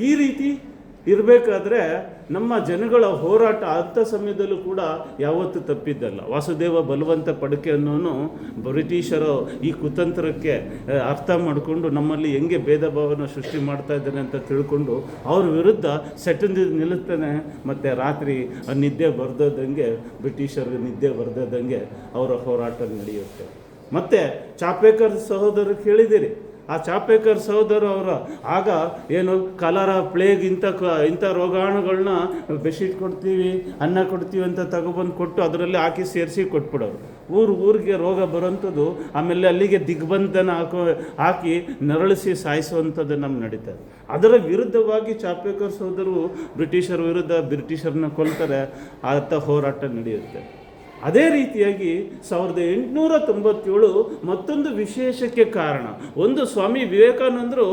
ಈ ರೀತಿ ಇರಬೇಕಾದ್ರೆ ನಮ್ಮ ಜನಗಳ ಹೋರಾಟ ಅಂಥ ಸಮಯದಲ್ಲೂ ಕೂಡ ಯಾವತ್ತೂ ತಪ್ಪಿದ್ದಲ್ಲ. ವಾಸುದೇವ ಬಲವಂತ ಪಡಕೆ ಅನ್ನೋನು ಬ್ರಿಟಿಷರು ಈ ಕುತಂತ್ರಕ್ಕೆ ಅರ್ಥ ಮಾಡಿಕೊಂಡು ನಮ್ಮಲ್ಲಿ ಹೆಂಗೆ ಭೇದ ಭಾವನ ಸೃಷ್ಟಿ ಮಾಡ್ತಾ ಇದ್ದಾನೆ ಅಂತ ತಿಳ್ಕೊಂಡು ಅವ್ರ ವಿರುದ್ಧ ಸೆಟಂದು ನಿಲ್ಲುತ್ತಾನೆ. ಮತ್ತು ರಾತ್ರಿ ನಿದ್ದೆ ಬರ್ದಂಗೆ, ಬ್ರಿಟಿಷರಿಗೆ ನಿದ್ದೆ ಬರ್ದಂಗೆ ಅವರ ಹೋರಾಟ ನಡೆಯುತ್ತೆ. ಮತ್ತು ಚಾಪೇಕರ್ ಸಹೋದರರು ಕೇಳಿದ್ದೀರಿ, ಆ ಚಾಪೇಕರ್ ಸಹೋದರ ಅವರ ಆಗ ಏನು ಕಲರ, ಪ್ಲೇಗ್ ಇಂಥ ರೋಗಾಣುಗಳನ್ನ ಬೆಡ್ಶೀಟ್ ಕೊಡ್ತೀವಿ, ಅನ್ನ ಕೊಡ್ತೀವಿ ಅಂತ ತಗೊಬಂದು ಕೊಟ್ಟು ಅದರಲ್ಲಿ ಹಾಕಿ ಸೇರಿಸಿ ಕೊಟ್ಬಿಡೋರು. ಊರಿಗೆ ರೋಗ ಬರೋಂಥದ್ದು, ಆಮೇಲೆ ಅಲ್ಲಿಗೆ ದಿಗ್ಬಂಧನ ಹಾಕಿ ನರಳಿಸಿ ಸಾಯಿಸುವಂಥದ್ದು ನಮ್ಮ ನಡೀತದೆ. ಅದರ ವಿರುದ್ಧವಾಗಿ ಚಾಪೇಕರ್ ಸಹೋದರರು ಬ್ರಿಟಿಷರ ವಿರುದ್ಧ ಬ್ರಿಟಿಷರನ್ನ ಕೊಲ್ತಾರೆ. ಅಂಥ ಹೋರಾಟ ನಡೆಯುತ್ತೆ. ಅದೇ ರೀತಿಯಾಗಿ 1897 ಮತ್ತೊಂದು ವಿಶೇಷಕ್ಕೆ ಕಾರಣ. ಒಂದು, ಸ್ವಾಮಿ ವಿವೇಕಾನಂದರು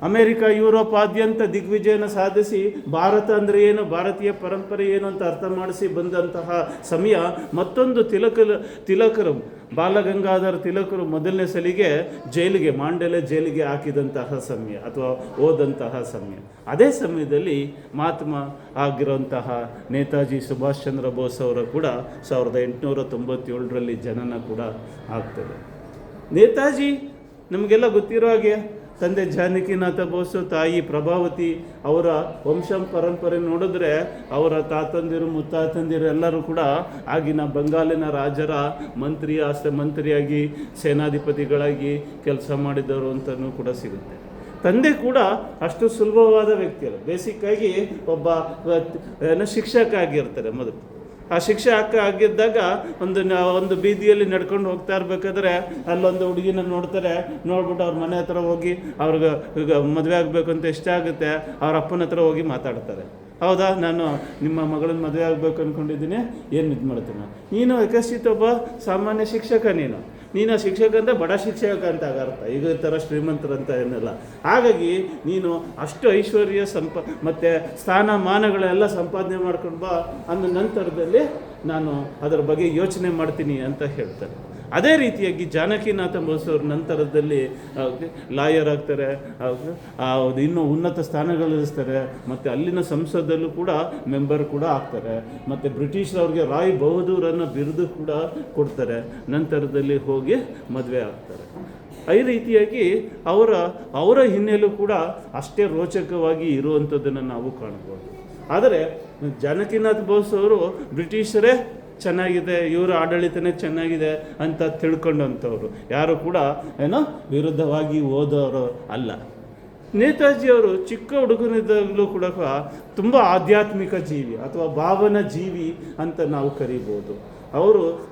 ಅಮೇರಿಕ, ಯುರೋಪ್ ಆದ್ಯಂತ ದಿಗ್ವಿಜಯನ ಸಾಧಿಸಿ ಭಾರತ ಅಂದರೆ ಏನು, ಭಾರತೀಯ ಪರಂಪರೆ ಏನು ಅಂತ ಅರ್ಥ ಮಾಡಿಸಿ ಬಂದಂತಹ ಸಮಯ. ಮತ್ತೊಂದು, ತಿಲಕರು ಬಾಲಗಂಗಾಧರ ತಿಲಕರು ಮೊದಲನೇ ಸಲಿಗೆ ಜೈಲಿಗೆ, ಮಾಂಡೆಲೆ ಜೈಲಿಗೆ ಹಾಕಿದಂತಹ ಸಮಯ ಅಥವಾ ಹೋದಂತಹ ಸಮಯ. ಅದೇ ಸಮಯದಲ್ಲಿ ಮಹಾತ್ಮ ಆಗಿರುವಂತಹ ನೇತಾಜಿ ಸುಭಾಷ್ ಚಂದ್ರ ಬೋಸ್ ಅವರ ಕೂಡ 1897 ಜನನ ಕೂಡ ಆಗ್ತದೆ. ನೇತಾಜಿ ನಮಗೆಲ್ಲ ಗೊತ್ತಿರೋ ಹಾಗೆ ತಂದೆ ಜಾನಕಿನಾಥ ಬೋಸು, ತಾಯಿ ಪ್ರಭಾವತಿ, ಅವರ ವಂಶ ಪರಂಪರೆ ನೋಡಿದ್ರೆ ಅವರ ತಾತಂದಿರು ಮುತ್ತಾತಂದಿರು ಎಲ್ಲರೂ ಕೂಡ ಆಗಿನ ಬಂಗಾಲಿನ ರಾಜರ ಮಂತ್ರಿಯಾಗಿ ಸೇನಾಧಿಪತಿಗಳಾಗಿ ಕೆಲಸ ಮಾಡಿದವರು ಅಂತಲೂ ಕೂಡ ಸಿಗುತ್ತೆ. ತಂದೆ ಕೂಡ ಅಷ್ಟು ಸುಲಭವಾದ ವ್ಯಕ್ತಿ ಅಲ್ಲ. ಬೇಸಿಕ್ಕಾಗಿ ಒಬ್ಬ ಶಿಕ್ಷಕ ಆಗಿರ್ತಾರೆ. ಮೊದಲು ಆ ಶಿಕ್ಷಕ ಆಗಿದ್ದಾಗ ಒಂದು ಬೀದಿಯಲ್ಲಿ ನಡ್ಕೊಂಡು ಹೋಗ್ತಾ ಇರಬೇಕಾದ್ರೆ ಅಲ್ಲೊಂದು ಹುಡುಗಿನ ನೋಡ್ತಾರೆ. ನೋಡ್ಬಿಟ್ಟು ಅವ್ರ ಮನೆ ಹತ್ರ ಹೋಗಿ ಅವ್ರಿಗೆ ಈಗ ಮದುವೆ ಆಗಬೇಕು ಅಂತ ಇಷ್ಟ ಆಗುತ್ತೆ. ಅವ್ರ ಅಪ್ಪನ ಹತ್ರ ಹೋಗಿ ಮಾತಾಡ್ತಾರೆ. ಹೌದಾ, ನಾನು ನಿಮ್ಮ ಮಗಳನ್ನ ಮದುವೆ ಆಗಬೇಕು ಅಂದ್ಕೊಂಡಿದ್ದೀನಿ, ಏನು ಇದು ಮಾಡ್ತೀನಿ, ನೀನು ವಿಕಸಿತ ಒಬ್ಬ ಸಾಮಾನ್ಯ ಶಿಕ್ಷಕ, ನೀನು ಶಿಕ್ಷಕ ಅಂತ ಬಡ ಶಿಕ್ಷಕ ಅಂತ ಅರ್ಥ, ಈಗ ಥರ ಶ್ರೀಮಂತರಂತ ಏನಲ್ಲ. ಹಾಗಾಗಿ ನೀನು ಅಷ್ಟು ಐಶ್ವರ್ಯ ಮತ್ತು ಸ್ಥಾನಮಾನಗಳೆಲ್ಲ ಸಂಪಾದನೆ ಮಾಡ್ಕೊಂಡು ಬಾ, ಅಂದ ನಂತರದಲ್ಲಿ ನಾನು ಅದರ ಬಗ್ಗೆ ಯೋಚನೆ ಮಾಡ್ತೀನಿ ಅಂತ ಹೇಳ್ತಾರೆ. ಅದೇ ರೀತಿಯಾಗಿ ಜಾನಕಿನಾಥ ಬೋಸ್ ಅವ್ರ ನಂತರದಲ್ಲಿ ಲಾಯರ್ ಆಗ್ತಾರೆ, ಇನ್ನೂ ಉನ್ನತ ಸ್ಥಾನಗಳಿಸ್ತಾರೆ. ಮತ್ತು ಅಲ್ಲಿನ ಸಂಸದಲ್ಲೂ ಕೂಡ ಮೆಂಬರ್ ಕೂಡ ಆಗ್ತಾರೆ. ಮತ್ತು ಬ್ರಿಟಿಷರವ್ರಿಗೆ ರಾಯ್ ಬಹದ್ದೂರ್ ಅನ್ನೋ ಬಿರುದು ಕೂಡ ಕೊಡ್ತಾರೆ. ನಂತರದಲ್ಲಿ ಹೋಗಿ ಮದುವೆ ಆಗ್ತಾರೆ. ಈ ರೀತಿಯಾಗಿ ಅವರ ಹಿನ್ನೆಲೆ ಕೂಡ ಅಷ್ಟೇ ರೋಚಕವಾಗಿ ಇರುವಂಥದ್ದನ್ನು ನಾವು ಕಾಣ್ಬೋದು. ಆದರೆ ಜಾನಕಿನಾಥ ಬೋಸ್ ಅವರು ಬ್ರಿಟಿಷರೇ ಚೆನ್ನಾಗಿದೆ, ಇವರ ಆಡಳಿತನೇ ಚೆನ್ನಾಗಿದೆ ಅಂತ ತಿಳ್ಕೊಂಡಂಥವ್ರು, ಯಾರು ಕೂಡ ವಿರುದ್ಧವಾಗಿ ಓದೋರು ಅಲ್ಲ. ನೇತಾಜಿಯವರು ಚಿಕ್ಕ ಹುಡುಗನಿದ್ದಾಗಲೂ ಕೂಡ ತುಂಬ ಆಧ್ಯಾತ್ಮಿಕ ಜೀವಿ ಅಥವಾ ಭಾವನಾ ಜೀವಿ ಅಂತ ನಾವು ಕರಿಬೋದು.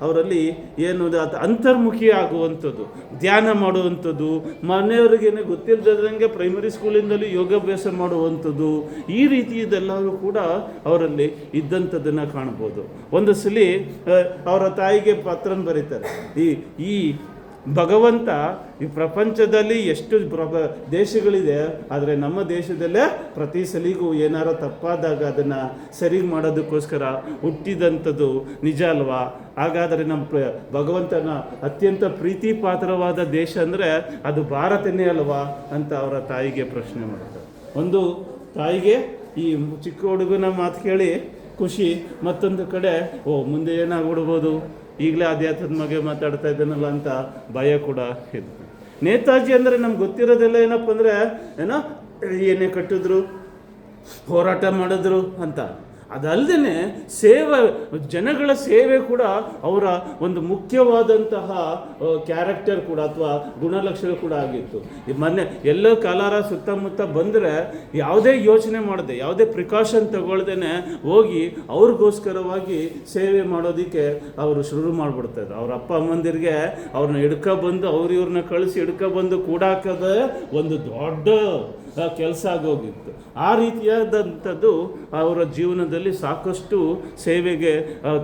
ಅವರಲ್ಲಿ ಏನು ಅಂತರ್ಮುಖಿ ಆಗುವಂಥದ್ದು, ಧ್ಯಾನ ಮಾಡುವಂಥದ್ದು, ಮನೆಯವರಿಗೇನೆ ಗೊತ್ತಿಲ್ಲದಂಗೆ ಪ್ರೈಮರಿ ಸ್ಕೂಲಿಂದಲೂ ಯೋಗಾಭ್ಯಾಸ ಮಾಡುವಂಥದ್ದು, ಈ ರೀತಿಯದೆಲ್ಲರೂ ಕೂಡ ಅವರಲ್ಲಿ ಇದ್ದಂಥದ್ದನ್ನು ಕಾಣ್ಬೋದು. ಒಂದು ಸಲ ಅವರ ತಾಯಿಗೆ ಪತ್ರನ ಬರೀತಾರೆ, ಈ ಭಗವಂತ ಈ ಪ್ರಪಂಚದಲ್ಲಿ ಎಷ್ಟು ದೇಶಗಳಿದೆ, ಆದರೆ ನಮ್ಮ ದೇಶದಲ್ಲೇ ಪ್ರತಿ ಸಲಿಗೂ ಏನಾರ ತಪ್ಪಾದಾಗ ಅದನ್ನು ಸರಿ ಮಾಡೋದಕ್ಕೋಸ್ಕರ ಹುಟ್ಟಿದಂಥದ್ದು ನಿಜ ಅಲ್ವಾ? ಹಾಗಾದರೆ ನಮ್ಮ ಭಗವಂತನ ಅತ್ಯಂತ ಪ್ರೀತಿ ಪಾತ್ರವಾದ ದೇಶ ಅಂದರೆ ಅದು ಭಾರತನೇ ಅಲ್ವಾ ಅಂತ ಅವರ ತಾಯಿಗೆ ಪ್ರಶ್ನೆ ಮಾಡ್ತಾರೆ. ಒಂದು ತಾಯಿಗೆ ಈ ಚಿಕ್ಕ ಹುಡುಗನ ಮಾತು ಕೇಳಿ ಖುಷಿ, ಮತ್ತೊಂದು ಕಡೆ ಮುಂದೆ ಏನಾಗ್ಬಿಡ್ಬೋದು, ಈಗಲೇ ಅಧ್ಯಾತ್ಮದ ಬಗ್ಗೆ ಮಾತಾಡ್ತಾ ಇದ್ದಾನಲ್ಲ ಅಂತ ಭಯ ಕೂಡ ಇದೆ. ನೇತಾಜಿ ಅಂದರೆ ನಮ್ಗೆ ಗೊತ್ತಿರೋದೆಲ್ಲ ಏನಪ್ಪ ಅಂದರೆ ಏನೇ ಕಟ್ಟಿದ್ರು, ಹೋರಾಟ ಮಾಡಿದ್ರು ಅಂತ. ಅದಲ್ಲದೆ ಜನಗಳ ಸೇವೆ ಕೂಡ ಅವರ ಒಂದು ಮುಖ್ಯವಾದಂತಹ ಕ್ಯಾರೆಕ್ಟರ್ ಕೂಡ ಅಥವಾ ಗುಣಲಕ್ಷಣ ಕೂಡ ಆಗಿತ್ತು. ಈ ಮೊನ್ನೆ ಎಲ್ಲೋ ಕಾಲಾರ ಸುತ್ತಮುತ್ತ ಬಂದರೆ ಯಾವುದೇ ಯೋಚನೆ ಮಾಡದೆ, ಯಾವುದೇ ಪ್ರಿಕಾಷನ್ ತಗೊಳ್ದೇನೆ ಹೋಗಿ ಅವ್ರಿಗೋಸ್ಕರವಾಗಿ ಸೇವೆ ಮಾಡೋದಕ್ಕೆ ಅವರು ಶುರು ಮಾಡಿಬಿಡ್ತಾರೆ. ಅವ್ರ ಅಪ್ಪ ಅಮ್ಮಂದಿರಿಗೆ ಅವ್ರನ್ನ ಹಿಡ್ಕೊಬಂದು ಇವ್ರನ್ನ ಕಳಿಸಿ ಹಿಡ್ಕೊಬಂದು ಕೂಡಾಕೋದೇ ಒಂದು ದೊಡ್ಡ ಕೆಲಸ ಆಗೋಗಿತ್ತು. ಆ ರೀತಿಯಾದಂಥದ್ದು ಅವರ ಜೀವನದಲ್ಲಿ ಸಾಕಷ್ಟು ಸೇವೆಗೆ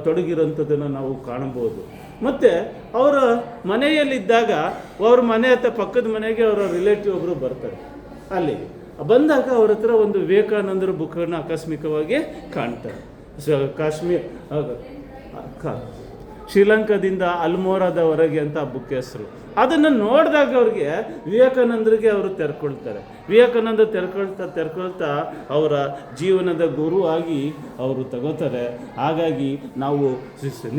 ತೊಡಗಿರೋಂಥದ್ದನ್ನು ನಾವು ಕಾಣಬಹುದು. ಮತ್ತು ಅವರ ಮನೆಯಲ್ಲಿದ್ದಾಗ ಅವ್ರ ಮನೆ ಹತ್ರ ಪಕ್ಕದ ಮನೆಗೆ ಅವರ ರಿಲೇಟಿವ್ ಒಬ್ಬರು ಬರ್ತಾರೆ. ಅಲ್ಲಿ ಬಂದಾಗ ಅವ್ರ ಹತ್ರ ಒಂದು ವಿವೇಕಾನಂದರ ಬುಕ್ಕನ್ನು ಆಕಸ್ಮಿಕವಾಗಿ ಕಾಣ್ತಾರೆ. ಶ್ರೀಲಂಕಾದಿಂದ ಅಲ್ಮೋರಾದವರೆಗೆ ಅಂತ ಆ ಬುಕ್ ಹೆಸರು. ಅದನ್ನು ನೋಡಿದಾಗ ಅವ್ರಿಗೆ ವಿವೇಕಾನಂದರಿಗೆ ಅವರು ತೆರ್ಕೊಳ್ತಾರೆ. ವಿವೇಕಾನಂದ ತೆರ್ಕೊಳ್ತಾ ಅವರ ಜೀವನದ ಗುರು ಆಗಿ ಅವರು ತಗೋತಾರೆ. ಹಾಗಾಗಿ ನಾವು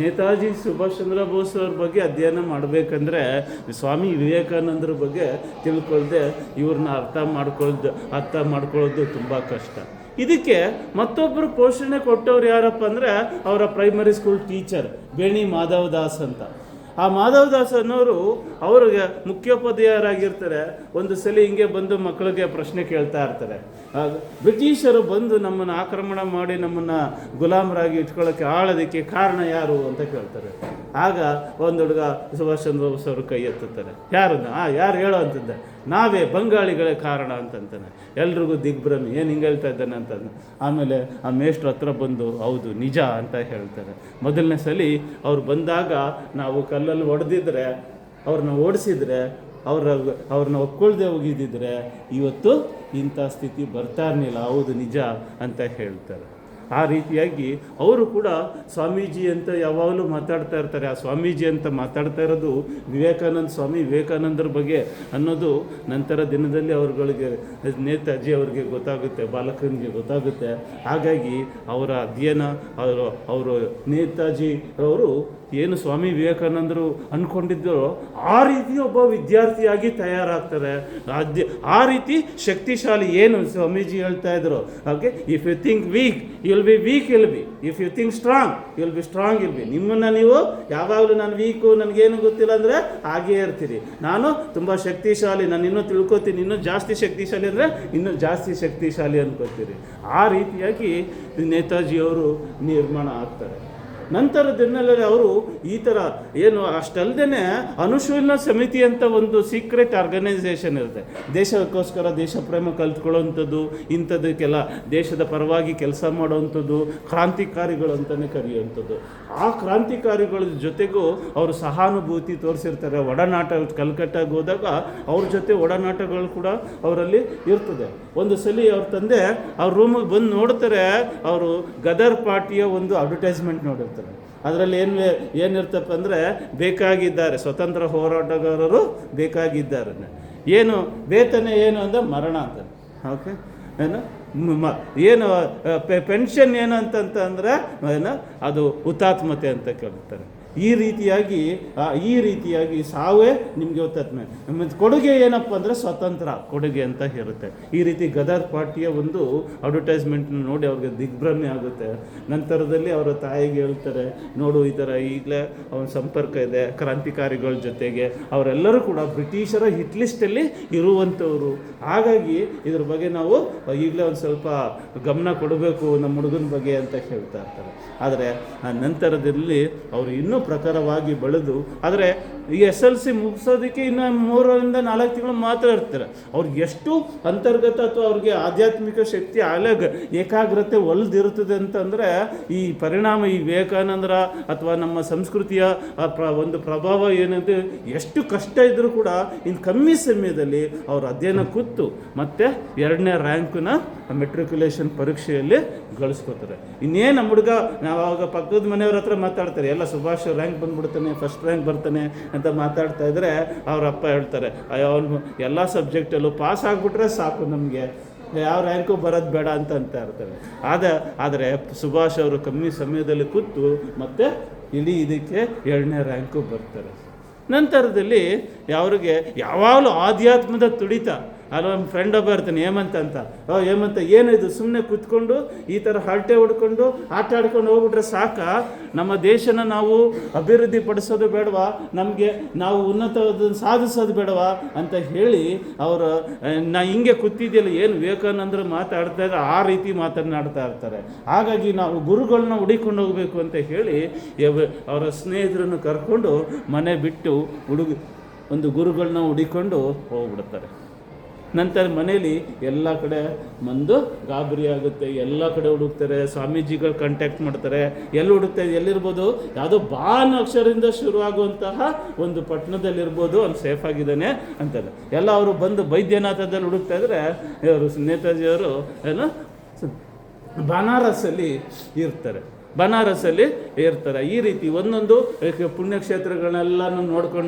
ನೇತಾಜಿ ಸುಭಾಷ್ ಚಂದ್ರ ಬೋಸ್ ಅವ್ರ ಬಗ್ಗೆ ಅಧ್ಯಯನ ಮಾಡಬೇಕಂದ್ರೆ ಸ್ವಾಮಿ ವಿವೇಕಾನಂದರ ಬಗ್ಗೆ ತಿಳ್ಕೊಳ್ದೆ ಇವ್ರನ್ನ ಅರ್ಥ ಮಾಡ್ಕೊಳ್ಳೋದು ತುಂಬ ಕಷ್ಟ. ಇದಕ್ಕೆ ಮತ್ತೊಬ್ಬರು ಪೋಷಣೆ ಕೊಟ್ಟವ್ರು ಯಾರಪ್ಪ ಅಂದರೆ ಅವರ primary school teacher Beni Madhav Das ಅಂತ. ಆ ಮಾಧವ್ ದಾಸ್ ಅನ್ನೋರು ಅವ್ರಿಗೆ ಮುಖ್ಯೋಪಾಧ್ಯಾಯರಾಗಿರ್ತಾರೆ. ಒಂದು ಸಲ ಹಿಂಗೆ ಬಂದು ಮಕ್ಕಳಿಗೆ ಪ್ರಶ್ನೆ ಕೇಳ್ತಾ ಇರ್ತಾರೆ. ಬ್ರಿಟಿಷರು ಬಂದು ನಮ್ಮನ್ನು ಆಕ್ರಮಣ ಮಾಡಿ ನಮ್ಮನ್ನು ಗುಲಾಮರಾಗಿ ಇಟ್ಕೊಳ್ಳೋಕ್ಕೆ ಆಳೋದಕ್ಕೆ ಕಾರಣ ಯಾರು ಅಂತ ಕೇಳ್ತಾರೆ. ಆಗ ಒಂದು ಹುಡುಗ ಸುಭಾಷ್ ಚಂದ್ರ ಬೋಸ್ ಅವರು ಕೈ ಎತ್ತುತ್ತಾರೆ. ಯಾರು ಹೇಳೋ ಅಂತಂದೆ, ನಾವೇ ಬಂಗಾಳಿಗಳೇ ಕಾರಣ ಅಂತಂತಾನೆ. ಎಲ್ರಿಗೂ ದಿಗ್ಭ್ರಮೆ, ಏನು ಹಿಂಗೆ ಹೇಳ್ತಾ ಇದ್ದಾನೆ ಅಂತ. ಆಮೇಲೆ ಆ ಮೇಷ್ಟ್ರ ಹತ್ರ ಬಂದು ಹೌದು ನಿಜ ಅಂತ ಹೇಳ್ತಾರೆ. ಮೊದಲನೇ ಸಲ ಅವ್ರು ಬಂದಾಗ ನಾವು ಕಲ್ಲಲ್ಲಿ ಹೊಡೆದಿದ್ರೆ, ಅವ್ರನ್ನ ಓಡಿಸಿದ್ರೆ, ಅವ್ರನ್ನ ಒಪ್ಕೊಳ್ದೆ ಹೋಗಿದ್ದಿದ್ರೆ ಇವತ್ತು ಇಂಥ ಸ್ಥಿತಿ ಬರ್ತಾ ಇರಲಿಲ್ಲ. ಹೌದು ನಿಜ ಅಂತ ಹೇಳ್ತಾರೆ. ಆ ರೀತಿಯಾಗಿ ಅವರು ಕೂಡ ಸ್ವಾಮೀಜಿ ಅಂತ ಯಾವಾಗಲೂ ಮಾತಾಡ್ತಾ ಇರ್ತಾರೆ. ಆ ಸ್ವಾಮೀಜಿ ಅಂತ ಮಾತಾಡ್ತಾ ಇರೋದು ಸ್ವಾಮಿ ವಿವೇಕಾನಂದರ ಬಗ್ಗೆ ಅನ್ನೋದು ನಂತರ ದಿನದಲ್ಲಿ ಅವ್ರುಗಳಿಗೆ ನೇತಾಜಿ ಅವ್ರಿಗೆ ಗೊತ್ತಾಗುತ್ತೆ, ಬಾಲಕನಿಗೆ ಗೊತ್ತಾಗುತ್ತೆ. ಹಾಗಾಗಿ ಅವರ ಅಧ್ಯಯನ ಅವರು ನೇತಾಜಿ ಅವರು ಏನು ಸ್ವಾಮಿ ವಿವೇಕಾನಂದರು ಅಂದ್ಕೊಂಡಿದ್ದರೋ ಆ ರೀತಿ ಒಬ್ಬ ವಿದ್ಯಾರ್ಥಿಯಾಗಿ ತಯಾರಾಗ್ತಾರೆ. ಆ ರೀತಿ ಶಕ್ತಿಶಾಲಿ ಏನು ಸ್ವಾಮೀಜಿ ಹೇಳ್ತಾ ಇದ್ರು, okay, if you think weak you will be weak will be, if you think strong you will be strong will be. ನಿಮ್ಮನ್ನು ನೀವು ಯಾವಾಗಲೂ ನಾನು ವೀಕು, ನನಗೇನು ಗೊತ್ತಿಲ್ಲ ಅಂದರೆ ಹಾಗೇ ಇರ್ತೀರಿ. ನಾನು ತುಂಬ ಶಕ್ತಿಶಾಲಿ, ನಾನು ಇನ್ನೂ ತಿಳ್ಕೊತೀನಿ, ಇನ್ನೂ ಜಾಸ್ತಿ ಶಕ್ತಿಶಾಲಿ ಅಂದರೆ ಇನ್ನೂ ಜಾಸ್ತಿ ಶಕ್ತಿಶಾಲಿ ಅನ್ಕೋತೀರಿ. ಆ ರೀತಿಯಾಗಿ ನೇತಾಜಿಯವರು ನಿರ್ಮಾಣ ಆಗ್ತಾರೆ. ನಂತರ ದಿನಗಳಲ್ಲಿ ಅವರು ಈ ಥರ ಏನು ಅಷ್ಟಲ್ಲದೆ ಅನುಶೀಲನ ಸಮಿತಿ ಅಂತ ಒಂದು ಸೀಕ್ರೆಟ್ ಆರ್ಗನೈಸೇಷನ್ ಇರುತ್ತೆ. ದೇಶಕ್ಕೋಸ್ಕರ ದೇಶ ಪ್ರೇಮ ಕಲ್ತ್ಕೊಳ್ಳೋವಂಥದ್ದು, ಇಂಥದಕ್ಕೆಲ್ಲ ದೇಶದ ಪರವಾಗಿ ಕೆಲಸ ಮಾಡೋವಂಥದ್ದು, ಕ್ರಾಂತಿಕಾರಿಗಳು ಅಂತಲೇ ಕರೆಯುವಂಥದ್ದು. ಆ ಕ್ರಾಂತಿಕಾರಿಗಳ ಜೊತೆಗೂ ಅವರು ಸಹಾನುಭೂತಿ ತೋರಿಸಿರ್ತಾರೆ. ಒಡನಾಟ ಕಲ್ಕಟ್ಟಾಗಿ ಹೋದಾಗ ಅವ್ರ ಜೊತೆ ಒಡನಾಟಗಳು ಕೂಡ ಅವರಲ್ಲಿ ಇರ್ತದೆ. ಒಂದು ಸಲ ಅವ್ರ ತಂದೆ ಅವ್ರ ರೂಮಿಗೆ ಬಂದು ನೋಡ್ತಾರೆ, ಅವರು ಗದರ್ ಪಾರ್ಟಿಯ ಒಂದು ಅಡ್ವರ್ಟೈಸ್ಮೆಂಟ್ ನೋಡಿರ್ತಾರೆ. ಅದರಲ್ಲಿ ಏನಿರ್ತಪ್ಪ ಅಂದರೆ ಬೇಕಾಗಿದ್ದಾರೆ, ಸ್ವತಂತ್ರ ಹೋರಾಟಗಾರರು ಬೇಕಾಗಿದ್ದಾರೆ. ಏನು ವೇತನ ಏನು ಅಂದರೆ ಮರಣ ಅಂತ. ಓಕೆ, ಏನು ಪೆನ್ಷನ್ ಏನು ಅಂತಂದರೆ ಏನು ಅದು ಹುತಾತ್ಮತೆ ಅಂತ ಕೇಳ್ತಾರೆ. ಈ ರೀತಿಯಾಗಿ ಸಾವೇ ನಿಮಗೆ ಗೊತ್ತಾತ್ಮೆ. ಕೊಡುಗೆ ಏನಪ್ಪ ಅಂದರೆ ಸ್ವತಂತ್ರ ಕೊಡುಗೆ ಅಂತ ಇರುತ್ತೆ. ಈ ರೀತಿ ಗದರ್ ಪಾರ್ಟಿಯ ಒಂದು ಅಡ್ವರ್ಟೈಸ್ಮೆಂಟ್ ನೋಡಿ ಅವ್ರಿಗೆ ದಿಗ್ಭ್ರಮೆ ಆಗುತ್ತೆ. ನಂತರದಲ್ಲಿ ಅವರ ತಾಯಿಗೆ ಹೇಳ್ತಾರೆ, ನೋಡು ಈ ಥರ ಈಗಲೇ ಅವನ ಸಂಪರ್ಕ ಇದೆ ಕ್ರಾಂತಿಕಾರಿಗಳ ಜೊತೆಗೆ, ಅವರೆಲ್ಲರೂ ಕೂಡ ಬ್ರಿಟಿಷರ ಹಿಟ್ ಲಿಸ್ಟಲ್ಲಿ ಇರುವಂಥವ್ರು. ಹಾಗಾಗಿ ಇದ್ರ ಬಗ್ಗೆ ನಾವು ಈಗಲೇ ಒಂದು ಸ್ವಲ್ಪ ಗಮನ ಕೊಡಬೇಕು ನಮ್ಮ ಹುಡುಗನ ಬಗ್ಗೆ ಅಂತ ಹೇಳ್ತಾ ಇರ್ತಾರೆ. ಆದರೆ ಆ ನಂತರದಲ್ಲಿ ಅವರು ಇನ್ನೂ ಪ್ರಖರವಾಗಿ ಬೆಳೆದು, ಆದರೆ ಈ SLC ಮುಗಿಸೋದಕ್ಕೆ ಇನ್ನು 3 ರಿಂದ 4 ತಿಂಗಳು ಮಾತ್ರ ಇರ್ತಾರೆ. ಅವ್ರಿಗೆ ಎಷ್ಟು ಅಂತರ್ಗತ ಅಥವಾ ಅವ್ರಿಗೆ ಆಧ್ಯಾತ್ಮಿಕ ಶಕ್ತಿ ಏಕಾಗ್ರತೆ ಒಲ್ದಿರುತ್ತದೆ ಅಂತಂದರೆ ಈ ಪರಿಣಾಮ ಈ ವಿವೇಕಾನಂದರ ಅಥವಾ ನಮ್ಮ ಸಂಸ್ಕೃತಿಯ ಒಂದು ಪ್ರಭಾವ ಏನಂತೆ ಎಷ್ಟು ಕಷ್ಟ ಇದ್ದರೂ ಕೂಡ ಇನ್ನು ಕಮ್ಮಿ ಸಮಯದಲ್ಲಿ ಅವರು ಅಧ್ಯಯನ ಕೂತು ಮತ್ತೆ 2ನೇ ರ್ಯಾಂಕನ್ನ ಮೆಟ್ರಿಕ್ಯುಲೇಷನ್ ಪರೀಕ್ಷೆಯಲ್ಲಿ ಗಳಿಸ್ಕೋತಾರೆ. ಇನ್ನೇನು ನಮ್ಮ ಹುಡುಗ ನಾವು ಆವಾಗ ಪಕ್ಕದ ಮನೆಯವ್ರ ಹತ್ರ ಮಾತಾಡ್ತಾರೆ, ಎಲ್ಲ ಸುಭಾಷ್ ರ್ಯಾಂಕ್ ಬಂದ್ಬಿಡ್ತಾನೆ, ಫಸ್ಟ್ ರ್ಯಾಂಕ್ ಬರ್ತಾನೆ ಅಂತ ಮಾತಾಡ್ತಾ ಇದ್ರೆ ಅವ್ರ ಅಪ್ಪ ಹೇಳ್ತಾರೆ, ಅವನು ಎಲ್ಲ ಸಬ್ಜೆಕ್ಟಲ್ಲೂ ಪಾಸ್ ಆಗಿಬಿಟ್ರೆ ಸಾಕು, ನಮಗೆ ಯಾವ ರ್ಯಾಂಕು ಬರೋದು ಬೇಡ ಅಂತ ಇರ್ತಾರೆ. ಆದರೆ ಸುಭಾಷ್ ಅವರು ಕಮ್ಮಿ ಸಮಯದಲ್ಲಿ ಕೂತು ಮತ್ತೆ ಇಡೀ ಇದಕ್ಕೆ 2ನೇ ರ್ಯಾಂಕು ಬರ್ತಾರೆ. ನಂತರದಲ್ಲಿ ಅವ್ರಿಗೆ ಯಾವಾಗಲೂ ಆಧ್ಯಾತ್ಮದ ತುಡಿತ. ಅಲ್ಲಿ ನಮ್ಮ ಫ್ರೆಂಡ್ ಒಬ್ಬ ಇರ್ತಾನೆ ಹೇಮಂತ ಅಂತ. ಹೇಮಂತ ಏನಿದು ಸುಮ್ಮನೆ ಕೂತ್ಕೊಂಡು ಈ ಥರ ಹರಟೆ ಹೊಡ್ಕೊಂಡು ಆಟ ಆಡ್ಕೊಂಡು ಹೋಗ್ಬಿಟ್ರೆ ಸಾಕ, ನಮ್ಮ ದೇಶನ ನಾವು ಅಭಿವೃದ್ಧಿ ಪಡಿಸೋದು ಬೇಡವಾ, ನಮಗೆ ನಾವು ಉನ್ನತವಾದನ್ನು ಸಾಧಿಸೋದು ಬೇಡವಾ ಅಂತ ಹೇಳಿ ಅವರು ಹಿಂಗೆ ಕೂತಿದ್ಯಲ್ಲ, ಏನು ವಿವೇಕಾನಂದರು ಮಾತಾಡ್ತಾ ಇದ್ದಾರೆ ಆ ರೀತಿ ಮಾತನಾಡ್ತಾ ಇರ್ತಾರೆ. ಹಾಗಾಗಿ ನಾವು ಗುರುಗಳನ್ನ ಹುಡಿಕೊಂಡು ಹೋಗಬೇಕು ಅಂತ ಹೇಳಿ ಅವರ ಸ್ನೇಹಿತರನ್ನು ಕರ್ಕೊಂಡು ಮನೆ ಬಿಟ್ಟು ಒಂದು ಗುರುಗಳನ್ನ ಹುಡಿಕೊಂಡು ಹೋಗ್ಬಿಡ್ತಾರೆ. ನಂತರ ಮನೇಲಿ ಎಲ್ಲ ಕಡೆ ಗಾಬರಿ ಆಗುತ್ತೆ, ಎಲ್ಲ ಕಡೆ ಹುಡುಕ್ತಾರೆ, ಸ್ವಾಮೀಜಿಗಳು ಕಾಂಟ್ಯಾಕ್ಟ್ ಮಾಡ್ತಾರೆ. ಎಲ್ಲಿ ಹುಡುಕ್ತಾರೆ, ಎಲ್ಲಿರ್ಬೋದು, ಯಾವುದೋ ಬಾನ್ ಅಕ್ಷರದಿಂದ ಶುರುವಾಗುವಂತಹ ಒಂದು ಪಟ್ಟಣದಲ್ಲಿರ್ಬೋದು, ಅವ್ನು ಸೇಫ್ ಆಗಿದ್ದಾನೆ ಅಂತಾರೆ. ಎಲ್ಲ ಅವರು ಬಂದು ಬೈದ್ಯನಾಥದಲ್ಲಿ ಹುಡುಕ್ತಾ ಇದ್ರೆ ಇವರು ನೇತಾಜಿಯವರು ಏನು ಬನಾರಸ್ಸಲ್ಲಿ ಇರ್ತಾರೆ. ಬನಾರಸಲ್ಲಿ ಇರ್ತಾರೆ. ಈ ರೀತಿ ಒಂದೊಂದು ಪುಣ್ಯಕ್ಷೇತ್ರಗಳನ್ನೆಲ್ಲನೂ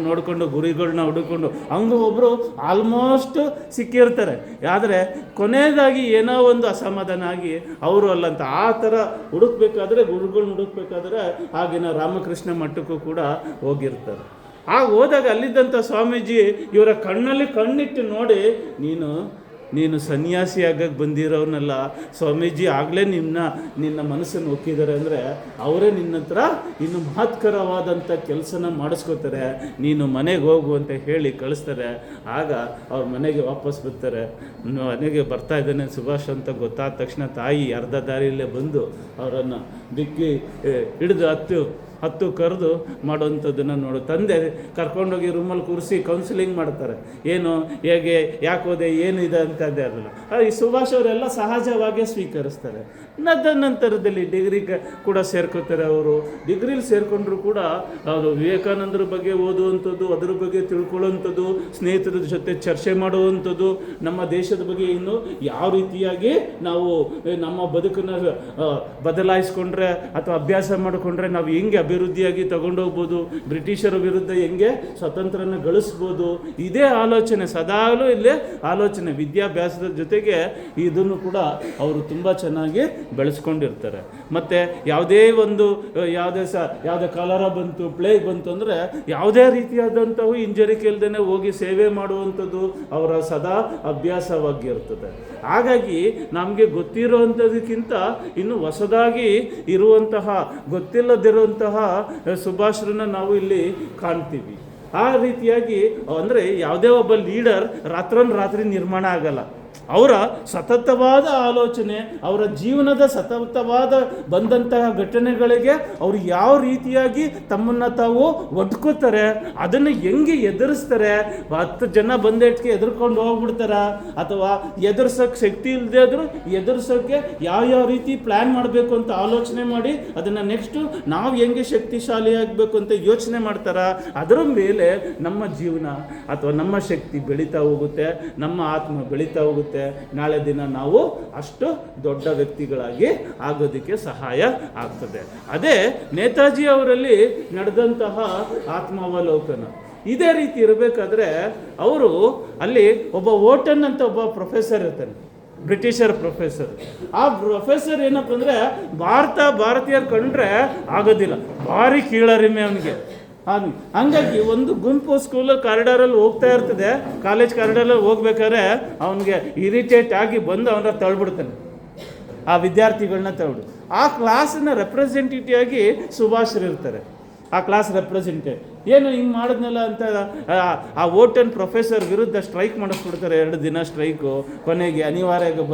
ನೋಡ್ಕೊಂಡು ಗುರಿಗಳನ್ನ ಹುಡುಕೊಂಡು ಹಂಗೆ ಒಬ್ಬರು ಆಲ್ಮೋಸ್ಟ್ ಸಿಕ್ಕಿರ್ತಾರೆ. ಆದರೆ ಕೊನೆಯದಾಗಿ ಏನೋ ಒಂದು ಅಸಮಾಧಾನ ಆಗಿ ಅವರು ಅಲ್ಲಂತ ಆ ಥರ ಹುಡುಕ್ಬೇಕಾದ್ರೆ ಗುರುಗಳನ್ನ ಹುಡುಕ್ಬೇಕಾದ್ರೆ ಆಗಿನ ರಾಮಕೃಷ್ಣ ಮಠಕ್ಕೂ ಕೂಡ ಹೋಗಿರ್ತಾರೆ. ಆಗ ಹೋದಾಗ ಅಲ್ಲಿದ್ದಂಥ ಸ್ವಾಮೀಜಿ ಇವರ ಕಣ್ಣಲ್ಲಿ ಕಣ್ಣಿಟ್ಟು ನೋಡಿ, ನೀನು ಸನ್ಯಾಸಿ ಆಗಕ್ಕೆ ಬಂದಿರೋನಲ್ಲ, ಸ್ವಾಮೀಜಿ ಆಗಲೇ ನಿನ್ನ ಮನಸ್ಸನ್ನು ಒಕ್ಕಿದ್ದಾರೆ ಅಂದರೆ ಅವರೇ ನಿನ್ನ ಹತ್ರ ಇನ್ನು ಮಹತ್ಕರವಾದಂಥ ಕೆಲಸನ ಮಾಡಿಸ್ಕೋತಾರೆ, ನೀನು ಮನೆಗೆ ಹೋಗು ಅಂತ ಹೇಳಿ ಕಳಿಸ್ತಾರೆ. ಆಗ ಅವ್ರ ಮನೆಗೆ ವಾಪಸ್ ಬರ್ತಾರೆ. ಮನೆಗೆ ಬರ್ತಾ ಇದ್ದಾನೆ ಸುಭಾಷ್ ಅಂತ ಗೊತ್ತಾದ ತಕ್ಷಣ ತಾಯಿ ಅರ್ಧ ದಾರಿಯಲ್ಲೇ ಬಂದು ಅವರನ್ನು ಬಿಕ್ಕಿ ಹಿಡಿದು ಹತ್ತು ಕರೆದು ಮಾಡೋವಂಥದ್ದನ್ನು ನೋಡು. ತಂದೆ ಕರ್ಕೊಂಡೋಗಿ ರೂಮಲ್ಲಿ ಕೂರಿಸಿ ಕೌನ್ಸಿಲಿಂಗ್ ಮಾಡ್ತಾರೆ. ಏನು, ಹೇಗೆ, ಯಾಕೆ ಹೋದೆ, ಏನು ಇದೆ ಅಂತಂದೇ ಅದಲ್ಲ. ಈ ಸುಭಾಷ್ ಅವರೆಲ್ಲ ಸಹಜವಾಗಿ ಸ್ವೀಕರಿಸ್ತಾರೆ. ನಂತರದಲ್ಲಿ ಡಿಗ್ರಿ ಕೂಡ ಸೇರ್ಕೋತಾರೆ. ಅವರು ಡಿಗ್ರಿಲಿ ಸೇರಿಕೊಂಡ್ರು ಕೂಡ ಅದು ವಿವೇಕಾನಂದರ ಬಗ್ಗೆ ಓದುವಂಥದ್ದು, ಅದ್ರ ಬಗ್ಗೆ ತಿಳ್ಕೊಳ್ಳೋವಂಥದ್ದು, ಸ್ನೇಹಿತರ ಜೊತೆ ಚರ್ಚೆ ಮಾಡುವಂಥದ್ದು, ನಮ್ಮ ದೇಶದ ಬಗ್ಗೆ ಇನ್ನು ಯಾವ ರೀತಿಯಾಗಿ ನಾವು ನಮ್ಮ ಬದುಕನ್ನು ಬದಲಾಯಿಸ್ಕೊಂಡ್ರೆ ಅಥವಾ ಅಭ್ಯಾಸ ಮಾಡಿಕೊಂಡ್ರೆ ನಾವು ಹೆಂಗೆ ಅಭಿವೃದ್ಧಿಯಾಗಿ ತಗೊಂಡೋಗ್ಬೋದು, ಬ್ರಿಟಿಷರ ವಿರುದ್ಧ ಹೆಂಗೆ ಸ್ವತಂತ್ರನ ಗಳಿಸ್ಬೋದು, ಇದೇ ಆಲೋಚನೆ ಸದಾಗಲೂ ಇಲ್ಲೇ ಆಲೋಚನೆ. ವಿದ್ಯಾಭ್ಯಾಸದ ಜೊತೆಗೆ ಇದನ್ನು ಕೂಡ ಅವರು ತುಂಬ ಚೆನ್ನಾಗಿ ಬೆಳೆಸ್ಕೊಂಡಿರ್ತಾರೆ. ಮತ್ತು ಯಾವುದೇ ಕಾಲರ ಬಂತು, ಪ್ಲೇಗ್ ಬಂತು ಅಂದರೆ ಯಾವುದೇ ರೀತಿಯಾದಂಥವು ಹಿಂಜರಿಕೆ ಇಲ್ಲದೇ ಹೋಗಿ ಸೇವೆ ಮಾಡುವಂಥದ್ದು ಅವರ ಸದಾ ಅಭ್ಯಾಸವಾಗಿರ್ತದೆ. ಹಾಗಾಗಿ ನಮಗೆ ಗೊತ್ತಿರುವಂಥದಕ್ಕಿಂತ ಇನ್ನು ಹೊಸದಾಗಿ ಇರುವಂತಹ ಗೊತ್ತಿಲ್ಲದಿರುವಂತಹ ಸುಭಾಷ್ರನ್ನ ನಾವು ಇಲ್ಲಿ ಕಾಣ್ತೀವಿ. ಆ ರೀತಿಯಾಗಿ ಅಂದರೆ ಯಾವುದೇ ಒಬ್ಬ ಲೀಡರ್ ರಾತ್ರಿ ನಿರ್ಮಾಣ ಆಗಲ್ಲ. ಅವರ ಸತತವಾದ ಆಲೋಚನೆ, ಅವರ ಜೀವನದ ಸತತವಾದ ಬಂದಂತಹ ಘಟನೆಗಳಿಗೆ ಅವರು ಯಾವ ರೀತಿಯಾಗಿ ತಮ್ಮನ್ನು ತಾವು ಒಡ್ಕೋತಾರೆ, ಅದನ್ನು ಹೆಂಗೆ ಎದುರಿಸ್ತಾರೆ. 10 ಜನ ಬಂದೇಟ್ಗೆ ಎದುರ್ಕೊಂಡು ಹೋಗ್ಬಿಡ್ತಾರ, ಅಥವಾ ಎದುರ್ಸೋಕ್ಕೆ ಶಕ್ತಿ ಇಲ್ಲದೆ ಆದರೂ ಎದುರ್ಸೋಕ್ಕೆ ಯಾವ ರೀತಿ ಪ್ಲ್ಯಾನ್ ಮಾಡಬೇಕು ಅಂತ ಆಲೋಚನೆ ಮಾಡಿ ಅದನ್ನು ನೆಕ್ಸ್ಟು ನಾವು ಹೆಂಗೆ ಶಕ್ತಿಶಾಲಿ ಆಗಬೇಕು ಅಂತ ಯೋಚನೆ ಮಾಡ್ತಾರ. ಅದರ ಮೇಲೆ ನಮ್ಮ ಜೀವನ ಅಥವಾ ನಮ್ಮ ಶಕ್ತಿ ಬೆಳೀತಾ ಹೋಗುತ್ತೆ, ನಮ್ಮ ಆತ್ಮ ಬೆಳೀತಾ ಹೋಗುತ್ತೆ. ನಾಳೆ ದಿನ ನಾವು ಅಷ್ಟು ದೊಡ್ಡ ವ್ಯಕ್ತಿಗಳಾಗಿ ಆಗೋದಕ್ಕೆ ಸಹಾಯ ಆಗ್ತದೆ. ಅದೇ ನೇತಾಜಿ ಅವರಲ್ಲಿ ನಡೆದಂತಹ ಆತ್ಮಾವಲೋಕನ. ಇದೇ ರೀತಿ ಇರಬೇಕಾದ್ರೆ ಅವರು ಅಲ್ಲಿ ಒಬ್ಬ ಓಟನ್ ಅಂತ ಒಬ್ಬ ಪ್ರೊಫೆಸರ್ ಇರ್ತಾನೆ, ಬ್ರಿಟಿಷರ್ ಪ್ರೊಫೆಸರ್. ಆ ಪ್ರೊಫೆಸರ್ ಏನಪ್ಪ ಅಂದರೆ ಭಾರತೀಯರು ಕಂಡ್ರೆ ಆಗೋದಿಲ್ಲ, ಭಾರಿ ಕೀಳರಿಮೆ ಅವನಿಗೆ. ಹಂಗಾಗಿ ಒಂದು ಗುಂಪು ಸ್ಕೂಲ್ ಕಾರಿಡಾರಲ್ಲಿ ಹೋಗ್ತಾ ಇರ್ತದೆ, ಕಾಲೇಜ್ ಕಾರಿಡಾರಲ್ಲಿ ಹೋಗ್ಬೇಕಾದ್ರೆ ಅವನಿಗೆ ಇರಿಟೇಟ್ ಆಗಿ ಬಂದು ಅವನ ತಳ್ಬಿಡ್ತಾನೆ, ಆ ವಿದ್ಯಾರ್ಥಿಗಳನ್ನ ತಳ್ಬಿಡು. ಆ ಕ್ಲಾಸನ್ನ ರೆಪ್ರೆಸೆಂಟೇಟಿವ್ ಆಗಿ ಸುಭಾಷ್ರು ಇರ್ತಾರೆ, ಆ ಕ್ಲಾಸ್ ರೆಪ್ರೆಸೆಂಟೇಟಿವ್. ಏನು ಹಿಂಗೆ ಮಾಡಿದ್ನಲ್ಲ ಅಂತ ಆ ಓಟನ್ ಪ್ರೊಫೆಸರ್ ವಿರುದ್ಧ ಸ್ಟ್ರೈಕ್ ಮಾಡಿಸ್ಬಿಡ್ತಾರೆ. 2 ದಿನ ಸ್ಟ್ರೈಕು. ಕೊನೆಗೆ ಅನಿವಾರ್ಯವಾಗಿ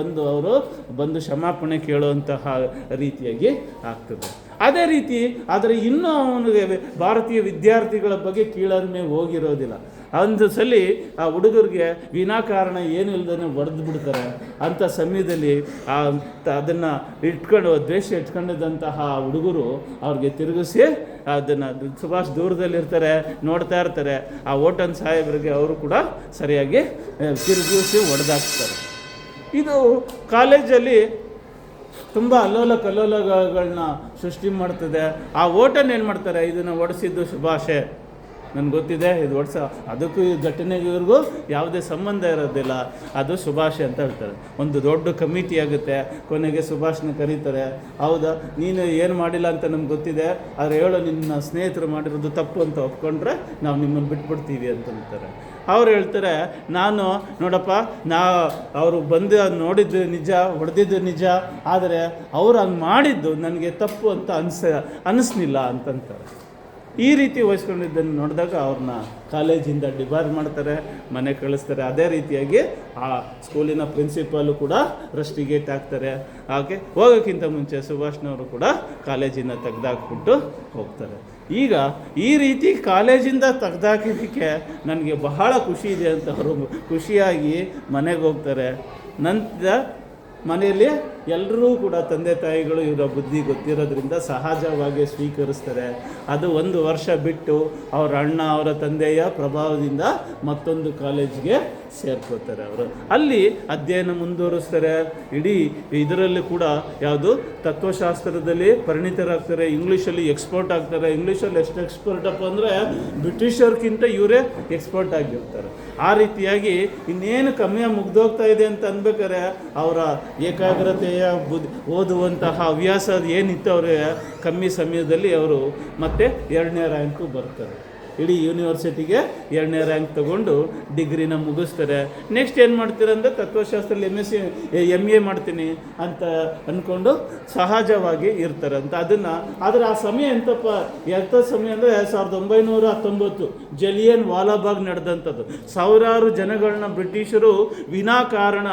ಬಂದು ಕ್ಷಮಾಪಣೆ ಕೇಳುವಂತಹ ರೀತಿಯಾಗಿ ಆಗ್ತದೆ. ಅದೇ ರೀತಿ ಆದರೆ ಇನ್ನೂ ಅವನಿಗೆ ಭಾರತೀಯ ವಿದ್ಯಾರ್ಥಿಗಳ ಬಗ್ಗೆ ಕೀಳರಿಮೆ ಹೋಗಿರೋದಿಲ್ಲ. ಒಂದು ಸಲ ಆ ಹುಡುಗರಿಗೆ ವಿನಾಕಾರಣ ಏನು ಇಲ್ಲದೇ ಹೊಡೆದು ಬಿಡ್ತಾರೆ. ಅಂಥ ಸಮಯದಲ್ಲಿ ಅದನ್ನು ದ್ವೇಷ ಇಟ್ಕೊಂಡಿದ್ದಂತಹ ಹುಡುಗರು ಅವ್ರಿಗೆ ತಿರುಗಿಸಿ ಅದನ್ನು ಸುಭಾಷ್ ದೂರದಲ್ಲಿರ್ತಾರೆ, ನೋಡ್ತಾ ಇರ್ತಾರೆ. ಆ ಓಟನ್ ಸಾಹೇಬರಿಗೆ ಅವರು ಕೂಡ ಸರಿಯಾಗಿ ತಿರುಗಿಸಿ ಹೊಡೆದಾಕ್ತಾರೆ. ಇದು ಕಾಲೇಜಲ್ಲಿ ತುಂಬ ಕಲ್ಲೋಲಗಳನ್ನ ಸೃಷ್ಟಿ ಮಾಡ್ತದೆ. ಆ ಓಟನ್ನು ಏನು ಮಾಡ್ತಾರೆ, ಇದನ್ನು ಹೊಡೆಸಿದ್ದು ಸುಭಾಷೇ, ನನಗೆ ಗೊತ್ತಿದೆ ಇದು ಅದಕ್ಕೂ ಈ ಘಟನೆಗೂ ಇವ್ರಿಗೂ ಯಾವುದೇ ಸಂಬಂಧ ಇರೋದಿಲ್ಲ, ಅದು ಸುಭಾಷ್ ಅಂತ ಹೇಳ್ತಾರೆ. ಒಂದು ದೊಡ್ಡ ಕಮಿಟಿ ಆಗುತ್ತೆ. ಕೊನೆಗೆ ಸುಭಾಷ್ನ ಕರೀತಾರೆ. ಹೌದಾ, ನೀನು ಏನು ಮಾಡಿಲ್ಲ ಅಂತ ನಮ್ಗೆ ಗೊತ್ತಿದೆ, ಆದರೆ ಹೇಳೋ ನಿನ್ನ ಸ್ನೇಹಿತರು ಮಾಡಿರೋದು ತಪ್ಪು ಅಂತ ಒಪ್ಕೊಂಡ್ರೆ ನಾವು ನಿಮ್ಮನ್ನು ಬಿಟ್ಬಿಡ್ತೀವಿ ಅಂತಂತಾರೆ. ಅವ್ರು ಹೇಳ್ತಾರೆ, ನಾನು ನೋಡಪ್ಪ, ಅವರು ಬಂದು ನೋಡಿದ್ದು ನಿಜ, ಹೊಡೆದಿದ್ದು ನಿಜ, ಆದರೆ ಅವ್ರು ಹಂಗೆ ಮಾಡಿದ್ದು ನನಗೆ ತಪ್ಪು ಅಂತ ಅನ್ನಿಸ್ಲಿಲ್ಲ ಅಂತಂತಾರೆ. ಈ ರೀತಿ ವಹಿಸ್ಕೊಂಡಿದ್ದನ್ನು ನೋಡಿದಾಗ ಅವ್ರನ್ನ ಕಾಲೇಜಿಂದ ಡಿಬಾರ್ ಮಾಡ್ತಾರೆ, ಮನೆ ಕಳಿಸ್ತಾರೆ. ಅದೇ ರೀತಿಯಾಗಿ ಆ ಸ್ಕೂಲಿನ ಪ್ರಿನ್ಸಿಪಾಲು ಕೂಡ ರಸ್ಟಿಗೇಟ್ ಹಾಕ್ತಾರೆ. ಹಾಗೆ ಹೋಗೋಕ್ಕಿಂತ ಮುಂಚೆ ಸುಭಾಷ್ನವರು ಕೂಡ ಕಾಲೇಜಿಂದ ತೆಗೆದಾಕ್ಬಿಟ್ಟು ಹೋಗ್ತಾರೆ. ಈಗ ಈ ರೀತಿ ಕಾಲೇಜಿಂದ ತೆಗೆದಾಕಿದ್ದಕ್ಕೆ ನನಗೆ ಬಹಳ ಖುಷಿ ಇದೆ ಅಂತ ಅವರು ಖುಷಿಯಾಗಿ ಮನೆಗೆ ಹೋಗ್ತಾರೆ. ನಂತರ ಮನೆಯಲ್ಲಿ ಎಲ್ಲರೂ ಕೂಡ ತಂದೆ ತಾಯಿಗಳು ಇವರ ಬುದ್ಧಿ ಗೊತ್ತಿರೋದ್ರಿಂದ ಸಹಜವಾಗಿ ಸ್ವೀಕರಿಸ್ತಾರೆ. ಅದು 1 ವರ್ಷ ಬಿಟ್ಟು ಅವರ ಅಣ್ಣ ಅವರ ತಂದೆಯ ಪ್ರಭಾವದಿಂದ ಮತ್ತೊಂದು ಕಾಲೇಜ್ಗೆ ಸೇರ್ಕೋತಾರೆ. ಅವರು ಅಲ್ಲಿ ಅಧ್ಯಯನ ಮುಂದುವರಿಸ್ತಾರೆ. ಇಡೀ ಇದರಲ್ಲಿ ಕೂಡ ಯಾವುದು ತತ್ವಶಾಸ್ತ್ರದಲ್ಲಿ ಪರಿಣಿತರಾಗ್ತಾರೆ, ಇಂಗ್ಲೀಷಲ್ಲಿ ಎಕ್ಸ್ಪರ್ಟ್ ಆಗ್ತಾರೆ. ಇಂಗ್ಲೀಷಲ್ಲಿ ಎಷ್ಟು ಎಕ್ಸ್ಪರ್ಟ್ ಅಪ್ಪ ಅಂದರೆ ಬ್ರಿಟಿಷರ್ಗಿಂತ ಇವರೇ ಎಕ್ಸ್ಪರ್ಟ್ ಆಗಿರ್ತಾರೆ. ಆ ರೀತಿಯಾಗಿ ಇನ್ನೇನು ಕಮ್ಮಿಯಾಗಿ ಮುಗ್ದೋಗ್ತಾ ಇದೆ ಅಂತ ಅನ್ಬೇಕಾದ್ರೆ ಅವರ ಏಕಾಗ್ರತೆಯ ಓದುವಂತಹ ಹವ್ಯಾಸ ಏನಿತ್ತು ಅವರಿಗೆ ಕಮ್ಮಿ ಸಮಯದಲ್ಲಿ ಅವರು ಮತ್ತೆ 2ನೇ ರ್ಯಾಂಕು ಬರ್ತಾರೆ. ಇಡೀ ಯೂನಿವರ್ಸಿಟಿಗೆ 2ನೇ ರ್ಯಾಂಕ್ ತೊಗೊಂಡು ಡಿಗ್ರಿನ ಮುಗಿಸ್ತಾರೆ. ನೆಕ್ಸ್ಟ್ ಏನು ಮಾಡ್ತೀರ ಅಂದರೆ ತತ್ವಶಾಸ್ತ್ರದಲ್ಲಿ MA ಮಾಡ್ತೀನಿ ಅಂತ ಅಂದ್ಕೊಂಡು ಸಹಜವಾಗಿ ಇರ್ತಾರೆ ಅಂತ. ಆದರೆ ಆ ಸಮಯ ಎಂಥ ಸಮಯ ಅಂದರೆ 1919 ಜಲಿಯನ್ ವಾಲಾಬಾಗ್ ನಡೆದಂಥದ್ದು. ಸಾವಿರಾರು ಜನಗಳನ್ನ ಬ್ರಿಟಿಷರು ವಿನಾಕಾರಣ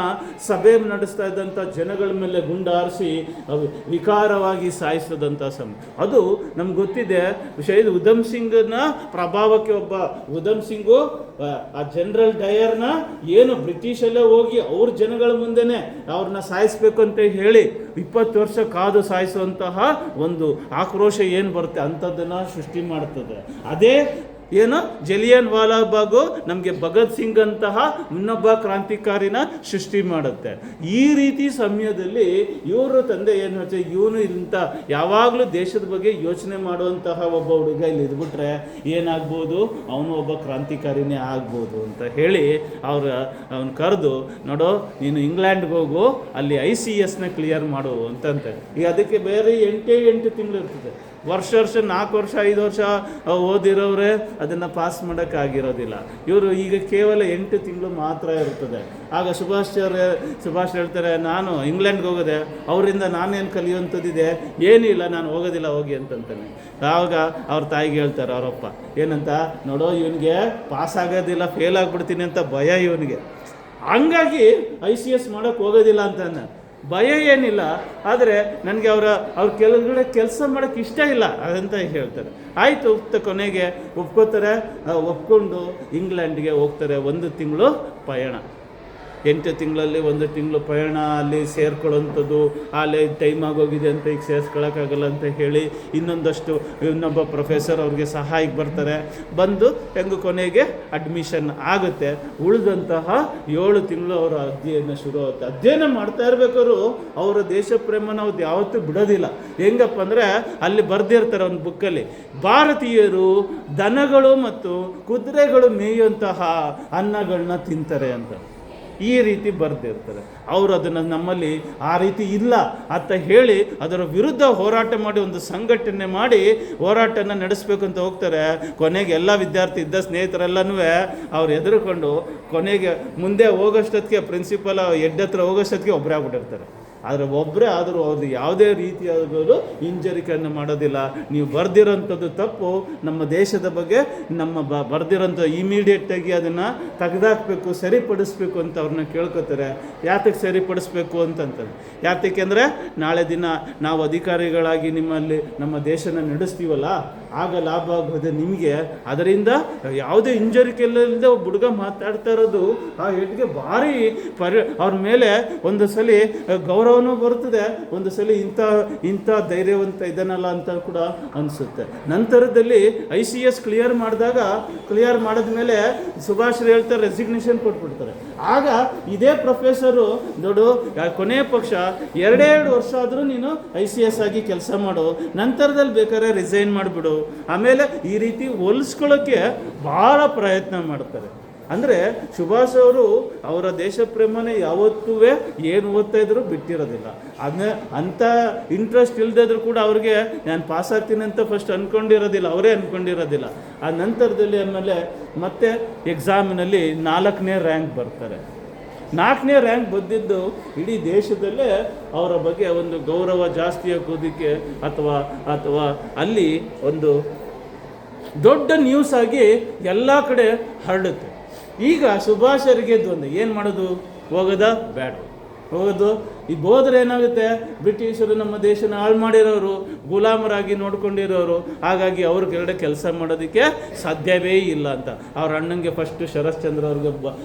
ಸಭೆ ನಡೆಸ್ತಾ ಇದ್ದಂಥ ಜನಗಳ ಮೇಲೆ ಗುಂಡಾರಿಸಿ ವಿಕಾರವಾಗಿ ಸಾಯಿಸಿದಂಥ ಸಮಯ ಅದು. ನಮ್ಗೆ ಗೊತ್ತಿದೆ ಶಹೀದ್ ಉಧಮ್ ಸಿಂಗ್ನ ಪ್ರಭಾವಕ್ಕೆ ಒಬ್ಬ ಉಧಮ್ ಸಿಂಗು ಆ ಜನರಲ್ ಡಯರ್ನ ಏನು ಬ್ರಿಟಿಷಲ್ಲೇ ಹೋಗಿ ಅವ್ರ ಜನಗಳ ಮುಂದೆನೆ ಅವ್ರನ್ನ ಸಾಯಿಸ್ಬೇಕು ಅಂತ ಹೇಳಿ 20 ವರ್ಷ ಕಾದು ಸಾಯಿಸುವಂತಹ ಒಂದು ಆಕ್ರೋಶ ಏನು ಬರುತ್ತೆ ಅಂಥದ್ದನ್ನು ಸೃಷ್ಟಿ ಮಾಡ್ತದೆ. ಅದೇ ಏನು ಜಲಿಯನ್ ವಾಲಾಬಾಗು ನಮಗೆ ಭಗತ್ ಸಿಂಗ್ ಅಂತಹ ಇನ್ನೊಬ್ಬ ಕ್ರಾಂತಿಕಾರಿನ ಸೃಷ್ಟಿ ಮಾಡುತ್ತೆ. ಈ ರೀತಿ ಸಮಯದಲ್ಲಿ ಇವರು ತಂದೆ ಏನು ಹೇಳ್ತಾರೆ, ಇವನು ಇಂಥ ಯಾವಾಗಲೂ ದೇಶದ ಬಗ್ಗೆ ಯೋಚನೆ ಮಾಡುವಂತಹ ಒಬ್ಬ ಹುಡುಗ ಇಲ್ಲಿ ಇದ್ಬಿಟ್ರೆ ಏನಾಗ್ಬೋದು, ಅವನು ಒಬ್ಬ ಕ್ರಾಂತಿಕಾರಿನೇ ಆಗ್ಬೋದು ಅಂತ ಹೇಳಿ ಅವನು ಕರೆದು, ನೋಡು ನೀನು ಇಂಗ್ಲೆಂಡ್ಗೆ ಹೋಗು, ಅಲ್ಲಿ ICSನ ಕ್ಲಿಯರ್ ಮಾಡು ಅಂತಂತೆ. ಈಗ ಅದಕ್ಕೆ ಬೇರೆ 8 ತಿಂಗಳು ಇರ್ತದೆ. ವರ್ಷ 4 ವರ್ಷ 5 ವರ್ಷ ಓದಿರೋರೆ ಅದನ್ನು ಪಾಸ್ ಮಾಡೋಕ್ಕಾಗಿರೋದಿಲ್ಲ. ಇವರು ಈಗ ಕೇವಲ 8 ತಿಂಗಳು ಮಾತ್ರ ಇರ್ತದೆ. ಆಗ ಸುಭಾಷ್ ಹೇಳ್ತಾರೆ, ನಾನು ಇಂಗ್ಲೆಂಡ್ಗೆ ಹೋಗೋದೆ, ಅವರಿಂದ ನಾನೇನು ಕಲಿಯುವಂಥದ್ದಿದೆ, ಏನಿಲ್ಲ, ನಾನು ಹೋಗೋದಿಲ್ಲ, ಹೋಗಿ ಅಂತಂತಾನೆ. ಆವಾಗ ಅವ್ರ ತಾಯಿಗೆ ಹೇಳ್ತಾರೆ ಅವರಪ್ಪ ಏನಂತ, ನೋಡೋ ಇವನಿಗೆ ಪಾಸ್ ಆಗೋದಿಲ್ಲ, ಫೇಲ್ ಆಗಿಬಿಡ್ತೀನಿ ಅಂತ ಭಯ ಇವನಿಗೆ, ಹಂಗಾಗಿ ICS ಮಾಡೋಕ್ಕೆ ಹೋಗೋದಿಲ್ಲ ಅಂತ. ಭಯ ಏನಿಲ್ಲ, ಆದರೆ ನನಗೆ ಅವ್ರ ಕೆಳಗಡೆ ಕೆಲಸ ಮಾಡೋಕ್ಕೆ ಇಷ್ಟ ಇಲ್ಲ ಅದಂತ ಹೇಳ್ತಾರೆ. ಆಯಿತು, ಕೊನೆಗೆ ಒಪ್ಕೊಂಡು ಇಂಗ್ಲೆಂಡ್ಗೆ ಹೋಗ್ತಾರೆ. 1 ತಿಂಗಳು ಪಯಣ. 8 ತಿಂಗಳಲ್ಲಿ 1 ತಿಂಗಳು ಪಯಣ, ಅಲ್ಲಿ ಸೇರ್ಕೊಳ್ಳೋಂಥದ್ದು. ಅಲ್ಲಿ ಟೈಮ್ ಆಗೋಗಿದೆ ಅಂತ ಈಗ ಸೇರಿಸ್ಕೊಳ್ಳೋಕ್ಕಾಗಲ್ಲ ಅಂತ ಹೇಳಿ ಇನ್ನೊಬ್ಬ ಪ್ರೊಫೆಸರ್ ಅವ್ರಿಗೆ ಸಹಾಯಕ್ಕೆ ಬರ್ತಾರೆ. ಬಂದು ಹೆಂಗು ಕೊನೆಗೆ ಅಡ್ಮಿಷನ್ ಆಗುತ್ತೆ. ಉಳಿದಂತಹ 7 ತಿಂಗಳು ಅವರ ಅಧ್ಯಯನ ಶುರು ಆಗುತ್ತೆ. ಅಧ್ಯಯನ ಮಾಡ್ತಾ ಇರಬೇಕಾದ್ರು ಅವರ ದೇಶ ಪ್ರೇಮನ ಅವ್ರು ಯಾವತ್ತೂ ಬಿಡೋದಿಲ್ಲ. ಹೆಂಗಪ್ಪ ಅಂದರೆ ಅಲ್ಲಿ ಬರೆದಿರ್ತಾರೆ ಒಂದು ಬುಕ್ಕಲ್ಲಿ, ಭಾರತೀಯರು ದನಗಳು ಮತ್ತು ಕುದುರೆಗಳು ಮೇಯುವಂತಹ ಅನ್ನಗಳನ್ನ ತಿಂತಾರೆ ಅಂತ ಈ ರೀತಿ ಬರೆದಿರ್ತಾರೆ. ಅವರು ಅದನ್ನು ನಮ್ಮಲ್ಲಿ ಆ ರೀತಿ ಇಲ್ಲ ಅಂತ ಹೇಳಿ ಅದರ ವಿರುದ್ಧ ಹೋರಾಟ ಮಾಡಿ ಒಂದು ಸಂಘಟನೆ ಮಾಡಿ ಹೋರಾಟನ ನಡೆಸಬೇಕು ಅಂತ ಹೋಗ್ತಾರೆ. ಕೊನೆಗೆ ಎಲ್ಲ ವಿದ್ಯಾರ್ಥಿ ಇದ್ದ ಸ್ನೇಹಿತರೆಲ್ಲನೂ ಅವ್ರು ಎದುರುಕೊಂಡು ಕೊನೆಗೆ ಮುಂದೆ ಹೋಗೋಷ್ಟೊತ್ತಿಗೆ ಪ್ರಿನ್ಸಿಪಲ್ ಹೆಡ್ ಹತ್ರ ಹೋಗೋಷ್ಟೊತ್ತಿಗೆ ಒಬ್ಬರೇ ಆಗ್ಬಿಟ್ಟಿರ್ತಾರೆ. ಆದರೆ ಒಬ್ಬರೇ ಆದರೂ ಅವ್ರದ್ದು ಯಾವುದೇ ರೀತಿಯಾದರೂ ಹಿಂಜರಿಕೆಯನ್ನು ಮಾಡೋದಿಲ್ಲ. ನೀವು ಬರೆದಿರೋಂಥದ್ದು ತಪ್ಪು, ನಮ್ಮ ದೇಶದ ಬಗ್ಗೆ ಬರೆದಿರೋಂಥ ಇಮಿಡಿಯೇಟಾಗಿ ಅದನ್ನು ತೆಗೆದಾಕಬೇಕು, ಸರಿಪಡಿಸ್ಬೇಕು ಅಂತ ಅವ್ರನ್ನ ಕೇಳ್ಕೊತಾರೆ. ಯಾತಕ್ಕೆ ಸರಿಪಡಿಸ್ಬೇಕು ಅಂತಂತಾರೆ, ಯಾತಕ್ಕೆಂದರೆ ನಾಳೆ ದಿನ ನಾವು ಅಧಿಕಾರಿಗಳಾಗಿ ನಮ್ಮ ದೇಶನ ನಡೆಸ್ತೀವಲ್ಲ, ಆಗ ಲಾಭ ಆಗೋದು ನಿಮಗೆ. ಅದರಿಂದ ಯಾವುದೇ ಹಿಂಜರಿಕೆ ಇಲ್ಲದೆ ಒಬ್ಬ ಹುಡುಗ ಮಾತಾಡ್ತಾ ಇರೋದು ಆ ಹೆಡ್ಗೆ ಭಾರಿ ಅವ್ರ ಮೇಲೆ ಒಂದು ಸಲ ಗೌರವನೂ ಬರ್ತದೆ, ಒಂದು ಸಲ ಇಂಥ ಧೈರ್ಯವಂತ ಇದನ್ನಲ್ಲ ಅಂತ ಕೂಡ ಅನಿಸುತ್ತೆ. ನಂತರದಲ್ಲಿ ICS ಕ್ಲಿಯರ್ ಮಾಡಿದ ಮೇಲೆ ಸುಭಾಷ್ ಹೇಳ್ತಾರೆ, ರೆಸಿಗ್ನೇಷನ್ ಕೊಟ್ಬಿಡ್ತಾರೆ. ಆಗ ಇದೇ ಪ್ರೊಫೆಸರು ದೊಡ್ಡ ಕೊನೆಯ ಪಕ್ಷ 2 ವರ್ಷ ಆದರೂ ನೀನು ICS ಆಗಿ ಕೆಲಸ ಮಾಡು, ನಂತರದಲ್ಲಿ ಬೇಕಾದ್ರೆ ರಿಸೈನ್ ಮಾಡಿಬಿಡು. ಆಮೇಲೆ ಈ ರೀತಿ ಹೋಲಿಸ್ಕೊಳ್ಳೋಕ್ಕೆ ಭಾಳ ಪ್ರಯತ್ನ ಮಾಡ್ತಾರೆ. ಅಂದರೆ ಸುಭಾಷ್ ಅವರು ಅವರ ದೇಶ ಪ್ರೇಮನೆ ಯಾವತ್ತೂ ಏನು ಓದ್ತಾ ಇದ್ರು ಬಿಟ್ಟಿರೋದಿಲ್ಲ. ಅಂಥ ಇಂಟ್ರೆಸ್ಟ್ ಇಲ್ಲದಿದ್ರು ಕೂಡ ಅವ್ರಿಗೆ ನಾನು ಪಾಸ್ ಆಗ್ತೀನಿ ಅಂತ ಫಸ್ಟ್ ಅವರೇ ಅಂದ್ಕೊಂಡಿರೋದಿಲ್ಲ. ಆ ನಂತರದಲ್ಲಿ ಆಮೇಲೆ ಮತ್ತೆ ಎಕ್ಸಾಮಿನಲ್ಲಿ 4ನೇ ರ್ಯಾಂಕ್ ಬರ್ತಾರೆ. 4ನೇ ರ್ಯಾಂಕ್ ಬಂದಿದ್ದು ಇಡೀ ದೇಶದಲ್ಲೇ ಅವರ ಬಗ್ಗೆ ಒಂದು ಗೌರವ ಜಾಸ್ತಿ ಆಗೋದಕ್ಕೆ ಅಥವಾ ಅಲ್ಲಿ ಒಂದು ದೊಡ್ಡ ನ್ಯೂಸ್ ಆಗಿ ಎಲ್ಲ ಕಡೆ ಹರಡುತ್ತೆ. ಈಗ ಸುಭಾಷರಿಗೆ ಒಂದು ಏನು ಮಾಡೋದು, ಹೋಗೋದಾ ಬೇಡ, ಹೌದು. ಈ ಹೋದ್ರೆ ಏನಾಗುತ್ತೆ, ಬ್ರಿಟಿಷರು ನಮ್ಮ ದೇಶನ ಹಾಳು ಮಾಡಿರೋರು, ಗುಲಾಮರಾಗಿ ನೋಡ್ಕೊಂಡಿರೋರು, ಹಾಗಾಗಿ ಅವ್ರ ಕೆಳಗಡೆ ಕೆಲಸ ಮಾಡೋದಕ್ಕೆ ಸಾಧ್ಯವೇ ಇಲ್ಲ ಅಂತ ಅವ್ರ ಅಣ್ಣಂಗೆ ಫಸ್ಟು ಶರಶ್ಚಂದ್ರ ಅವ್ರಿಗೆ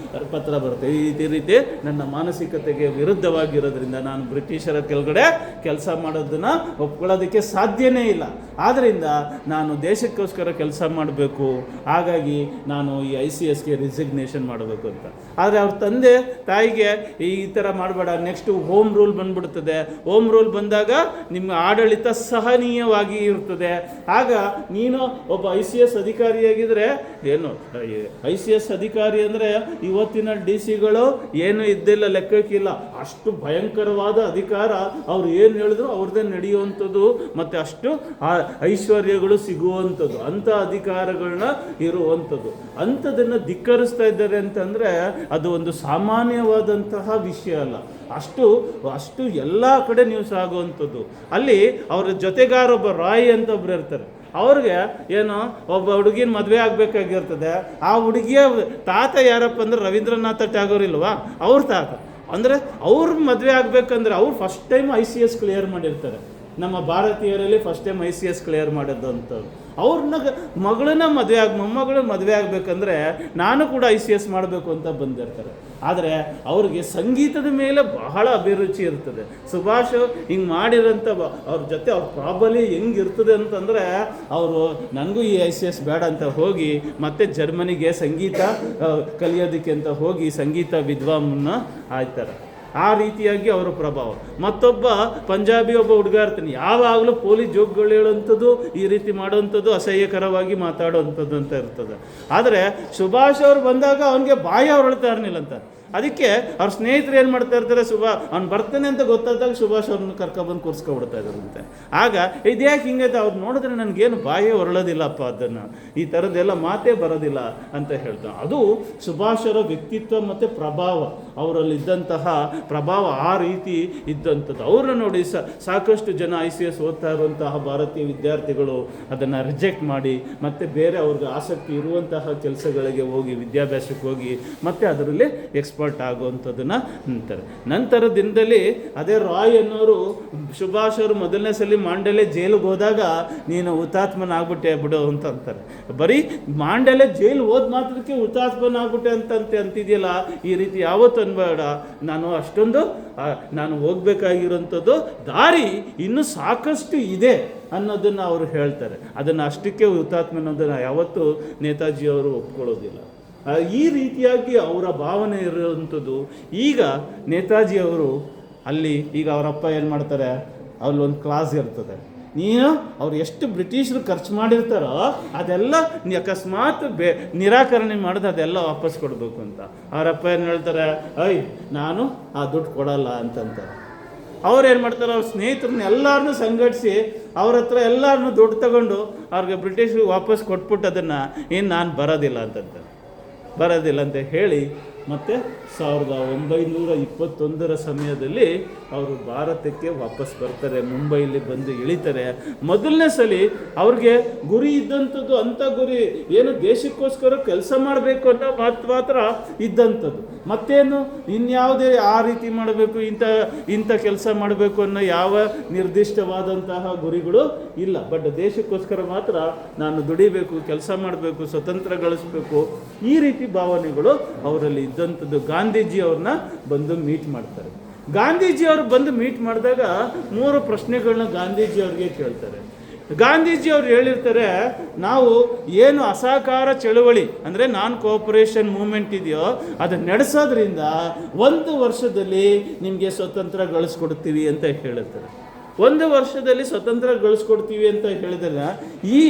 ಪತ್ರ ಬರುತ್ತೆ. ಈ ರೀತಿ ನನ್ನ ಮಾನಸಿಕತೆಗೆ ವಿರುದ್ಧವಾಗಿರೋದ್ರಿಂದ ನಾನು ಬ್ರಿಟಿಷರ ಕೆಳಗಡೆ ಕೆಲಸ ಮಾಡೋದನ್ನು ಒಪ್ಕೊಳ್ಳೋದಕ್ಕೆ ಸಾಧ್ಯನೇ ಇಲ್ಲ. ಆದ್ದರಿಂದ ನಾನು ದೇಶಕ್ಕೋಸ್ಕರ ಕೆಲಸ ಮಾಡಬೇಕು, ಹಾಗಾಗಿ ನಾನು ಈ ICSಗೆ ರಿಸಿಗ್ನೇಷನ್ ಮಾಡಬೇಕು ಅಂತ. ಆದರೆ ಅವ್ರ ತಂದೆ ತಾಯಿಗೆ ಈ ಥರ ಮಾಡಬೇಡ, ನೆಕ್ಸ್ಟು ಹೋಮ್ ರೂಲ್ ಬಂದ್ಬಿಡ್ತದೆ. ಹೋಮ್ ರೂಲ್ ಬಂದಾಗ ನಿಮ್ಮ ಆಡಳಿತ ಸಹನೀಯವಾಗಿ ಇರ್ತದೆ. ಆಗ ನೀನು ಒಬ್ಬ ICS ಅಧಿಕಾರಿಯಾಗಿದ್ದರೆ ಏನು, ICS ಅಧಿಕಾರಿ ಅಂದರೆ ಇವತ್ತಿನ DC-ಗಳು ಏನು ಇದ್ದಿಲ್ಲ, ಲೆಕ್ಕಕ್ಕಿಲ್ಲ. ಅಷ್ಟು ಭಯಂಕರವಾದ ಅಧಿಕಾರ. ಅವ್ರು ಏನು ಹೇಳಿದ್ರು ಅವ್ರದ್ದೇ ನಡೆಯುವಂಥದ್ದು, ಮತ್ತು ಅಷ್ಟು ಐಶ್ವರ್ಯಗಳು ಸಿಗುವಂಥದ್ದು, ಅಂಥ ಅಧಿಕಾರಗಳನ್ನ ಇರುವಂಥದ್ದು. ಅಂಥದನ್ನು ಧಿಕ್ಕರಿಸ್ತಾ ಇದ್ದಾರೆ ಅಂತಂದರೆ ಅದು ಒಂದು ಸಾಮಾನ್ಯವಾದಂತಹ ವಿಷಯ ಅಲ್ಲ. ಅಷ್ಟು ಎಲ್ಲ ಕಡೆ ನ್ಯೂಸ್ ಆಗುವಂಥದ್ದು. ಅಲ್ಲಿ ಅವ್ರ ಜೊತೆಗಾರ ಒಬ್ಬ ರಾಯ್ ಅಂತ ಒಬ್ರು ಇರ್ತಾರೆ. ಅವ್ರಿಗೆ ಏನು ಒಬ್ಬ ಹುಡುಗಿನ ಮದುವೆ ಆಗಬೇಕಾಗಿರ್ತದೆ. ಆ ಹುಡುಗಿಯ ತಾತ ಯಾರಪ್ಪ ಅಂದ್ರೆ ರವೀಂದ್ರನಾಥ ಟ್ಯಾಗೋರ್ ಇಲ್ವಾ, ಅವ್ರ ತಾತ. ಅಂದರೆ ಅವ್ರ ಮದುವೆ ಆಗಬೇಕಂದ್ರೆ ಅವ್ರು ಫಸ್ಟ್ ಟೈಮ್ ICS ಕ್ಲಿಯರ್ ಮಾಡಿರ್ತಾರೆ. ನಮ್ಮ ಭಾರತೀಯರಲ್ಲಿ ಫಸ್ಟ್ ಟೈಮ್ ICS ಕ್ಲಿಯರ್ ಮಾಡೋದಂಥದ್ದು. ಅವ್ರನ್ನ ಮೊಮ್ಮಗಳನ್ನ ಮದುವೆ ಆಗಬೇಕಂದ್ರೆ ನಾನು ಕೂಡ ICS ಮಾಡಬೇಕು ಅಂತ ಬಂದಿರ್ತಾರೆ. ಆದರೆ ಅವ್ರಿಗೆ ಸಂಗೀತದ ಮೇಲೆ ಬಹಳ ಅಭಿರುಚಿ ಇರ್ತದೆ. ಸುಭಾಷ್ ಹಿಂಗೆ ಮಾಡಿರೋಂಥ ಅವ್ರ ಜೊತೆ ಅವ್ರ ಪ್ರಾಬಲ್ಯ ಹೆಂಗಿರ್ತದೆ ಅಂತಂದರೆ, ಅವರು ನನಗೂ ಈ ICS ಬೇಡ ಅಂತ ಹೋಗಿ ಮತ್ತೆ ಜರ್ಮನಿಗೆ ಸಂಗೀತ ಕಲಿಯೋದಕ್ಕೆ ಅಂತ ಹೋಗಿ ಸಂಗೀತ ವಿದ್ವಾಂಸನ ಆಯ್ತಾರೆ. ಆ ರೀತಿಯಾಗಿ ಅವರ ಪ್ರಭಾವ. ಮತ್ತೊಬ್ಬ ಪಂಜಾಬಿ ಒಬ್ಬ ಹುಡುಗ ಇರ್ತಾನೆ, ಯಾವಾಗಲೂ ಪೊಲೀಸ್ ಜೋಕ್ಗಳು ಹೇಳೋವಂಥದ್ದು, ಈ ರೀತಿ ಮಾಡೋವಂಥದ್ದು, ಅಸಹ್ಯಕರವಾಗಿ ಮಾತಾಡೋವಂಥದ್ದು ಅಂತ ಇರ್ತದೆ. ಆದರೆ ಸುಭಾಷ್ ಅವ್ರು ಬಂದಾಗ ಅವನಿಗೆ ಬಾಯಿ ಹೊರಳ್ತಾ ಇರಲಿಲ್ಲ ಅಂತ. ಅದಕ್ಕೆ ಅವ್ರ ಸ್ನೇಹಿತರು ಏನು ಮಾಡ್ತಾ ಇರ್ತಾರೆ, ಅವ್ನು ಬರ್ತಾನೆ ಅಂತ ಗೊತ್ತಾದಾಗ ಸುಭಾಷ್ ಅವ್ರನ್ನ ಕರ್ಕೊಬಂದು ಕೂರಿಸ್ಕೊಬಿಡ್ತಾ ಇದ್ದಾರಂತೆ. ಆಗ ಇದ್ಯಾಕೆ ಹಿಂಗೈತೆ, ಅವ್ರು ನೋಡಿದ್ರೆ ನನಗೇನು ಬಾಯೇ ಹೊರಳೋದಿಲ್ಲಪ್ಪ, ಅದನ್ನು ಈ ಥರದ್ದೆಲ್ಲ ಮಾತೇ ಬರೋದಿಲ್ಲ ಅಂತ ಹೇಳ್ತಾನೆ. ಅದು ಸುಭಾಷರ ವ್ಯಕ್ತಿತ್ವ ಮತ್ತು ಪ್ರಭಾವ, ಅವರಲ್ಲಿದ್ದಂತಹ ಪ್ರಭಾವ ಆ ರೀತಿ ಇದ್ದಂಥದ್ದು. ಅವ್ರನ್ನ ನೋಡಿ ಸಾಕಷ್ಟು ಜನ ICS ಓದ್ತಾ ಇರುವಂತಹ ಭಾರತೀಯ ವಿದ್ಯಾರ್ಥಿಗಳು ಅದನ್ನು ರಿಜೆಕ್ಟ್ ಮಾಡಿ ಮತ್ತೆ ಬೇರೆ ಅವ್ರಿಗೆ ಆಸಕ್ತಿ ಇರುವಂತಹ ಕೆಲಸಗಳಿಗೆ ಹೋಗಿ, ವಿದ್ಯಾಭ್ಯಾಸಕ್ಕೆ ಹೋಗಿ ಮತ್ತೆ ಅದರಲ್ಲಿ ಎಕ್ಸ್ಪರ್ಟ್ ಆಗುವಂಥದ್ದನ್ನು ನಂತರ ದಿನದಲ್ಲಿ ಅದೇ ರಾಯ್ ಅನ್ನೋರು ಸುಭಾಷ್ ಅವರು ಮೊದಲನೇ ಸಲ ಮಾಂಡಲೆ ಜೈಲಿಗೆ ಹೋದಾಗ ನೀನು ಹುತಾತ್ಮನ ಆಗ್ಬಿಟ್ಟೆ ಬಿಡು ಅಂತ ಅಂತಾರೆ. ಬರೀ ಮಾಂಡಲೆ ಜೈಲು ಹೋದ ಮಾತ್ರಕ್ಕೆ ಹುತಾತ್ಮನ ಆಗ್ಬಿಟ್ಟೆ ಅಂತಿದೆಯಲ್ಲ, ಈ ರೀತಿ ಯಾವತ್ತು ಅನ್ಬೇಡ. ನಾನು ಹೋಗ್ಬೇಕಾಗಿರೋಂಥದ್ದು ದಾರಿ ಇನ್ನೂ ಸಾಕಷ್ಟು ಇದೆ ಅನ್ನೋದನ್ನು ಅವರು ಹೇಳ್ತಾರೆ. ಅದನ್ನು ಅಷ್ಟಕ್ಕೆ ಹುತಾತ್ಮ ಅನ್ನೋದನ್ನು ಯಾವತ್ತೂ ನೇತಾಜಿಯವರು ಒಪ್ಕೊಳ್ಳೋದಿಲ್ಲ. ಈ ರೀತಿಯಾಗಿ ಅವರ ಭಾವನೆ ಇರುವಂಥದ್ದು. ಈಗ ನೇತಾಜಿಯವರು ಅಲ್ಲಿ ಈಗ ಅವರಪ್ಪ ಏನು ಮಾಡ್ತಾರೆ, ಅಲ್ಲೊಂದು ಕ್ಲಾಸ್ ಇರ್ತದೆ. ನೀನು ಅವ್ರು ಎಷ್ಟು ಬ್ರಿಟಿಷರು ಖರ್ಚು ಮಾಡಿರ್ತಾರೋ ಅದೆಲ್ಲ ಅಕಸ್ಮಾತ್ ನಿರಾಕರಣೆ ಮಾಡಿದ್ರೆ ಅದೆಲ್ಲ ವಾಪಸ್ ಕೊಡಬೇಕು ಅಂತ. ಅವರಪ್ಪ ಏನು ಹೇಳ್ತಾರೆ, ನಾನು ಆ ದುಡ್ಡು ಕೊಡಲ್ಲ ಅಂತಂತಾರೆ. ಅವ್ರು ಏನು ಮಾಡ್ತಾರೆ, ಅವ್ರ ಸ್ನೇಹಿತರನ್ನ ಎಲ್ಲರನ್ನೂ ಸಂಘಟಿಸಿ ಅವ್ರ ಹತ್ರ ಎಲ್ಲರನ್ನೂ ದುಡ್ಡು ತಗೊಂಡು ಅವ್ರಿಗೆ ಬ್ರಿಟಿಷರಿಗೆ ವಾಪಸ್ ಕೊಟ್ಬಿಟ್ಟು ಅದನ್ನು ನಾನು ಬರೋದಿಲ್ಲ ಅಂತ ಹೇಳಿ ಮತ್ತು 1921 ಸಮಯದಲ್ಲಿ ಅವರು ಭಾರತಕ್ಕೆ ವಾಪಸ್ ಬರ್ತಾರೆ. ಮುಂಬೈಲಿ ಬಂದು ಇಳಿತಾರೆ. ಮೊದಲನೇ ಸಲ ಅವ್ರಿಗೆ ಗುರಿ ಇದ್ದಂಥದ್ದು, ಅಂಥ ಗುರಿ ಏನು, ದೇಶಕ್ಕೋಸ್ಕರ ಕೆಲಸ ಮಾಡಬೇಕು ಅನ್ನೋ ಮಾತ್ರ ಇದ್ದಂಥದ್ದು. ಮತ್ತೇನು ಇನ್ಯಾವುದೇ ಆ ರೀತಿ ಮಾಡಬೇಕು, ಇಂಥ ಕೆಲಸ ಮಾಡಬೇಕು ಅನ್ನೋ ಯಾವ ನಿರ್ದಿಷ್ಟವಾದಂತಹ ಗುರಿಗಳು ಇಲ್ಲ. ಬಟ್ ದೇಶಕ್ಕೋಸ್ಕರ ಮಾತ್ರ ನಾನು ದುಡಿಬೇಕು, ಕೆಲಸ ಮಾಡಬೇಕು, ಸ್ವತಂತ್ರ ಗಳಿಸ್ಬೇಕು, ಈ ರೀತಿ ಭಾವನೆಗಳು ಅವರಲ್ಲಿ ಇದ್ದಂಥದ್ದು. ಗಾಂಧೀಜಿ ಅವ್ರನ್ನ ಬಂದು ಮೀಟ್ ಮಾಡ್ತಾರೆ. ಗಾಂಧೀಜಿಯವರು ಬಂದು ಮೀಟ್ ಮಾಡಿದಾಗ 3 ಪ್ರಶ್ನೆಗಳನ್ನ ಗಾಂಧೀಜಿಯವ್ರಿಗೆ ಕೇಳ್ತಾರೆ. ಗಾಂಧೀಜಿಯವ್ರು ಹೇಳಿರ್ತಾರೆ, ನಾವು ಏನು ಅಸಹಕಾರ ಚಳವಳಿ ಅಂದರೆ ನಾನ್ ಕೋಆಪರೇಷನ್ ಮೂವ್ಮೆಂಟ್ ಇದೆಯೋ ಅದನ್ನು ನಡೆಸೋದ್ರಿಂದ 1 ವರ್ಷದಲ್ಲಿ ನಿಮಗೆ ಸ್ವತಂತ್ರ ಗಳಿಸ್ಕೊಡ್ತೀವಿ ಅಂತ ಹೇಳಿರ್ತಾರೆ. 1 ವರ್ಷದಲ್ಲಿ ಸ್ವತಂತ್ರ ಗಳಿಸ್ಕೊಡ್ತೀವಿ ಅಂತ ಹೇಳಿದ್ರೆ, ಈ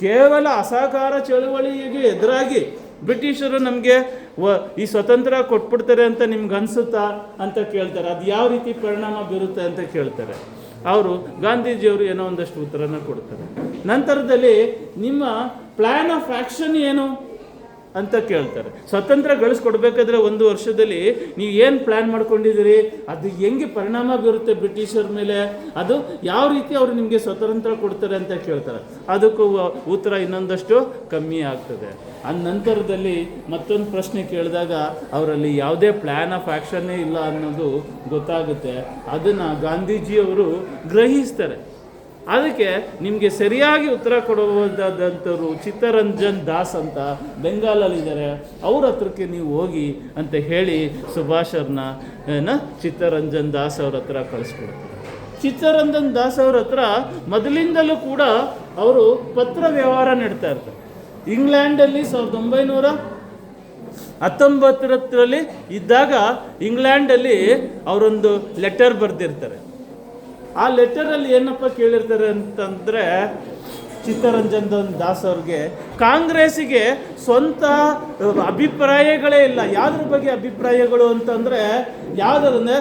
ಕೇವಲ ಅಸಹಕಾರ ಚಳವಳಿಗೆ ಎದುರಾಗಿ ಬ್ರಿಟಿಷರು ನಮಗೆ ಈ ಸ್ವತಂತ್ರ ಕೊಟ್ಬಿಡ್ತಾರೆ ಅಂತ ನಿಮ್ಗೆ ಅನಿಸುತ್ತಾ ಅಂತ ಕೇಳ್ತಾರೆ. ಅದು ಯಾವ ರೀತಿ ಪರಿಣಾಮ ಬೀರುತ್ತೆ ಅಂತ ಕೇಳ್ತಾರೆ. ಅವರು ಗಾಂಧೀಜಿಯವರು ಏನೋ ಒಂದಷ್ಟು ಉತ್ತರನ ಕೊಡ್ತಾರೆ. ನಂತರದಲ್ಲಿ ನಿಮ್ಮ ಪ್ಲ್ಯಾನ್ ಆಫ್ ಆ್ಯಕ್ಷನ್ ಏನು ಅಂತ ಕೇಳ್ತಾರೆ. ಸ್ವತಂತ್ರ ಗಳಿಸ್ಕೊಡ್ಬೇಕಾದ್ರೆ 1 ವರ್ಷದಲ್ಲಿ ನೀವು ಏನು ಪ್ಲ್ಯಾನ್ ಮಾಡ್ಕೊಂಡಿದ್ದೀರಿ, ಅದು ಹೆಂಗೆ ಪರಿಣಾಮ ಬೀರುತ್ತೆ ಬ್ರಿಟಿಷರ ಮೇಲೆ, ಅದು ಯಾವ ರೀತಿ ಅವರು ನಿಮಗೆ ಸ್ವತಂತ್ರ ಕೊಡ್ತಾರೆ ಅಂತ ಕೇಳ್ತಾರೆ. ಅದಕ್ಕೂ ಉತ್ತರ ಇನ್ನೊಂದಷ್ಟು ಕಮ್ಮಿ ಆಗ್ತದೆ. ಆ ನಂತರದಲ್ಲಿ ಮತ್ತೊಂದು ಪ್ರಶ್ನೆ ಕೇಳಿದಾಗ ಅವರಲ್ಲಿ ಯಾವುದೇ ಪ್ಲ್ಯಾನ್ ಆಫ್ ಆ್ಯಕ್ಷನ್ನೇ ಇಲ್ಲ ಅನ್ನೋದು ಗೊತ್ತಾಗುತ್ತೆ. ಅದನ್ನು ಗಾಂಧೀಜಿಯವರು ಗ್ರಹಿಸ್ತಾರೆ. ಅದಕ್ಕೆ ನಿಮಗೆ ಸರಿಯಾಗಿ ಉತ್ತರ ಕೊಡಬಹುದಾದಂಥವ್ರು ಚಿತ್ತರಂಜನ್ ದಾಸ್ ಅಂತ ಬೆಂಗಾಲಲ್ಲಿದ್ದಾರೆ, ಅವ್ರ ಹತ್ರಕ್ಕೆ ನೀವು ಹೋಗಿ ಅಂತ ಹೇಳಿ ಸುಭಾಷರನ್ನ ಚಿತ್ತರಂಜನ್ ದಾಸ್ ಅವ್ರ ಹತ್ರ ಕಳಿಸ್ಕೊಡ್ತಾರೆ. ಚಿತ್ತರಂಜನ್ ದಾಸ್ ಅವ್ರ ಹತ್ರ ಮೊದಲಿಂದಲೂ ಕೂಡ ಅವರು ಪತ್ರ ವ್ಯವಹಾರ ನಡ್ತಾ ಇರ್ತಾರೆ. ಇಂಗ್ಲೆಂಡಲ್ಲಿ 1919 ಇದ್ದಾಗ ಇಂಗ್ಲೆಂಡಲ್ಲಿ ಅವರೊಂದು ಲೆಟರ್ ಬರೆದಿರ್ತಾರೆ. ಆ ಲೆಟರಲ್ಲಿ ಏನಪ್ಪ ಕೇಳಿರ್ತಾರೆ ಅಂತಂದರೆ, ಚಿತ್ತರಂಜನ್ ದಾಸ್ ಅವ್ರಿಗೆ ಕಾಂಗ್ರೆಸ್ಸಿಗೆ ಸ್ವಂತ ಅಭಿಪ್ರಾಯಗಳೇ ಇಲ್ಲ. ಯಾವುದ್ರ ಬಗ್ಗೆ ಅಭಿಪ್ರಾಯಗಳು ಅಂತಂದರೆ, ಯಾವುದಂದ್ರೆ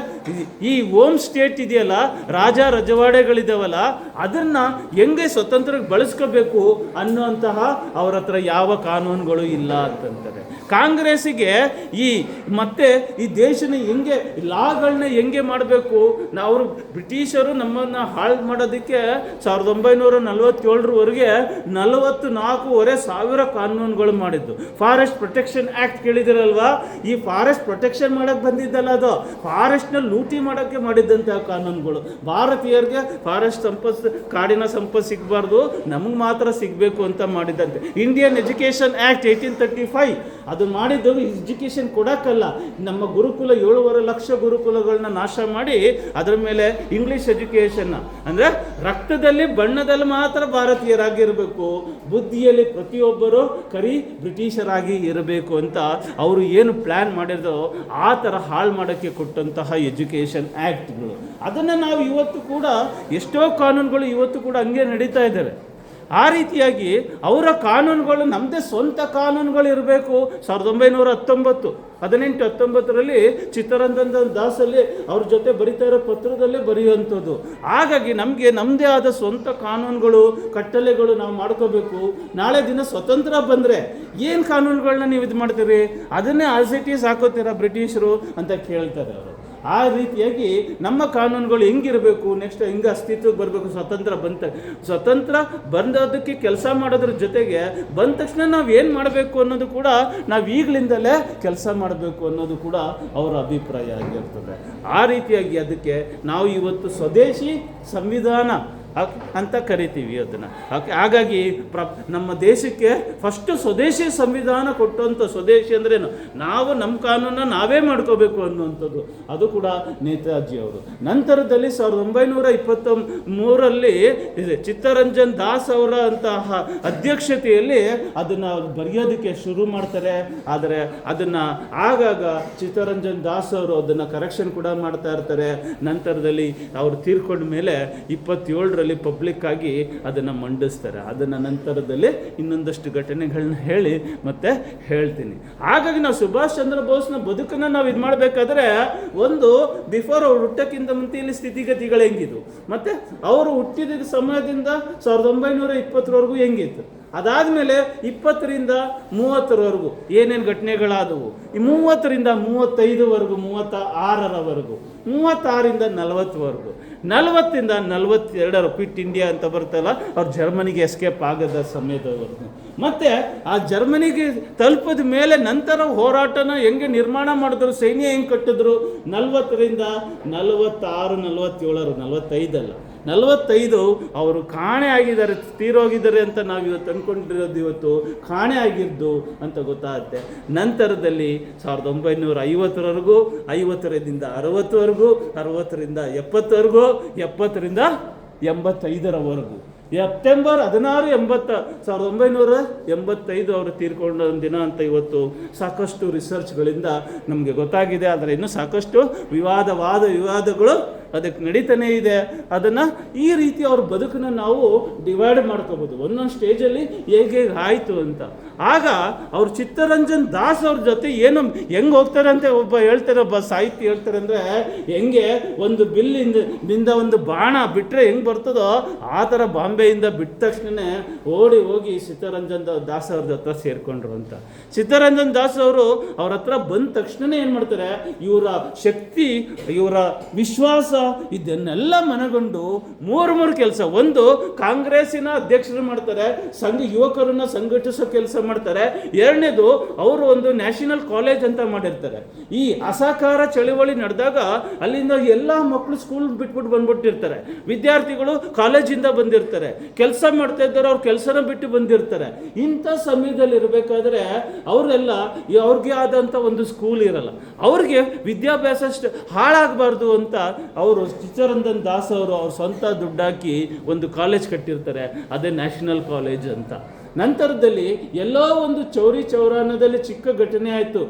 ಈ ಹೋಮ್ ಸ್ಟೇಟ್ ಇದೆಯಲ್ಲ, ರಾಜ ರಜವಾಡೆಗಳಿದಾವಲ್ಲ, ಅದನ್ನು ಹೆಂಗೆ ಸ್ವತಂತ್ರಕ್ಕೆ ಬಳಸ್ಕೋಬೇಕು ಅನ್ನೋಂತಹ ಅವ್ರ ಹತ್ರ ಯಾವ ಕಾನೂನುಗಳು ಇಲ್ಲ ಅಂತಂತಾರೆ. ಕಾಂಗ್ರೆಸ್ಸಿಗೆ ಮತ್ತೆ ಈ ದೇಶನ ಹೆಂಗೆ ಲಾಗಳನ್ನ ಹೆಂಗೆ ಮಾಡಬೇಕು, ಅವರು ಬ್ರಿಟಿಷರು ನಮ್ಮನ್ನು ಹಾಳು ಮಾಡೋದಕ್ಕೆ 1947 44,500 ಕಾನೂನುಗಳು ಮಾಡಿದ್ದು. ಫಾರೆಸ್ಟ್ ಪ್ರೊಟೆಕ್ಷನ್ ಆ್ಯಕ್ಟ್ ಕೇಳಿದಿರಲ್ವಾ? ಈ ಫಾರೆಸ್ಟ್ ಪ್ರೊಟೆಕ್ಷನ್ ಮಾಡೋಕ್ಕೆ ಬಂದಿದ್ದಲ್ಲ, ಅದು ಫಾರೆಸ್ಟ್ನ ಲೂಟಿ ಮಾಡೋಕ್ಕೆ ಮಾಡಿದ್ದಂತಹ ಕಾನೂನುಗಳು. ಭಾರತೀಯರಿಗೆ ಫಾರೆಸ್ಟ್ ಸಂಪತ್ತು, ಕಾಡಿನ ಸಂಪತ್ತು ಸಿಗಬಾರ್ದು, ನಮಗೆ ಮಾತ್ರ ಸಿಗಬೇಕು ಅಂತ ಮಾಡಿದ್ದಂತೆ. ಇಂಡಿಯನ್ ಎಜುಕೇಷನ್ ಆ್ಯಕ್ಟ್ 1835 ಅದು ಮಾಡಿದ್ದು ಎಜುಕೇಷನ್ ಕೊಡೋಕ್ಕಲ್ಲ, ನಮ್ಮ ಗುರುಕುಲ 7.5 ಲಕ್ಷ ಗುರುಕುಲಗಳನ್ನ ನಾಶ ಮಾಡಿ ಅದರ ಮೇಲೆ ಇಂಗ್ಲೀಷ್ ಎಜುಕೇಷನ್ನ, ಅಂದರೆ ರಕ್ತದಲ್ಲಿ ಬಣ್ಣದಲ್ಲಿ ಮಾತ್ರ ಭಾರತೀಯರಾಗಿರಬೇಕು, ಬುದ್ಧಿಯಲ್ಲಿ ಪ್ರತಿಯೊಬ್ಬರು ಬ್ರಿಟಿಷರಾಗಿ ಇರಬೇಕು ಅಂತ ಅವರು ಏನು ಪ್ಲ್ಯಾನ್ ಮಾಡಿದ್ರು ಆ ಥರ ಹಾಳು ಮಾಡೋಕ್ಕೆ ಕೊಟ್ಟಂತಹ ಎಜುಕೇಷನ್ ಆ್ಯಕ್ಟ್ಗಳು. ಅದನ್ನು ನಾವು ಇವತ್ತು ಕೂಡ ಎಷ್ಟೋ ಕಾನೂನುಗಳು ಇವತ್ತು ಕೂಡ ಹಂಗೆ ನಡೀತಾ ಇದ್ದಾವೆ. ಆ ರೀತಿಯಾಗಿ ಅವರ ಕಾನೂನುಗಳು ನಮ್ಮದೇ ಸ್ವಂತ ಕಾನೂನುಗಳು ಇರಬೇಕು. 1918-19 ಚಿತ್ತರಂಜನ್ ದಾಸಲ್ಲಿ ಅವ್ರ ಜೊತೆ ಬರಿತಾ ಇರೋ ಪತ್ರದಲ್ಲೇ ಬರೆಯುವಂಥದ್ದು. ಹಾಗಾಗಿ ನಮಗೆ ನಮ್ಮದೇ ಆದ ಸ್ವಂತ ಕಾನೂನುಗಳು, ಕಟ್ಟಳೆಗಳು ನಾವು ಮಾಡ್ಕೋಬೇಕು. ನಾಳೆ ದಿನ ಸ್ವತಂತ್ರ ಬಂದರೆ ಏನು ಕಾನೂನುಗಳನ್ನ ನೀವು ಇದು ಮಾಡ್ತೀರಿ, ಅದನ್ನೇ ಆಸ್ ಇಟ್ ಈಸ್ ಹಾಕೋತೀರಾ ಬ್ರಿಟಿಷರು ಅಂತ ಕೇಳ್ತಾರೆ ಅವರು. ಆ ರೀತಿಯಾಗಿ ನಮ್ಮ ಕಾನೂನುಗಳು ಹೆಂಗಿರಬೇಕು, ನೆಕ್ಸ್ಟ್ ಹೆಂಗೆ ಅಸ್ತಿತ್ವಕ್ಕೆ ಬರಬೇಕು, ಸ್ವತಂತ್ರ ಬಂದೋದಕ್ಕೆ ಕೆಲಸ ಮಾಡೋದ್ರ ಜೊತೆಗೆ ಬಂದ ತಕ್ಷಣ ನಾವು ಏನು ಮಾಡಬೇಕು ಅನ್ನೋದು ಕೂಡ ನಾವು ಈಗಲಿಂದಲೇ ಕೆಲಸ ಮಾಡಬೇಕು ಅನ್ನೋದು ಕೂಡ ಅವರ ಅಭಿಪ್ರಾಯ ಆಗಿರ್ತದೆ. ಆ ರೀತಿಯಾಗಿ ಅದಕ್ಕೆ ನಾವು ಇವತ್ತು ಸ್ವದೇಶಿ ಸಂವಿಧಾನ ಅಂತ ಕರಿತೀವಿ ಅದನ್ನು. ಹಾಗಾಗಿ ನಮ್ಮ ದೇಶಕ್ಕೆ ಫಸ್ಟು ಸ್ವದೇಶಿ ಸಂವಿಧಾನ ಕೊಟ್ಟಂಥ, ಸ್ವದೇಶಿ ಅಂದ್ರೇನು, ನಾವು ನಮ್ಮ ಕಾನೂನನ್ನು ನಾವೇ ಮಾಡ್ಕೋಬೇಕು ಅನ್ನುವಂಥದ್ದು, ಅದು ಕೂಡ ನೇತಾಜಿಯವರು. ನಂತರದಲ್ಲಿ 1923 ಚಿತ್ತರಂಜನ್ ದಾಸ್ ಅವರ ಅಂತಹ ಅಧ್ಯಕ್ಷತೆಯಲ್ಲಿ ಅದನ್ನು ಬರೆಯೋದಕ್ಕೆ ಶುರು ಮಾಡ್ತಾರೆ. ಆದರೆ ಅದನ್ನು ಆಗಾಗ ಚಿತ್ತರಂಜನ್ ದಾಸ್ ಅವರು ಅದನ್ನು ಕರೆಕ್ಷನ್ ಕೂಡ ಮಾಡ್ತಾ ಇರ್ತಾರೆ. ನಂತರದಲ್ಲಿ ಅವರು ತೀರ್ಕೊಂಡ ಮೇಲೆ 27 ಪಬ್ಲಿಕ್ ಆಗಿ ಅದನ್ನು ಮಂಡಿಸ್ತಾರೆ. ಅದನ್ನು ನಂತರದಲ್ಲಿ ಇನ್ನೊಂದಷ್ಟು ಘಟನೆಗಳನ್ನ ಹೇಳಿ ಮತ್ತೆ ಹೇಳ್ತೀನಿ. ಹಾಗಾಗಿ ನಾವು ಸುಭಾಷ್ ಚಂದ್ರ ಬೋಸ್ನ ಬದುಕನ್ನು ನಾವು ಇದು ಮಾಡಬೇಕಾದ್ರೆ, ಒಂದು ಬಿಫೋರ್ ಅವ್ರು ಹುಟ್ಟಕ್ಕಿಂತ ಮುಂಚೆ ಇಲ್ಲಿ ಸ್ಥಿತಿಗತಿಗಳು ಹೆಂಗಿದ್ವು, ಮತ್ತು ಅವರು ಹುಟ್ಟಿದ ಸಮಯದಿಂದ 1920 ಹೆಂಗಿತ್ತು, ಅದಾದಮೇಲೆ 20ರಿಂದ 30 ಏನೇನು ಘಟನೆಗಳಾದವು, ಈ 30ರಿಂದ 35 36ರವರೆಗೂ, 36ರಿಂದ 40 40ರಿಂದ 42 ಕ್ವಿಟ್ ಇಂಡಿಯಾ ಅಂತ ಬರ್ತಲ್ಲ, ಅವ್ರು ಜರ್ಮನಿಗೆ ಎಸ್ಕೇಪ್ ಆಗದ ಸಮಯದವರೆಗೂ, ಮತ್ತು ಆ ಜರ್ಮನಿಗೆ ತಲುಪಿದ ಮೇಲೆ ನಂತರ ಹೋರಾಟನ ಹೆಂಗೆ ನಿರ್ಮಾಣ ಮಾಡಿದ್ರು, ಸೈನ್ಯ ಹೆಂಗೆ ಕಟ್ಟಿದ್ರು, 40ರಿಂದ 46 47 45 ಅವರು ಕಾಣೆ ಆಗಿದ್ದಾರೆ, ತೀರೋಗಿದ್ದಾರೆ ಅಂತ ನಾವು ಇವತ್ತು ಅಂದ್ಕೊಂಡಿರೋದು ಇವತ್ತು ಕಾಣೆ ಆಗಿದ್ದು ಅಂತ ಗೊತ್ತಾಗುತ್ತೆ. ನಂತರದಲ್ಲಿ 1950 50ರಿಂದ 60 60ರಿಂದ 70 70ರಿಂದ 85 ಸೆಪ್ಟೆಂಬರ್ 16 1985 ಅವರು ತೀರ್ಕೊಂಡ ದಿನ ಅಂತ ಇವತ್ತು ಸಾಕಷ್ಟು ರಿಸರ್ಚ್ಗಳಿಂದ ನಮಗೆ ಗೊತ್ತಾಗಿದೆ. ಆದರೆ ಇನ್ನೂ ಸಾಕಷ್ಟು ವಿವಾದಗಳು ಅದಕ್ಕೆ ನಡೀತಾನೆ ಇದೆ. ಅದನ್ನು ಈ ರೀತಿ ಅವ್ರ ಬದುಕನ್ನು ನಾವು ಡಿವೈಡ್ ಮಾಡ್ಕೋಬೋದು, ಒಂದೊಂದು ಸ್ಟೇಜಲ್ಲಿ ಹೇಗೆ ಆಯಿತು ಅಂತ. ಆಗ ಅವ್ರು ಚಿತ್ತರಂಜನ್ ದಾಸ್ ಅವ್ರ ಜೊತೆ ಏನು ಹೆಂಗೆ ಹೋಗ್ತಾರೆ ಅಂತ ಒಬ್ಬ ಸಾಹಿತ್ಯ ಹೇಳ್ತಾರೆ ಅಂದರೆ, ಹೆಂಗೆ ಒಂದು ಬಿಲ್ಲಿಂದ ಒಂದು ಬಾಣ ಬಿಟ್ಟರೆ ಹೆಂಗೆ ಬರ್ತದೋ ಆ ಥರ ಬಾಂಬೆಯಿಂದ ಬಿಟ್ಟ ತಕ್ಷಣವೇ ಓಡಿ ಹೋಗಿ ಚಿತ್ತರಂಜನ್ ದಾಸ್ ಅವ್ರ ಹತ್ರ ಸೇರಿಕೊಂಡ್ರು ಅಂತ. ಚಿತ್ತರಂಜನ್ ದಾಸ್ ಅವರು ಅವ್ರ ಹತ್ರ ಬಂದ ತಕ್ಷಣವೇ ಏನು ಮಾಡ್ತಾರೆ, ಇವರ ಶಕ್ತಿ, ಇವರ ವಿಶ್ವಾಸ ಇದನ್ನೆಲ್ಲ ಮನಗೊಂಡು ಮೂರು ಕೆಲಸ. ಒಂದು, ಕಾಂಗ್ರೆಸ್ಸಿನ ಅಧ್ಯಕ್ಷರು ಮಾಡ್ತಾರೆ, ಯುವಕರನ್ನ ಸಂಘಟಿಸೋ ಕೆಲಸ ಮಾಡ್ತಾರೆ. ಎರಡನೇದು, ಅವರು ಒಂದು ನ್ಯಾಷನಲ್ ಕಾಲೇಜ್ ಅಂತ ಮಾಡಿರ್ತಾರೆ. ಈ ಅಸಹಕಾರ ಚಳವಳಿ ನಡೆದಾಗ ಅಲ್ಲಿಂದ ಎಲ್ಲ ಮಕ್ಕಳು ಸ್ಕೂಲ್ ಬಿಟ್ಬಿಟ್ಟು ಬಂದ್ಬಿಟ್ಟಿರ್ತಾರೆ, ವಿದ್ಯಾರ್ಥಿಗಳು ಕಾಲೇಜಿಂದ ಬಂದಿರ್ತಾರೆ, ಕೆಲಸ ಮಾಡ್ತಾ ಇದ್ದಾರೆ, ಅವ್ರ ಕೆಲಸನ ಬಿಟ್ಟು ಬಂದಿರ್ತಾರೆ. ಇಂಥ ಸಮಯದಲ್ಲಿ ಇರಬೇಕಾದ್ರೆ ಅವರೆಲ್ಲ ಅವ್ರಿಗೆ ಆದಂಥ ಒಂದು ಸ್ಕೂಲ್ ಇರಲ್ಲ, ಅವ್ರಿಗೆ ವಿದ್ಯಾಭ್ಯಾಸ ಹಾಳಾಗಬಾರ್ದು ಅಂತ ಅವರು ಚಿತ್ತರಂಜನ್ ದಾಸ್ ಅವರು ಅವ್ರ ಸ್ವಂತ ದುಡ್ಡಾಕಿ ಒಂದು ಕಾಲೇಜ್ ಕಟ್ಟಿರ್ತಾರೆ, ಅದೇ ನ್ಯಾಷನಲ್ ಕಾಲೇಜ್ ಅಂತ. ನಂತರದಲ್ಲಿ ಎಲ್ಲೋ ಒಂದು ಚೌರಿ ಚೌರಾನದಲ್ಲಿ ಚಿಕ್ಕ ಘಟನೆ ಆಯಿತು,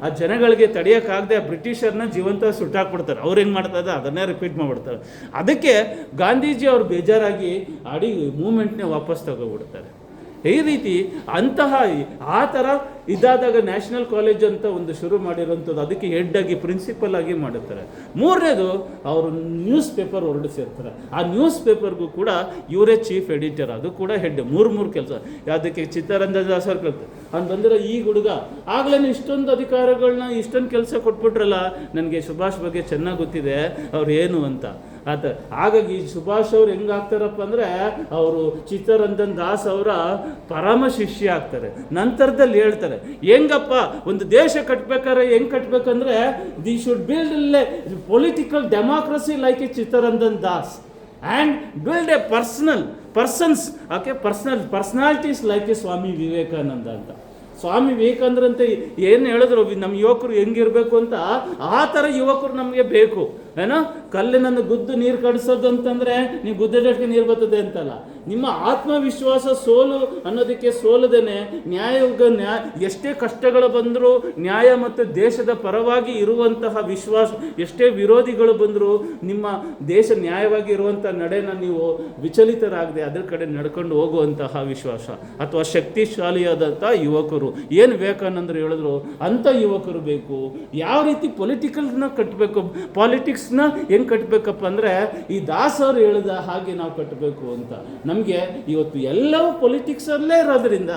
ಆ ಜನಗಳಿಗೆ ತಡೆಯೋಕ್ಕಾಗದೆ ಬ್ರಿಟಿಷರ್ನ ಜೀವಂತ ಸುಟ್ಟಾಕ್ಬಿಡ್ತಾರೆ. ಅವ್ರು ಹೆಂಗೆ ಮಾಡ್ತಾರೆ ಅದನ್ನೇ ರಿಪೀಟ್ ಮಾಡಿಬಿಡ್ತಾರೆ. ಅದಕ್ಕೆ ಗಾಂಧೀಜಿ ಅವ್ರು ಬೇಜಾರಾಗಿ ಆಡಿ ಮೂಮೆಂಟ್ನೇ ವಾಪಸ್ ತಗೊಬಿಡ್ತಾರೆ. ಈ ರೀತಿ ಆ ಥರ ಇದಾದಾಗ ನ್ಯಾಷನಲ್ ಕಾಲೇಜ್ ಅಂತ ಒಂದು ಶುರು ಮಾಡಿರೋಂಥದ್ದು, ಅದಕ್ಕೆ ಹೆಡ್ ಆಗಿ ಪ್ರಿನ್ಸಿಪಲ್ ಆಗಿ ಮಾಡಿರ್ತಾರೆ. ಮೂರನೇದು, ಅವರು ನ್ಯೂಸ್ ಪೇಪರ್ ಹೊರಡಿಸಿರ್ತಾರೆ, ಆ ನ್ಯೂಸ್ ಪೇಪರ್ಗೂ ಕೂಡ ಇವರೇ ಚೀಫ್ ಎಡಿಟರ್, ಅದು ಕೂಡ ಹೆಡ್. ಮೂರು ಕೆಲಸ. ಅದಕ್ಕೆ ಚಿತ್ತರಂಜನ್ ದಾಸ್ ಅವ್ರು ಕೇಳ್ತಾರೆ, ಅವ್ನು ಬಂದಿರೋ ಈ ಹುಡುಗ ಆಗಲೇ ಇಷ್ಟೊಂದು ಅಧಿಕಾರಗಳನ್ನ ಇಷ್ಟೊಂದು ಕೆಲಸ ಕೊಟ್ಬಿಟ್ರಲ್ಲ, ನನಗೆ ಸುಭಾಷ್ ಬಗ್ಗೆ ಚೆನ್ನಾಗಿ ಗೊತ್ತಿದೆ ಅವ್ರು ಏನು ಅಂತ. ಹಾಗಾಗಿ ಸುಭಾಷ್ ಅವ್ರು ಹೆಂಗಾಗ್ತಾರಪ್ಪ ಅಂದರೆ, ಅವರು ಚಿತ್ತರಂಜನ್ ದಾಸ್ ಅವರ ಪರಮ ಶಿಷ್ಯ ಆಗ್ತಾರೆ. ನಂತರದಲ್ಲಿ ಹೇಳ್ತಾರೆ, ಹೆಂಗಪ್ಪ ಒಂದು ದೇಶ ಕಟ್ಬೇಕಾದ್ರೆ ಹೆಂಗೆ ಕಟ್ಬೇಕಂದ್ರೆ, the should build political democracy like a Chittaranjan Das and build a personalities like a Swami Vivekananda ಅಂತ. ಸ್ವಾಮಿ ವಿವೇಕಾನಂದ್ರಂತೆ ಏನು ಹೇಳಿದ್ರು, ನಮ್ಮ ಯುವಕರು ಹೆಂಗಿರಬೇಕು ಅಂತ, ಆ ಥರ ಯುವಕರು ನಮಗೆ ಬೇಕು. ಏನೋ ಕಲ್ಲಿನನ್ನು ಗುದ್ದು ನೀರು ಕಡಿಸೋದು ಅಂತಂದರೆ ನೀವು ಗುದ್ದೆಡಕ್ಕೆ ನೀರು ಬರ್ತದೆ ಅಂತಲ್ಲ, ನಿಮ್ಮ ಆತ್ಮವಿಶ್ವಾಸ ಸೋಲು ಅನ್ನೋದಕ್ಕೆ ಸೋಲದೇನೆ ಎಷ್ಟೇ ಕಷ್ಟಗಳು ಬಂದರೂ ನ್ಯಾಯ ಮತ್ತು ದೇಶದ ಪರವಾಗಿ ಇರುವಂತಹ ವಿಶ್ವಾಸ, ಎಷ್ಟೇ ವಿರೋಧಿಗಳು ಬಂದರೂ ನಿಮ್ಮ ದೇಶ ನ್ಯಾಯವಾಗಿ ಇರುವಂಥ ನಡೆನ ನೀವು ವಿಚಲಿತರಾಗದೆ ಅದರ ಕಡೆ ನಡ್ಕೊಂಡು ಹೋಗುವಂತಹ ವಿಶ್ವಾಸ, ಅಥವಾ ಶಕ್ತಿಶಾಲಿಯಾದಂಥ ಯುವಕರು, ಏನು ವಿವೇಕಾನಂದರು ಹೇಳಿದ್ರು ಅಂಥ ಯುವಕರು ಬೇಕು. ಯಾವ ರೀತಿ ಪೊಲಿಟಿಕಲ್ನ ಕಟ್ಟಬೇಕು, ಪಾಲಿಟಿಕ್ಸ್ನ ಹೆಂಗೆ ಕಟ್ಟಬೇಕಪ್ಪ ಅಂದರೆ, ಈ ದಾಸ್ ಅವರು ಹೇಳಿದ ಹಾಗೆ ನಾವು ಕಟ್ಟಬೇಕು ಅಂತ. ನಮಗೆ ಇವತ್ತು ಎಲ್ಲವೂ ಪೊಲಿಟಿಕ್ಸಲ್ಲೇ ಇರೋದ್ರಿಂದ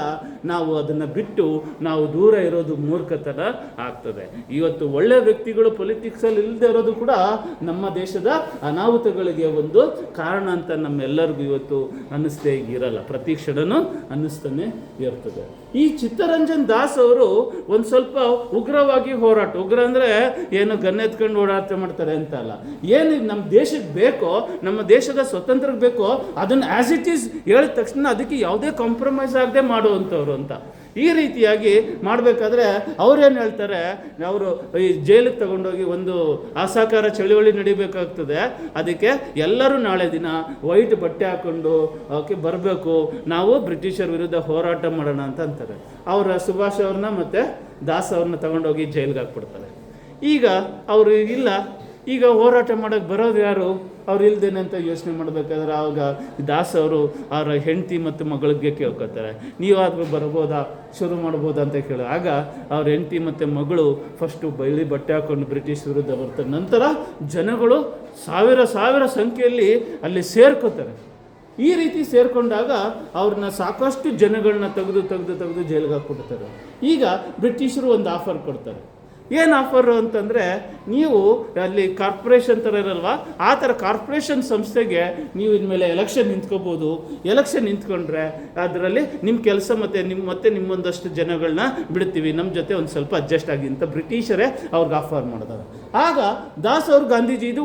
ನಾವು ಅದನ್ನು ಬಿಟ್ಟು ನಾವು ದೂರ ಇರೋದು ಮೂರ್ಖತನ ಆಗ್ತದೆ. ಇವತ್ತು ಒಳ್ಳೆ ವ್ಯಕ್ತಿಗಳು ಪೊಲಿಟಿಕ್ಸಲ್ಲಿ ಇಲ್ಲದೆ ಇರೋದು ಕೂಡ ನಮ್ಮ ದೇಶದ ಅನಾಹುತಗಳಿಗೆ ಒಂದು ಕಾರಣ ಅಂತ ನಮ್ಮೆಲ್ಲರಿಗೂ ಇವತ್ತು ಅನ್ನಿಸ್ತೇ ಇರಲ್ಲ, ಪ್ರತಿ ಕ್ಷಣನೂ ಅನ್ನಿಸ್ತಾನೆ ಇರ್ತದೆ. ಈ ಚಿತ್ತರಂಜನ್ ದಾಸ್ ಅವರು ಒಂದು ಸ್ವಲ್ಪ ಉಗ್ರವಾಗಿ ಹೋರಾಟ, ಉಗ್ರ ಅಂದರೆ ಏನು ಗನ್ನೆತ್ಕೊಂಡು ಓಡಾಟ ಮಾಡ್ತಾರೆ ಅಂತ ಅಲ್ಲ, ಏನು ನಮ್ಮ ದೇಶಕ್ಕೆ ಬೇಕೋ, ನಮ್ಮ ದೇಶದ ಸ್ವಾತಂತ್ರ್ಯಕ್ಕೆ ಬೇಕೋ ಅದನ್ನು ಆ್ಯಸ್ ಇಟ್ ಈಸ್ ಹೇಳಿದ ತಕ್ಷಣ ಅದಕ್ಕೆ ಯಾವುದೇ ಕಾಂಪ್ರಮೈಸ್ ಆಗದೆ ಮಾಡುವಂಥವ್ರು ಅಂತ. ಈ ರೀತಿಯಾಗಿ ಮಾಡಬೇಕಾದ್ರೆ ಅವ್ರೇನು ಹೇಳ್ತಾರೆ, ಅವರು ಈ ಜೈಲಿಗೆ ತಗೊಂಡೋಗಿ ಒಂದು ಅಸಹಕಾರ ಚಳುವಳಿ ನಡಿಬೇಕಾಗ್ತದೆ, ಅದಕ್ಕೆ ಎಲ್ಲರೂ ನಾಳೆ ದಿನ ವೈಟ್ ಬಟ್ಟೆ ಹಾಕ್ಕೊಂಡು ಬರಬೇಕು, ನಾವು ಬ್ರಿಟಿಷರ ವಿರುದ್ಧ ಹೋರಾಟ ಮಾಡೋಣ ಅಂತ ಅಂತಾರೆ. ಅವರ ಸುಭಾಷ್ ಅವ್ರನ್ನ ಮತ್ತು ದಾಸ್ ಅವ್ರನ್ನ ತಗೊಂಡೋಗಿ ಜೈಲಿಗೆ ಹಾಕ್ಬಿಡ್ತಾರೆ. ಈಗ ಅವರು ಇಲ್ಲ, ಈಗ ಹೋರಾಟ ಮಾಡೋಕ್ಕೆ ಬರೋದು ಯಾರು, ಅವ್ರು ಇಲ್ದೇನೆ ಅಂತ ಯೋಚನೆ ಮಾಡಬೇಕಾದ್ರೆ ಆವಾಗ ದಾಸ್ ಅವರು ಅವರ ಹೆಂಡತಿ ಮತ್ತು ಮಗಳಿಗೆ ಕೇಳ್ಕೊತಾರೆ, ನೀವಾದರೂ ಬರ್ಬೋದಾ, ಶುರು ಮಾಡ್ಬೋದಾ ಅಂತ ಕೇಳಿ. ಆಗ ಅವ್ರ ಹೆಂಡತಿ ಮತ್ತು ಮಗಳು ಫಸ್ಟು ಬೈಲಿ ಬಟ್ಟೆ ಹಾಕ್ಕೊಂಡು ಬ್ರಿಟಿಷ್ ವಿರುದ್ಧ ಬರ್ತಾರೆ. ನಂತರ ಜನಗಳು ಸಾವಿರ ಸಂಖ್ಯೆಯಲ್ಲಿ ಅಲ್ಲಿ ಸೇರ್ಕೋತಾರೆ. ಈ ರೀತಿ ಸೇರಿಕೊಂಡಾಗ ಅವ್ರನ್ನ ಸಾಕಷ್ಟು ಜನಗಳನ್ನ ತೆಗೆದು ಜೈಲಿಗೆ ಹಾಕ್ಬಿಡ್ತಾರೆ. ಈಗ ಬ್ರಿಟಿಷರು ಒಂದು ಆಫರ್ ಕೊಡ್ತಾರೆ. ಏನು ಆಫರು ಅಂತಂದರೆ, ನೀವು ಅಲ್ಲಿ ಕಾರ್ಪೊರೇಷನ್ ಥರ ಇರಲ್ವ, ಆ ಥರ ಕಾರ್ಪೊರೇಷನ್ ಸಂಸ್ಥೆಗೆ ನೀವು ಇನ್ಮೇಲೆ ಎಲೆಕ್ಷನ್ ನಿಂತ್ಕೋಬೋದು. ಎಲೆಕ್ಷನ್ ನಿಂತ್ಕೊಂಡ್ರೆ ಅದರಲ್ಲಿ ನಿಮ್ಮ ಕೆಲಸ ಮತ್ತು ನಿಮ್ಮೊಂದಷ್ಟು ಜನಗಳನ್ನ ಬಿಡ್ತೀವಿ, ನಮ್ಮ ಜೊತೆ ಒಂದು ಸ್ವಲ್ಪ ಅಡ್ಜಸ್ಟ್ ಆಗಿ ಅಂತ ಬ್ರಿಟಿಷರೇ ಅವ್ರಿಗೆ ಆಫರ್ ಮಾಡಿದ್ದಾರೆ. ಆಗ ದಾಸ್ ಅವ್ರು ಗಾಂಧೀಜಿ, ಇದು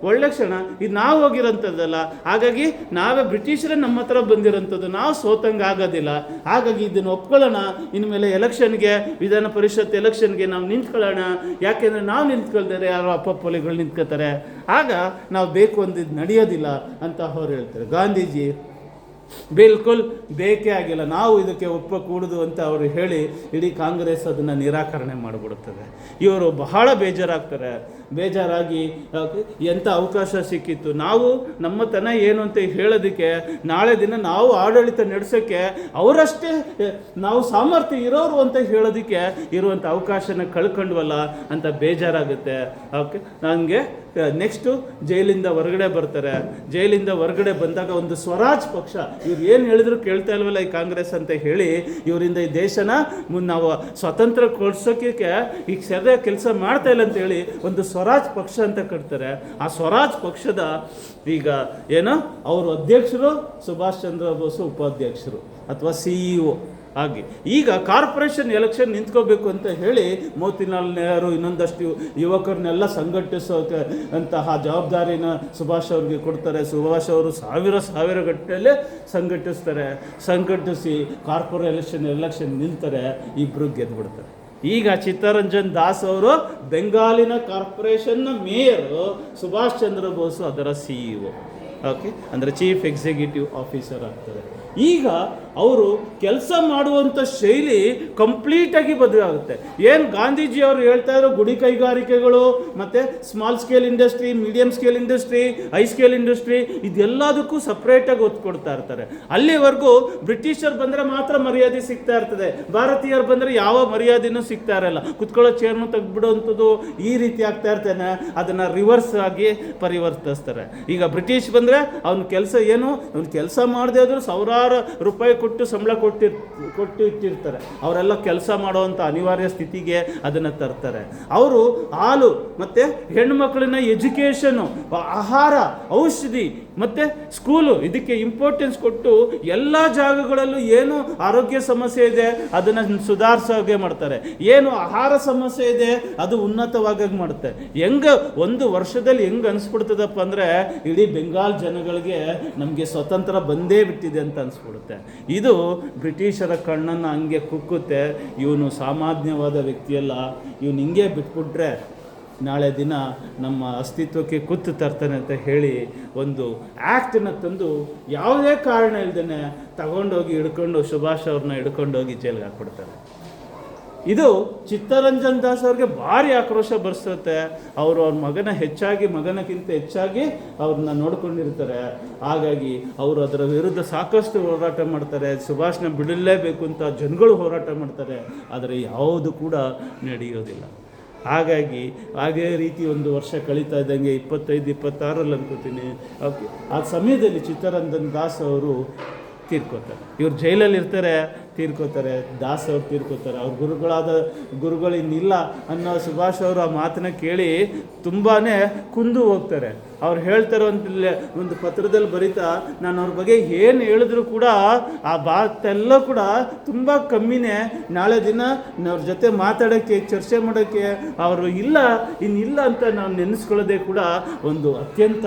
ಒಳ್ಳೆ ಕ್ಷಣ, ಇದು ನಾವು ಹೋಗಿರೋಂಥದ್ದಲ್ಲ, ಹಾಗಾಗಿ ನಾವೇ ಬ್ರಿಟಿಷರೇ ನಮ್ಮ ಹತ್ರ ಬಂದಿರೋಂಥದ್ದು, ನಾವು ಸೋತಂಗೆ ಆಗೋದಿಲ್ಲ, ಹಾಗಾಗಿ ಇದನ್ನು ಒಪ್ಕೊಳ್ಳೋಣ, ಇನ್ಮೇಲೆ ಎಲೆಕ್ಷನ್ಗೆ, ವಿಧಾನ ಪರಿಷತ್ ಎಲೆಕ್ಷನ್ಗೆ ನಾವು ನಿಂತ್ಕೊಳ್ಳೋಣ, ಯಾಕೆಂದರೆ ನಾವು ನಿಂತ್ಕೊಳ್ತಾರೆ ಯಾರೋ ಅಪ್ಪಪ್ಪೊಲಿಗಳು ನಿಂತ್ಕೋತಾರೆ, ಆಗ ನಾವು ಬೇಕು ಅಂದಿದ್ದು ನಡೆಯೋದಿಲ್ಲ ಅಂತ ಅವ್ರು ಹೇಳ್ತಾರೆ. ಗಾಂಧೀಜಿ ಬಿಲ್ಕುಲ್ ಬೇಕೇ ಆಗಿಲ್ಲ, ನಾವು ಇದಕ್ಕೆ ಒಪ್ಪಕೂಡದು ಅಂತ ಅವರು ಹೇಳಿ ಇಡೀ ಕಾಂಗ್ರೆಸ್ ಅದನ್ನು ನಿರಾಕರಣೆ ಮಾಡಿಬಿಡುತ್ತದೆ. ಇವರು ಬಹಳ ಬೇಜಾರಾಗಿ ಎಂಥ ಅವಕಾಶ ಸಿಕ್ಕಿತ್ತು, ನಾವು ನಮ್ಮತನ ಏನು ಅಂತ ಹೇಳೋದಕ್ಕೆ, ನಾಳೆ ದಿನ ನಾವು ಆಡಳಿತ ನಡೆಸೋಕ್ಕೆ ಅವರಷ್ಟೇ ನಾವು ಸಾಮರ್ಥ್ಯ ಇರೋರು ಅಂತ ಹೇಳೋದಕ್ಕೆ ಇರುವಂಥ ಅವಕಾಶನ ಕಳ್ಕೊಂಡ್ವಲ್ಲ ಅಂತ ಬೇಜಾರಾಗುತ್ತೆ. ಓಕೆ, ನನಗೆ ನೆಕ್ಸ್ಟು ಜೈಲಿಂದ ಹೊರಗಡೆ ಬರ್ತಾರೆ. ಜೈಲಿಂದ ಹೊರಗಡೆ ಬಂದಾಗ ಒಂದು ಸ್ವರಾಜ್ ಪಕ್ಷ, ಇವ್ರು ಏನು ಹೇಳಿದ್ರು ಕೇಳ್ತಾ ಇಲ್ವಲ್ಲ ಈ ಕಾಂಗ್ರೆಸ್ ಅಂತ ಹೇಳಿ, ಇವರಿಂದ ಈ ದೇಶನ ನಾವು ಸ್ವತಂತ್ರ ಕೊಡ್ಸೋಕ್ಕೆ ಈಗ ಸರಿಯಾಗಿ ಕೆಲಸ ಮಾಡ್ತಾ ಇಲ್ಲ ಅಂತೇಳಿ ಒಂದು ಸ್ವರಾಜ್ ಪಕ್ಷ ಅಂತ ಕಟ್ತಾರೆ. ಆ ಸ್ವರಾಜ್ ಪಕ್ಷದ ಈಗ ಏನೋ ಅವರು ಅಧ್ಯಕ್ಷರು ಸುಭಾಷ್ ಚಂದ್ರ ಬೋಸ್, ಉಪಾಧ್ಯಕ್ಷರು ಅಥವಾ CEO ಹಾಗೆ. ಈಗ ಕಾರ್ಪೊರೇಷನ್ ಎಲೆಕ್ಷನ್ ನಿಂತ್ಕೋಬೇಕು ಅಂತ ಹೇಳಿ ಮೋತಿಲಾಲ್ ನೆಹರು ಇನ್ನೊಂದಷ್ಟು ಯುವಕರನ್ನೆಲ್ಲ ಸಂಘಟಿಸೋಕೆ ಅಂತಹ ಜವಾಬ್ದಾರಿನ ಸುಭಾಷ್ ಅವ್ರಿಗೆ ಕೊಡ್ತಾರೆ. ಸುಭಾಷ್ ಅವರು ಸಾವಿರ ಗಟ್ಟಲೆ ಸಂಘಟಿಸಿ ಕಾರ್ಪೊರೇಷನ್ ಎಲೆಕ್ಷನ್ ನಿಲ್ತಾರೆ, ಇಬ್ಬರು ಗೆದ್ದುಬಿಡ್ತಾರೆ. ಈಗ ಚಿತ್ತರಂಜನ್ ದಾಸ್ ಅವರು ಬೆಂಗಾಲಿನ ಕಾರ್ಪೊರೇಷನ್ನ ಮೇಯರು, ಸುಭಾಷ್ ಚಂದ್ರ ಬೋಸ್ ಅದರ CEO. ಓಕೆ, ಅಂದರೆ ಚೀಫ್ ಎಕ್ಸಿಕ್ಯೂಟಿವ್ ಆಫೀಸರ್ ಆಗ್ತಾರೆ. ಈಗ ಅವರು ಕೆಲಸ ಮಾಡುವಂಥ ಶೈಲಿ ಕಂಪ್ಲೀಟಾಗಿ ಬದಲಾಗುತ್ತೆ. ಏನು ಗಾಂಧೀಜಿ ಅವರು ಹೇಳ್ತಾ ಇರೋ ಗುಡಿ ಕೈಗಾರಿಕೆಗಳು ಮತ್ತು small scale industry, medium scale industry, high scale industry, ಇದೆಲ್ಲದಕ್ಕೂ ಸಪ್ರೇಟಾಗಿ ಒತ್ತು ಕೊಡ್ತಾ ಇರ್ತಾರೆ. ಅಲ್ಲಿವರೆಗೂ ಬ್ರಿಟಿಷರು ಬಂದರೆ ಮಾತ್ರ ಮರ್ಯಾದೆ ಸಿಗ್ತಾ ಇರ್ತದೆ, ಭಾರತೀಯರು ಬಂದರೆ ಯಾವ ಮರ್ಯಾದೆನೂ ಸಿಗ್ತಾ ಇರಲ್ಲ, ಕುತ್ಕೊಳ್ಳೋ ಚೇರ್ನು ತೆಗೆದ್ಬಿಡುವಂಥದ್ದು ಈ ರೀತಿ ಆಗ್ತಾ ಇರ್ತೇನೆ. ಅದನ್ನು ರಿವರ್ಸ್ ಆಗಿ ಪರಿವರ್ತಿಸ್ತಾರೆ. ಈಗ ಬ್ರಿಟಿಷ್ ಬಂದರೆ ಅವನ ಕೆಲಸ ಏನು, ಅವ್ನು ಕೆಲಸ ಮಾಡದೇ ಆದರೂ ಸಾವಿರಾರು ರೂಪಾಯಿ ಕೊಟ್ಟು ಸಂಬಳ ಕೊಟ್ಟಿರ್ತಾರೆ. ಅವರೆಲ್ಲ ಕೆಲಸ ಮಾಡುವಂಥ ಅನಿವಾರ್ಯ ಸ್ಥಿತಿಗೆ ಅದನ್ನು ತರ್ತಾರೆ. ಅವರು ಹಾಲು ಮತ್ತು ಹೆಣ್ಣುಮಕ್ಕಳನ್ನ ಎಜುಕೇಷನು, ಆಹಾರ, ಔಷಧಿ ಮತ್ತು ಸ್ಕೂಲು ಇದಕ್ಕೆ ಇಂಪಾರ್ಟೆನ್ಸ್ ಕೊಟ್ಟು ಎಲ್ಲ ಜಾಗಗಳಲ್ಲೂ ಏನು ಆರೋಗ್ಯ ಸಮಸ್ಯೆ ಇದೆ ಅದನ್ನು ಸುಧಾರಿಸೋಗೆ ಮಾಡ್ತಾರೆ. ಏನು ಆಹಾರ ಸಮಸ್ಯೆ ಇದೆ ಅದು ಉನ್ನತವಾಗಿ ಮಾಡುತ್ತೆ. ಒಂದು ವರ್ಷದಲ್ಲಿ ಹೆಂಗೆ ಅನಿಸ್ಬಿಡ್ತದಪ್ಪ ಅಂದರೆ ಇಡೀ ಬೆಂಗಾಲ್ ಜನಗಳಿಗೆ ನಮಗೆ ಸ್ವತಂತ್ರ ಬಂದೇ ಬಿಟ್ಟಿದೆ ಅಂತ ಅನಿಸ್ಬಿಡುತ್ತೆ. ಇದು ಬ್ರಿಟಿಷರ ಕಣ್ಣನ್ನು ಹಂಗೆ ಕುಕ್ಕುತ್ತೆ. ಇವನು ಸಾಮಾನ್ಯವಾದ ವ್ಯಕ್ತಿಯಲ್ಲ, ಇವನು ಹಿಂಗೆ ಬಿಟ್ಬಿಟ್ರೆ ನಾಳೆ ದಿನ ನಮ್ಮ ಅಸ್ತಿತ್ವಕ್ಕೆ ಕುತ್ತು ತರ್ತಾನೆ ಅಂತ ಹೇಳಿ ಒಂದು ಆ್ಯಕ್ಟನ್ನು ತಂದು ಯಾವುದೇ ಕಾರಣ ಇಲ್ದೇ ಹಿಡ್ಕೊಂಡು ಸುಭಾಷ್ ಅವ್ರನ್ನ ಹಿಡ್ಕೊಂಡೋಗಿ ಜೈಲಿಗೆ ಹಾಕ್ಬಿಡ್ತಾರೆ. ಇದು ಚಿತ್ತರಂಜನ್ ದಾಸ್ ಅವ್ರಿಗೆ ಭಾರಿ ಆಕ್ರೋಶ ಬರ್ಸುತ್ತೆ. ಅವರು ಅವ್ರ ಮಗನಕ್ಕಿಂತ ಹೆಚ್ಚಾಗಿ ಅವ್ರನ್ನ ನೋಡ್ಕೊಂಡಿರ್ತಾರೆ. ಹಾಗಾಗಿ ಅವರು ಅದರ ವಿರುದ್ಧ ಸಾಕಷ್ಟು ಹೋರಾಟ ಮಾಡ್ತಾರೆ. ಸುಭಾಷ್ನ ಬಿಡಲೇಬೇಕು ಅಂತ ಜನಗಳು ಹೋರಾಟ ಮಾಡ್ತಾರೆ, ಆದರೆ ಯಾವುದು ಕೂಡ ನಡೆಯೋದಿಲ್ಲ. ಹಾಗಾಗಿ ಅದೇ ರೀತಿ ಒಂದು ವರ್ಷ ಕಳೀತಾ ಇದ್ದಂಗೆ 25-26 ಅನ್ಕೋತೀನಿ, ಓಕೆ, ಆ ಸಮಯದಲ್ಲಿ ಚಿತ್ತರಂಜನ್ ದಾಸ್ ಅವರು ತೀರ್ಕೋತಾರೆ. ಇವ್ರು ಜೈಲಲ್ಲಿ ಇರ್ತಾರೆ, ತೀರ್ಕೋತಾರೆ. ದಾಸ್ ಅವ್ರು ತೀರ್ಕೋತಾರೆ. ಅವ್ರ ಗುರುಗಳು ಇನ್ನಿಲ್ಲ ಅನ್ನೋ ಸುಭಾಷ್ ಅವರು ಆ ಮಾತನ್ನ ಕೇಳಿ ತುಂಬಾ ಕುಂದು ಹೋಗ್ತಾರೆ. ಅವ್ರು ಹೇಳ್ತಾರೆ ಒಂದು ಪತ್ರದಲ್ಲಿ ಬರೀತಾ, ನಾನು ಅವ್ರ ಬಗ್ಗೆ ಏನು ಹೇಳಿದ್ರು ಕೂಡ ಆ ಮಾತೆಲ್ಲ ಕೂಡ ತುಂಬ ಕಮ್ಮಿನೇ. ನಾಳೆ ದಿನ ಅವ್ರ ಜೊತೆ ಮಾತಾಡೋಕ್ಕೆ, ಚರ್ಚೆ ಮಾಡೋಕ್ಕೆ ಅವರು ಇನ್ನಿಲ್ಲ ಅಂತ ನಾವು ನೆನೆಸ್ಕೊಳ್ಳೋದೇ ಕೂಡ ಒಂದು ಅತ್ಯಂತ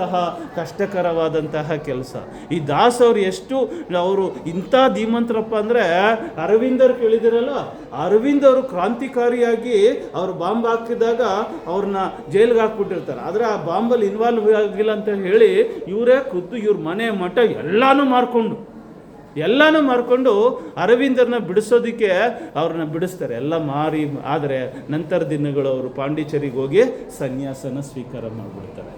ಕಷ್ಟಕರವಾದಂತಹ ಕೆಲಸ. ಈ ದಾಸ್ ಅವರು ಅವರು ಇಂಥ ಧೀಮಂತರಪ್ಪ ಅಂದರೆ, ಅರವಿಂದರು ಕೇಳಿದಿರಲ್ಲ, ಅರವಿಂದ್ ಅವರು ಕ್ರಾಂತಿಕಾರಿಯಾಗಿ ಅವರು ಬಾಂಬ್ ಹಾಕಿದಾಗ ಅವ್ರನ್ನ ಜೈಲಿಗೆ ಹಾಕ್ಬಿಟ್ಟಿರ್ತಾರೆ. ಆದರೆ ಆ ಬಾಂಬಲ್ಲಿ ಇನ್ವಾಲ್ವ್ ಆಗಿಲ್ಲ ಅಂತ ಹೇಳಿ ಇವರೇ ಖುದ್ದು ಇವ್ರ ಮನೆ ಮಠ ಎಲ್ಲನೂ ಮಾರ್ಕೊಂಡು ಅರವಿಂದರನ್ನ ಬಿಡಿಸೋದಕ್ಕೆ ಅವ್ರನ್ನ ಬಿಡಿಸ್ತಾರೆ, ಎಲ್ಲ ಮಾರಿ. ಆದರೆ ನಂತರ ದಿನಗಳು ಅವರು ಪಾಂಡಿಚೇರಿಗೆ ಹೋಗಿ ಸನ್ಯಾಸನ ಸ್ವೀಕಾರ ಮಾಡಿಬಿಡ್ತಾರೆ.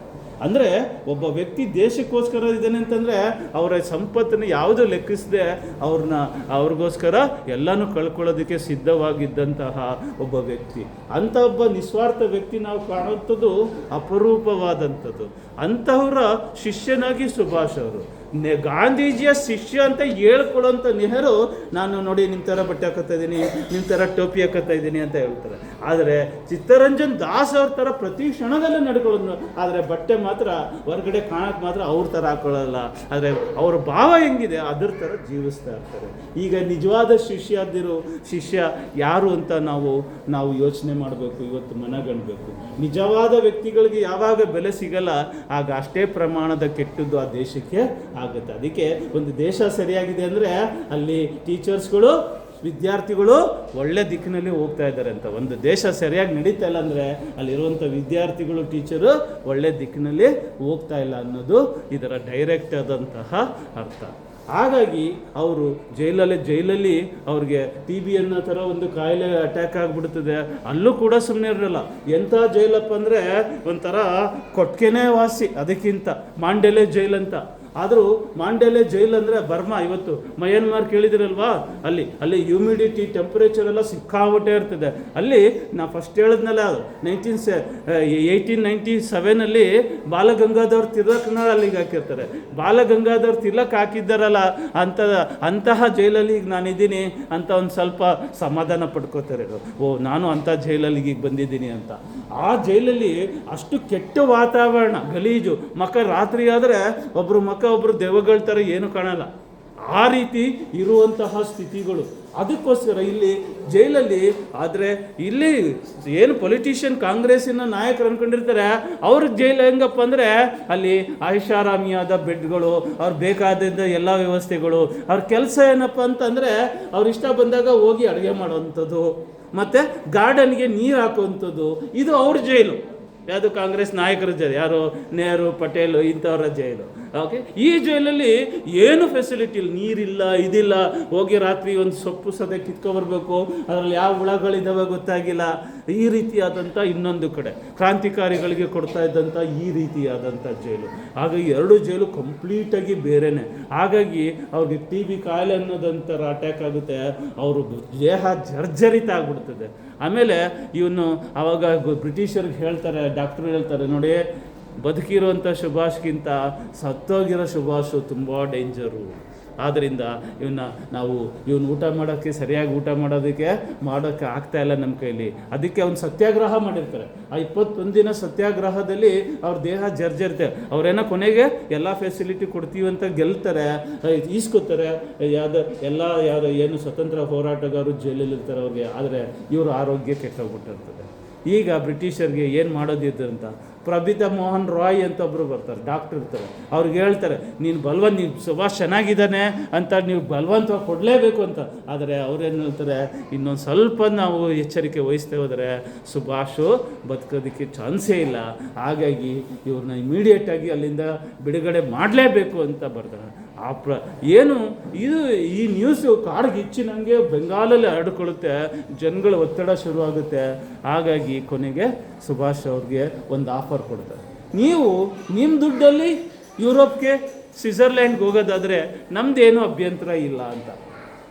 ಅಂದರೆ ಒಬ್ಬ ವ್ಯಕ್ತಿ ದೇಶಕ್ಕೋಸ್ಕರ ಇದ್ದಾನೆ ಅಂತಂದರೆ ಅವರ ಸಂಪತ್ತನ್ನು ಯಾವುದೂ ಲೆಕ್ಕಿಸದೆ ಅವ್ರಿಗೋಸ್ಕರ ಎಲ್ಲನೂ ಕಳ್ಕೊಳ್ಳೋದಕ್ಕೆ ಸಿದ್ಧವಾಗಿದ್ದಂತಹ ಒಬ್ಬ ವ್ಯಕ್ತಿ. ಅಂಥ ಒಬ್ಬ ನಿಸ್ವಾರ್ಥ ವ್ಯಕ್ತಿ ನಾವು ಕಾಣುವಂಥದ್ದು ಅಪರೂಪವಾದಂಥದ್ದು. ಅಂಥವರ ಶಿಷ್ಯನಾಗಿ ಸುಭಾಷ್ ಅವರು ಗಾಂಧೀಜಿಯ ಶಿಷ್ಯ ಅಂತ ಹೇಳ್ಕೊಳ್ಳೋಂಥ ನೆಹರು, ನಾನು ನೋಡಿ ನಿಮ್ಮ ಥರ ಬಟ್ಟೆ ಹಾಕೋತಾ ಇದ್ದೀನಿ, ನಿಮ್ಮ ಥರ ಟೋಪಿ ಹಾಕೋತಾ ಇದ್ದೀನಿ ಅಂತ ಹೇಳ್ತಾರೆ. ಆದರೆ ಚಿತ್ತರಂಜನ್ ದಾಸ್ ಅವ್ರ ಥರ ಪ್ರತಿ ಕ್ಷಣದಲ್ಲೂ ನಡ್ಕೊಳ್ಳೋದು, ಆದರೆ ಬಟ್ಟೆ ಮಾತ್ರ ಹೊರಗಡೆ ಕಾಣಕ್ಕೆ ಮಾತ್ರ ಅವ್ರ ಥರ ಹಾಕೊಳ್ಳಲ್ಲ. ಆದರೆ ಅವ್ರ ಭಾವ ಹೆಂಗಿದೆ ಅದ್ರ ಥರ ಜೀವಿಸ್ತಾ ಇರ್ತಾರೆ. ಈಗ ನಿಜವಾದ ಶಿಷ್ಯ ಯಾರು ಅಂತ ನಾವು ಯೋಚನೆ ಮಾಡಬೇಕು, ಇವತ್ತು ಮನಗಣಬೇಕು. ನಿಜವಾದ ವ್ಯಕ್ತಿಗಳಿಗೆ ಯಾವಾಗ ಬೆಲೆ ಸಿಗಲ್ಲ ಆಗ ಅಷ್ಟೇ ಪ್ರಮಾಣದ ಕೆಟ್ಟದ್ದು ಆ ದೇಶಕ್ಕೆ ಆಗುತ್ತೆ. ಅದಕ್ಕೆ ಒಂದು ದೇಶ ಸರಿಯಾಗಿದೆ ಅಂದರೆ ಅಲ್ಲಿ ಟೀಚರ್ಸ್ಗಳು, ವಿದ್ಯಾರ್ಥಿಗಳು ಒಳ್ಳೆ ದಿಕ್ಕಿನಲ್ಲಿ ಹೋಗ್ತಾ ಇದ್ದಾರೆ ಅಂತ. ಒಂದು ದೇಶ ಸರಿಯಾಗಿ ನಡೀತಾ ಇಲ್ಲ ಅಂದರೆ ಅಲ್ಲಿರುವಂಥ ವಿದ್ಯಾರ್ಥಿಗಳು, ಟೀಚರು ಒಳ್ಳೆ ದಿಕ್ಕಿನಲ್ಲಿ ಹೋಗ್ತಾ ಇಲ್ಲ ಅನ್ನೋದು ಇದರ ಡೈರೆಕ್ಟ್ ಆದಂತಹ ಅರ್ಥ. ಹಾಗಾಗಿ ಅವರು ಜೈಲಲ್ಲಿ ಅವ್ರಿಗೆ ಟಿ ಬಿ ಅನ್ನೋ ಥರ ಒಂದು ಕಾಯಿಲೆ ಅಟ್ಯಾಕ್ ಆಗಿಬಿಡ್ತದೆ. ಅಲ್ಲೂ ಕೂಡ ಸುಮ್ಮನೆ ಇರಲ್ಲ. ಎಂಥ ಜೈಲಪ್ಪ ಅಂದರೆ ಒಂಥರ ಕೊಟ್ಕೆನೇ ವಾಸಿ, ಅದಕ್ಕಿಂತ ಮಾಂಡೆಲೆ ಜೈಲಂತ. ಆದರೂ ಮಾಂಡೆಲೆ ಜೈಲ್ ಅಂದರೆ ಬರ್ಮಾ, ಇವತ್ತು ಮಯನ್ಮಾರ್ ಕೇಳಿದಿರಲ್ವಾ, ಅಲ್ಲಿ ಹ್ಯೂಮಿಡಿಟಿ ಟೆಂಪರೇಚರ್ ಎಲ್ಲ ಸಿಕ್ಕಾಬಿಟ್ಟೆ ಇರ್ತದೆ. ಅಲ್ಲಿ ನಾ ಫಸ್ಟ್ ಹೇಳಿದ್ನಲ್ಲ, 1897 ಬಾಲಗಂಗಾಧರ್ ತಿಲಕ್ನ ಅಲ್ಲಿಗೆ ಹಾಕಿರ್ತಾರೆ. ಬಾಲಗಂಗಾಧರ್ ತಿಲಕ್ ಹಾಕಿದ್ದಾರಲ್ಲ ಅಂತಹ ಜೈಲಲ್ಲಿ ಈಗ ನಾನಿದ್ದೀನಿ ಅಂತ ಒಂದು ಸ್ವಲ್ಪ ಸಮಾಧಾನ ಪಡ್ಕೋತಾರೆ. ನಾನು ಅಂಥ ಜೈಲಲ್ಲಿ ಈಗ ಬಂದಿದ್ದೀನಿ ಅಂತ. ಆ ಜೈಲಲ್ಲಿ ಅಷ್ಟು ಕೆಟ್ಟ ವಾತಾವರಣ, ಗಲೀಜು, ರಾತ್ರಿ ಆದರೆ ಒಬ್ಬರು ದೆವ್ವಗಳ ಥರ ಏನು ಕಾಣಲ್ಲ, ಆ ರೀತಿ ಇರುವಂತಹ ಸ್ಥಿತಿಗಳು. ಅದಕ್ಕೋಸ್ಕರ ಇಲ್ಲಿ ಜೈಲಲ್ಲಿ ಆದರೆ ಇಲ್ಲಿ ಏನು ಪೊಲಿಟಿಷಿಯನ್ ಕಾಂಗ್ರೆಸ್ಸಿನ ನಾಯಕರು ಅಂದ್ಕೊಂಡಿರ್ತಾರೆ, ಅವ್ರಿಗೆ ಜೈಲು ಹೆಂಗಪ್ಪ ಅಂದರೆ ಅಲ್ಲಿ ಐಷಾರಾಮಿಯಾದ ಬೆಡ್ಗಳು, ಅವ್ರು ಬೇಕಾದ ಎಲ್ಲ ವ್ಯವಸ್ಥೆಗಳು. ಅವ್ರ ಕೆಲಸ ಏನಪ್ಪ ಅಂತಂದರೆ ಅವ್ರು ಇಷ್ಟ ಬಂದಾಗ ಹೋಗಿ ಅಡುಗೆ ಮಾಡೋವಂಥದ್ದು ಮತ್ತು ಗಾರ್ಡನ್ಗೆ ನೀರು ಹಾಕುವಂಥದ್ದು. ಇದು ಅವ್ರ ಜೈಲು. ಯಾವುದು ಕಾಂಗ್ರೆಸ್ ನಾಯಕರ ಜೈಲು, ಯಾರು ನೆಹರು, ಪಟೇಲ್ ಇಂಥವ್ರ ಜೈಲು. ಓಕೆ, ಈ ಜೈಲಲ್ಲಿ ಏನು ಫೆಸಿಲಿಟಿ ಇಲ್ಲ, ನೀರಿಲ್ಲ, ಇದಿಲ್ಲ. ಹೋಗಿ ರಾತ್ರಿ ಒಂದು ಸೊಪ್ಪು ಸದೆ ಕಿತ್ಕೊಬರ್ಬೇಕು, ಅದರಲ್ಲಿ ಯಾವ ಹುಳಗಳಿದ್ದಾವೆ ಗೊತ್ತಾಗಿಲ್ಲ. ಈ ರೀತಿಯಾದಂಥ ಇನ್ನೊಂದು ಕಡೆ ಕ್ರಾಂತಿಕಾರಿಗಳಿಗೆ ಕೊಡ್ತಾ ಇದ್ದಂಥ ಈ ರೀತಿಯಾದಂಥ ಜೈಲು. ಹಾಗಾಗಿ ಎರಡು ಜೈಲು ಕಂಪ್ಲೀಟಾಗಿ ಬೇರೆಯೇ. ಹಾಗಾಗಿ ಅವ್ರಿಗೆ ಟಿ ಬಿ ಕಾಯಿಲೆ ಅನ್ನೋದಂಥರ ಅಟ್ಯಾಕ್ ಆಗುತ್ತೆ, ಅವರು ದೇಹ ಜರ್ಜರಿತ ಆಗಿಬಿಡ್ತದೆ. ಆಮೇಲೆ ಇವನು ಆವಾಗ ಬ್ರಿಟಿಷರಿಗೆ ಹೇಳ್ತಾರೆ, ಡಾಕ್ಟ್ರು ಹೇಳ್ತಾರೆ, ನೋಡಿ ಬದುಕಿರುವಂಥ ಸುಭಾಷ್ಗಿಂತ ಸತ್ತೋಗಿರೋ ಸುಭಾಷು ತುಂಬ ಡೇಂಜರು. ಆದ್ದರಿಂದ ನಾವು ಊಟ ಮಾಡೋಕ್ಕೆ ಸರಿಯಾಗಿ ಊಟ ಮಾಡೋಕ್ಕೆ ಆಗ್ತಾಯಿಲ್ಲ ನಮ್ಮ ಕೈಲಿ. ಅದಕ್ಕೆ ಅವ್ನು ಸತ್ಯಾಗ್ರಹ ಮಾಡಿರ್ತಾರೆ. ಆ 21 ದಿನ ಸತ್ಯಾಗ್ರಹದಲ್ಲಿ ಅವ್ರ ದೇಹ ಜರ್ಜರಿತೆ. ಅವರೇನೋ ಕೊನೆಗೆ ಎಲ್ಲ ಫೆಸಿಲಿಟಿ ಕೊಡ್ತೀವಿ ಅಂತ ಗೆಲ್ತಾರೆ, ಈಸ್ಕೊತಾರೆ. ಯಾರು ಏನು ಸ್ವತಂತ್ರ ಹೋರಾಟಗಾರರು ಜೈಲಲ್ಲಿರ್ತಾರೆ ಅವ್ರಿಗೆ. ಆದರೆ ಇವರು ಆರೋಗ್ಯ ಕೆಟ್ಟೋಗ್ಬಿಟ್ಟಿರ್ತದೆ. ಈಗ ಬ್ರಿಟಿಷರ್ಗೆ ಏನು ಮಾಡೋದಿತ್ತು ಅಂತ ಪ್ರಬಿತಾ ಮೋಹನ್ ರಾಯ್ ಅಂತ ಒಬ್ಬರು ಬರ್ತಾರೆ, ಡಾಕ್ಟ್ರ್ ಇರ್ತಾರೆ. ಅವ್ರಿಗೆ ಹೇಳ್ತಾರೆ, ನೀನು ಸುಭಾಷ್ ಚೆನ್ನಾಗಿದ್ದಾನೆ ಅಂತ ನೀವು ಬಲವಂತವಾಗಿ ಕೊಡಲೇಬೇಕು ಅಂತ. ಆದರೆ ಅವ್ರೇನು ಹೇಳ್ತಾರೆ, ಇನ್ನೊಂದು ಸ್ವಲ್ಪ ನಾವು ಎಚ್ಚರಿಕೆ ವಹಿಸ್ತೇ ಹೋದರೆ ಸುಭಾಷು ಬದುಕೋದಕ್ಕೆ ಚಾನ್ಸೇ ಇಲ್ಲ. ಹಾಗಾಗಿ ಇವ್ರನ್ನ ಇಮಿಡಿಯೇಟಾಗಿ ಅಲ್ಲಿಂದ ಬಿಡುಗಡೆ ಮಾಡಲೇಬೇಕು ಅಂತ ಬರ್ತಾರೆ. ಏನು ಇದು ಈ ನ್ಯೂಸು ಕಾಡ್ಗಿಚ್ಚಿನಂಗೆ ಬೆಂಗಾಲಲ್ಲಿ ಹರಡ್ಕೊಳ್ಳುತ್ತೆ, ಜನಗಳ ಒತ್ತಡ ಶುರುವಾಗುತ್ತೆ. ಹಾಗಾಗಿ ಕೊನೆಗೆ ಸುಭಾಷ್ ಅವ್ರಿಗೆ ಒಂದು ಆಫರ್ ಕೊಡ್ತಾರೆ, ನೀವು ನಿಮ್ಮ ದುಡ್ಡಲ್ಲಿ ಯುರೋಪ್ಗೆ ಸ್ವಿಟ್ಜರ್ಲ್ಯಾಂಡ್ಗೆ ಹೋಗೋದಾದರೆ ನಮ್ಮದೇನೂ ಅಭ್ಯಂತರ ಇಲ್ಲ ಅಂತ.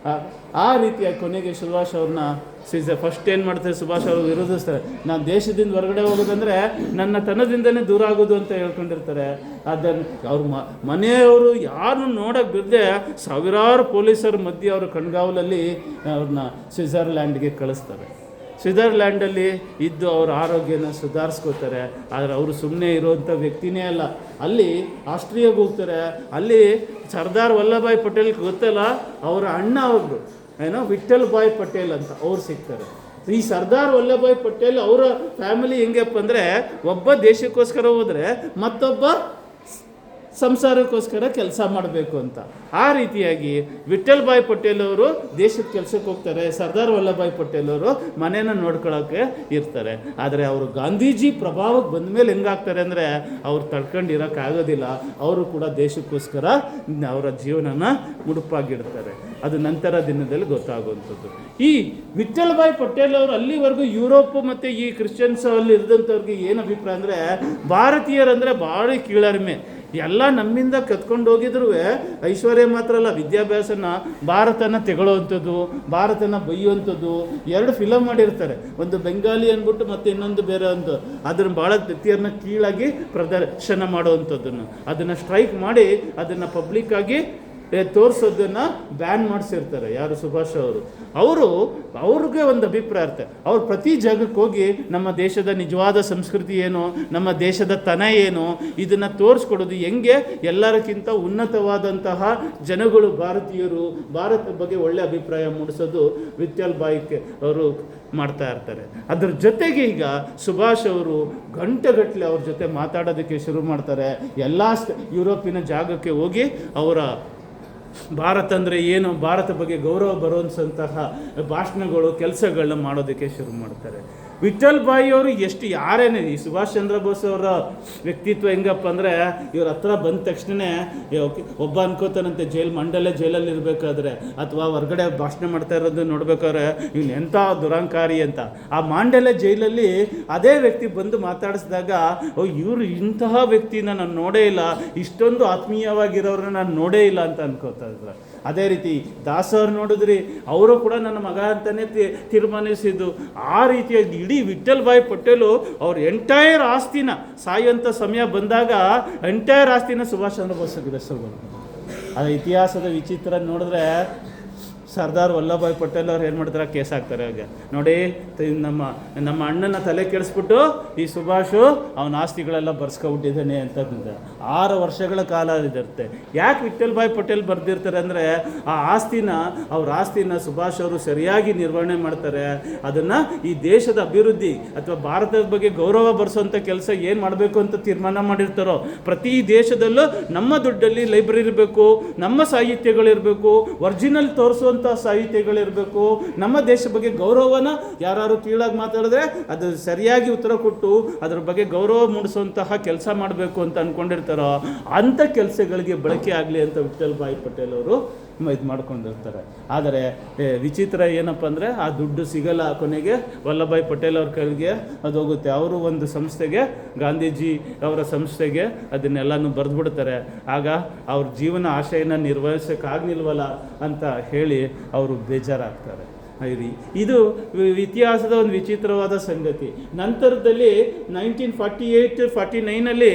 ಆ ರೀತಿಯಾಗಿ ಕೊನೆಗೆ ಸುಭಾಷ್ ಅವ್ರನ್ನ ಫಸ್ಟ್ ಏನು ಮಾಡ್ತಾರೆ, ಸುಭಾಷ್ ಅವರು ವಿರೋಧಿಸ್ತಾರೆ. ನಾನು ದೇಶದಿಂದ ಹೊರಗಡೆ ಹೋಗೋದಂದರೆ ನನ್ನ ತನದಿಂದನೇ ದೂರ ಆಗೋದು ಅಂತ ಹೇಳ್ಕೊಂಡಿರ್ತಾರೆ. ಅದನ್ನು ಅವ್ರ ಮನೆಯವರು ಯಾರು ನೋಡೋಕ್ಕೆ ಬಿಡದೆ ಸಾವಿರಾರು ಪೊಲೀಸರ ಮಧ್ಯೆ ಅವರು ಕಣ್ಗಾವಲಲ್ಲಿ ಅವ್ರನ್ನ ಸ್ವಿಟ್ಜರ್ಲ್ಯಾಂಡ್ಗೆ ಕಳಿಸ್ತಾರೆ. ಸ್ವಿಟ್ಜರ್ಲ್ಯಾಂಡಲ್ಲಿ ಇದ್ದು ಅವ್ರ ಆರೋಗ್ಯನ ಸುಧಾರಿಸ್ಕೋತಾರೆ. ಆದರೆ ಅವರು ಸುಮ್ಮನೆ ಇರುವಂಥ ವ್ಯಕ್ತಿನೇ ಅಲ್ಲ. ಅಲ್ಲಿ ಆಸ್ಟ್ರಿಯಾಗೆ ಹೋಗ್ತಾರೆ. ಅಲ್ಲಿ ಸರ್ದಾರ್ ವಲ್ಲಭಾಯ್ ಪಟೇಲ್ ಗೊತ್ತಲ್ಲ, ಅವರ ಅಣ್ಣ ಅವರು ವಿಠಲ್ ಭಾಯ್ ಪಟೇಲ್ ಅಂತ ಅವ್ರು ಸಿಗ್ತಾರೆ. ಈ ಸರ್ದಾರ್ ವಲ್ಲಭಾಯ್ ಪಟೇಲ್ ಅವರ ಫ್ಯಾಮಿಲಿ ಹೆಂಗಪ್ಪ ಅಂದರೆ, ಒಬ್ಬ ದೇಶಕ್ಕೋಸ್ಕರ ಹೋದರೆ ಮತ್ತೊಬ್ಬ ಸಂಸಾರಕ್ಕೋಸ್ಕರ ಕೆಲಸ ಮಾಡಬೇಕು ಅಂತ. ಆ ರೀತಿಯಾಗಿ ವಿಠಲ್ ಭಾಯ್ ಪಟೇಲ್ ಅವರು ದೇಶದ ಕೆಲಸಕ್ಕೆ ಹೋಗ್ತಾರೆ, ಸರ್ದಾರ್ ವಲ್ಲಭಾಯ್ ಪಟೇಲ್ ಅವರು ಮನೇನ ನೋಡ್ಕೊಳ್ಳೋಕ್ಕೆ ಇರ್ತಾರೆ. ಆದರೆ ಅವರು ಗಾಂಧೀಜಿ ಪ್ರಭಾವಕ್ಕೆ ಬಂದ ಮೇಲೆ ಹೆಂಗಾಗ್ತಾರೆ ಅಂದರೆ, ಅವ್ರು ತಡ್ಕೊಂಡಿರೋಕ್ಕಾಗೋದಿಲ್ಲ. ಅವರು ಕೂಡ ದೇಶಕ್ಕೋಸ್ಕರ ಅವರ ಜೀವನನ ಮುಡುಪಾಗಿಡ್ತಾರೆ. ಅದು ನಂತರ ದಿನದಲ್ಲಿ ಗೊತ್ತಾಗುವಂಥದ್ದು. ಈ ವಿಠಲ್ ಭಾಯ್ ಪಟೇಲ್ ಅವರು ಅಲ್ಲಿವರೆಗೂ ಯುರೋಪ್ ಮತ್ತು ಈ ಕ್ರಿಶ್ಚಿಯನ್ಸ್ ಅಲ್ಲಿ ಇದ್ದಂಥವ್ರಿಗೆ ಏನು ಅಭಿಪ್ರಾಯ ಅಂದರೆ, ಭಾರತೀಯರಂದರೆ ಭಾಳ ಕೀಳರಿಮೆ. ಎಲ್ಲ ನಮ್ಮಿಂದ ಕತ್ಕೊಂಡು ಹೋಗಿದ್ರು ಐಶ್ವರ್ಯ ಮಾತ್ರ ಅಲ್ಲ, ವಿದ್ಯಾಭ್ಯಾಸನ ಭಾರತನ ತೆಗೊಳ್ಳೋವಂಥದ್ದು, ಭಾರತನ ಬೈಯುವಂಥದ್ದು. 2 ಫಿಲಮ್ ಮಾಡಿರ್ತಾರೆ, ಒಂದು ಬೆಂಗಾಲಿ ಅಂದ್ಬಿಟ್ಟು ಮತ್ತು ಇನ್ನೊಂದು ಬೇರೆ ಒಂದು. ಅದನ್ನು ಭಾಳ ವ್ಯಕ್ತಿಯರನ್ನ ಕೀಳಾಗಿ ಪ್ರದರ್ಶನ ಮಾಡುವಂಥದ್ದನ್ನು, ಅದನ್ನು ಸ್ಟ್ರೈಕ್ ಮಾಡಿ ಅದನ್ನು ಪಬ್ಲಿಕ್ಕಾಗಿ ತೋರಿಸೋದನ್ನು ಬ್ಯಾನ್ ಮಾಡಿಸಿರ್ತಾರೆ. ಯಾರು ಸುಭಾಷ್ ಅವ್ರಿಗೆ ಒಂದು ಅಭಿಪ್ರಾಯ ಇರುತ್ತೆ. ಅವ್ರು ಪ್ರತಿ ಜಾಗಕ್ಕೆ ಹೋಗಿ ನಮ್ಮ ದೇಶದ ನಿಜವಾದ ಸಂಸ್ಕೃತಿ ಏನು, ನಮ್ಮ ದೇಶದ ತನ ಏನು, ಇದನ್ನು ತೋರಿಸ್ಕೊಡೋದು ಹೆಂಗೆ. ಎಲ್ಲರಿಗಿಂತ ಉನ್ನತವಾದಂತಹ ಜನಗಳು ಭಾರತೀಯರು, ಭಾರತದ ಬಗ್ಗೆ ಒಳ್ಳೆಯ ಅಭಿಪ್ರಾಯ ಮೂಡಿಸೋದು ವಿಠಲ್ ಭಾಯ್ ಅವರು ಮಾಡ್ತಾ ಇರ್ತಾರೆ. ಅದ್ರ ಜೊತೆಗೆ ಈಗ ಸುಭಾಷ್ ಅವರು ಗಂಟೆಗಟ್ಟಲೆ ಅವ್ರ ಜೊತೆ ಮಾತಾಡೋದಕ್ಕೆ ಶುರು ಮಾಡ್ತಾರೆ. ಎಲ್ಲ ಯುರೋಪಿನ ಜಾಗಕ್ಕೆ ಹೋಗಿ ಅವರ ಭಾರತ ಅಂದರೆ ಏನು, ಭಾರತ ಬಗ್ಗೆ ಗೌರವ ಬರುವಂತಹ ಭಾಷಣಗಳು, ಕೆಲಸಗಳನ್ನ ಮಾಡೋದಕ್ಕೆ ಶುರು ಮಾಡ್ತಾರೆ. ವಿಠಲ್ ಭಾಯಿ ಅವರು ಎಷ್ಟು ಯಾರೇನೆ ಈ ಸುಭಾಷ್ ಚಂದ್ರ ಬೋಸ್ ಅವರ ವ್ಯಕ್ತಿತ್ವ ಹೆಂಗಪ್ಪ ಅಂದರೆ, ಇವ್ರ ಹತ್ರ ಬಂದ ತಕ್ಷಣ ಒಬ್ಬ ಅನ್ಕೋತಾನಂತೆ ಮಂಡಲೆ ಜೈಲಲ್ಲಿ ಇರಬೇಕಾದ್ರೆ ಅಥವಾ ಹೊರಗಡೆ ಭಾಷಣ ಮಾಡ್ತಾ ಇರೋದು ನೋಡ್ಬೇಕಾದ್ರೆ ಇವ್ನು ಎಂಥ ದುರಂಕಾರಿ ಅಂತ. ಆ ಮಾಂಡಲೆ ಜೈಲಲ್ಲಿ ಅದೇ ವ್ಯಕ್ತಿ ಬಂದು ಮಾತಾಡಿಸಿದಾಗ ಇವರು ಇಂತಹ ವ್ಯಕ್ತಿನ ನಾನು ನೋಡೇ ಇಲ್ಲ, ಇಷ್ಟೊಂದು ಆತ್ಮೀಯವಾಗಿರೋರನ್ನ ನಾನು ನೋಡೇ ಇಲ್ಲ ಅಂತ ಅನ್ಕೋತಾ ಇದ್ರು. ಅದೇ ರೀತಿ ದಾಸ್ ಅವ್ರು ನೋಡಿದ್ರಿ, ಅವರು ಕೂಡ ನನ್ನ ಮಗ ಅಂತಲೇ ತೀರ್ಮಾನಿಸಿದ್ದು. ಆ ರೀತಿಯಾಗಿ ಇಡೀ ವಿಠಲ್ ಭಾಯ್ ಪಟೇಲು ಅವ್ರ ಎಂಟೈರ್ ಆಸ್ತಿನ ಸಾಯುವಂಥ ಸಮಯ ಬಂದಾಗ ಎಂಟೈರ್ ಆಸ್ತಿನ ಸುಭಾಷ್ ಚಂದ್ರ ಬೋಸ್ಗೆ ಹೆಸರು ಬಂತು. ಅದು ಇತಿಹಾಸದ ವಿಚಿತ್ರ ನೋಡಿದ್ರೆ ಸರ್ದಾರ್ ವಲ್ಲಭಾಯ್ ಪಟೇಲ್ ಅವ್ರು ಏನು ಮಾಡ್ತಾರೆ, ಕೇಸ್ ಹಾಕ್ತಾರೆ. ಹಾಗೆ ನೋಡಿ, ನಮ್ಮ ಅಣ್ಣನ ತಲೆ ಕೆಡಿಸ್ಬಿಟ್ಟು ಈ ಸುಭಾಷು ಅವನ ಆಸ್ತಿಗಳೆಲ್ಲ ಬರ್ಸ್ಕೊಬಿಟ್ಟಿದ್ದಾನೆ ಅಂತ 6 ವರ್ಷಗಳ ಕಾಲ ಇದಿರುತ್ತೆ. ಯಾಕೆ ವಿಠಲ್ ಭಾಯ್ ಪಟೇಲ್ ಬರೆದಿರ್ತಾರೆ ಅಂದರೆ, ಅವ್ರ ಆಸ್ತಿನ ಸುಭಾಷ್ ಅವರು ಸರಿಯಾಗಿ ನಿರ್ವಹಣೆ ಮಾಡ್ತಾರೆ. ಅದನ್ನು ಈ ದೇಶದ ಅಭಿವೃದ್ಧಿ ಅಥವಾ ಭಾರತದ ಬಗ್ಗೆ ಗೌರವ ಬರೆಸೋಂಥ ಕೆಲಸ ಏನು ಮಾಡಬೇಕು ಅಂತ ತೀರ್ಮಾನ ಮಾಡಿರ್ತಾರೋ, ಪ್ರತಿ ದೇಶದಲ್ಲೂ ನಮ್ಮ ದುಡ್ಡಲ್ಲಿ ಲೈಬ್ರರಿ ಇರಬೇಕು, ನಮ್ಮ ಸಾಹಿತ್ಯಗಳಿರಬೇಕು, ಒರಿಜಿನಲ್ ತೋರಿಸುವಂಥ ಸಾಹಿತ್ಯಗಳಿರಬೇಕು, ನಮ್ಮ ದೇಶ ಬಗ್ಗೆ ಗೌರವನ ಯಾರು ಕೀಳಾಗಿ ಮಾತಾಡಿದ್ರೆ ಅದು ಸರಿಯಾಗಿ ಉತ್ತರ ಕೊಟ್ಟು ಅದರ ಬಗ್ಗೆ ಗೌರವ ಮೂಡಿಸುವಂತಹ ಕೆಲಸ ಮಾಡಬೇಕು ಅಂತ ಅಂದ್ಕೊಂಡಿರ್ತಾರೋ ಅಂಥ ಕೆಲಸಗಳಿಗೆ ಬಳಕೆ ಆಗಲಿ ಅಂತ ವಿಠಲ್ ಭಾಯ್ ಪಟೇಲ್ ಅವರು ಇದು ಮಾಡ್ಕೊಂಡಿರ್ತಾರೆ. ಆದರೆ ವಿಚಿತ್ರ ಏನಪ್ಪ ಅಂದರೆ, ಆ ದುಡ್ಡು ಸಿಗಲ್ಲ. ಕೊನೆಗೆ ವಲ್ಲಭಾಯ್ ಪಟೇಲ್ ಅವ್ರ ಕೈಗೆ ಅದು ಹೋಗುತ್ತೆ. ಅವರು ಒಂದು ಸಂಸ್ಥೆಗೆ, ಗಾಂಧೀಜಿ ಅವರ ಸಂಸ್ಥೆಗೆ ಅದನ್ನೆಲ್ಲನೂ ಬರೆದ್ಬಿಡ್ತಾರೆ. ಆಗ ಅವ್ರ ಜೀವನ ಆಶಯನ ನಿರ್ವಹಿಸೋಕ್ಕಾಗಲಿಲ್ವಲ್ಲ ಅಂತ ಹೇಳಿ ಅವರು ಬೇಜಾರಾಗ್ತಾರೆ. ಇದು ಇತಿಹಾಸದ ಒಂದು ವಿಚಿತ್ರವಾದ ಸಂಗತಿ. ನಂತರದಲ್ಲಿ 1948-49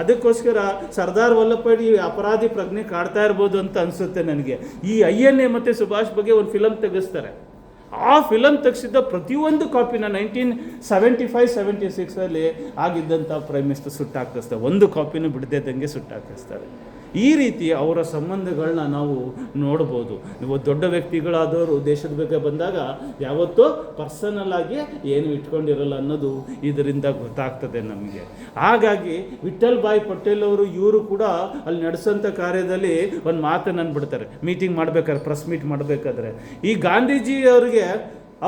ಅದಕ್ಕೋಸ್ಕರ ಸರ್ದಾರ್ ವಲ್ಲಭಾಯ್ ಅಪರಾಧಿ ಪ್ರಜ್ಞೆ ಕಾಡ್ತಾ ಇರ್ಬೋದು ಅಂತ ಅನಿಸುತ್ತೆ ನನಗೆ. ಈ INA ಮತ್ತು ಸುಭಾಷ್ ಬಗ್ಗೆ ಒಂದು ಫಿಲಮ್ ತೆಗೆಸ್ತಾರೆ. ಆ ಫಿಲಮ್ ತೆಗೆಸಿದ್ದ ಪ್ರತಿಯೊಂದು ಕಾಪಿನ 1975-76 ಆಗಿದ್ದಂಥ ಪ್ರೈಮ್ ಮಿನಿಸ್ಟರ್ ಸುಟ್ಟಾಕಿಸ್ತಾರೆ. ಒಂದು ಕಾಪಿನೂ ಬಿಡದೇದಂಗೆ ಸುಟ್ಟಾಕಿಸ್ತಾರೆ. ಈ ರೀತಿ ಅವರ ಸಂಬಂಧಗಳನ್ನ ನಾವು ನೋಡ್ಬೋದು. ನೀವು ದೊಡ್ಡ ವ್ಯಕ್ತಿಗಳಾದವರು ದೇಶದ ಬಗ್ಗೆ ಬಂದಾಗ ಯಾವತ್ತೂ ಪರ್ಸನಲ್ ಆಗಿ ಏನು ಇಟ್ಕೊಂಡಿರಲ್ಲ ಅನ್ನೋದು ಇದರಿಂದ ಗೊತ್ತಾಗ್ತದೆ ನಮಗೆ. ಹಾಗಾಗಿ ವಿಠಲ್ ಭಾಯ್ ಪಟೇಲ್ ಅವರು ಇವರು ಕೂಡ ಅಲ್ಲಿ ನಡೆಸೋಂಥ ಕಾರ್ಯದಲ್ಲಿ ಒಂದು ಮಾತನ್ನು ಅಂದ್ಬಿಡ್ತಾರೆ. ಮೀಟಿಂಗ್ ಮಾಡಬೇಕಾದ್ರೆ, ಪ್ರೆಸ್ ಮೀಟ್ ಮಾಡಬೇಕಾದ್ರೆ, ಈ ಗಾಂಧೀಜಿ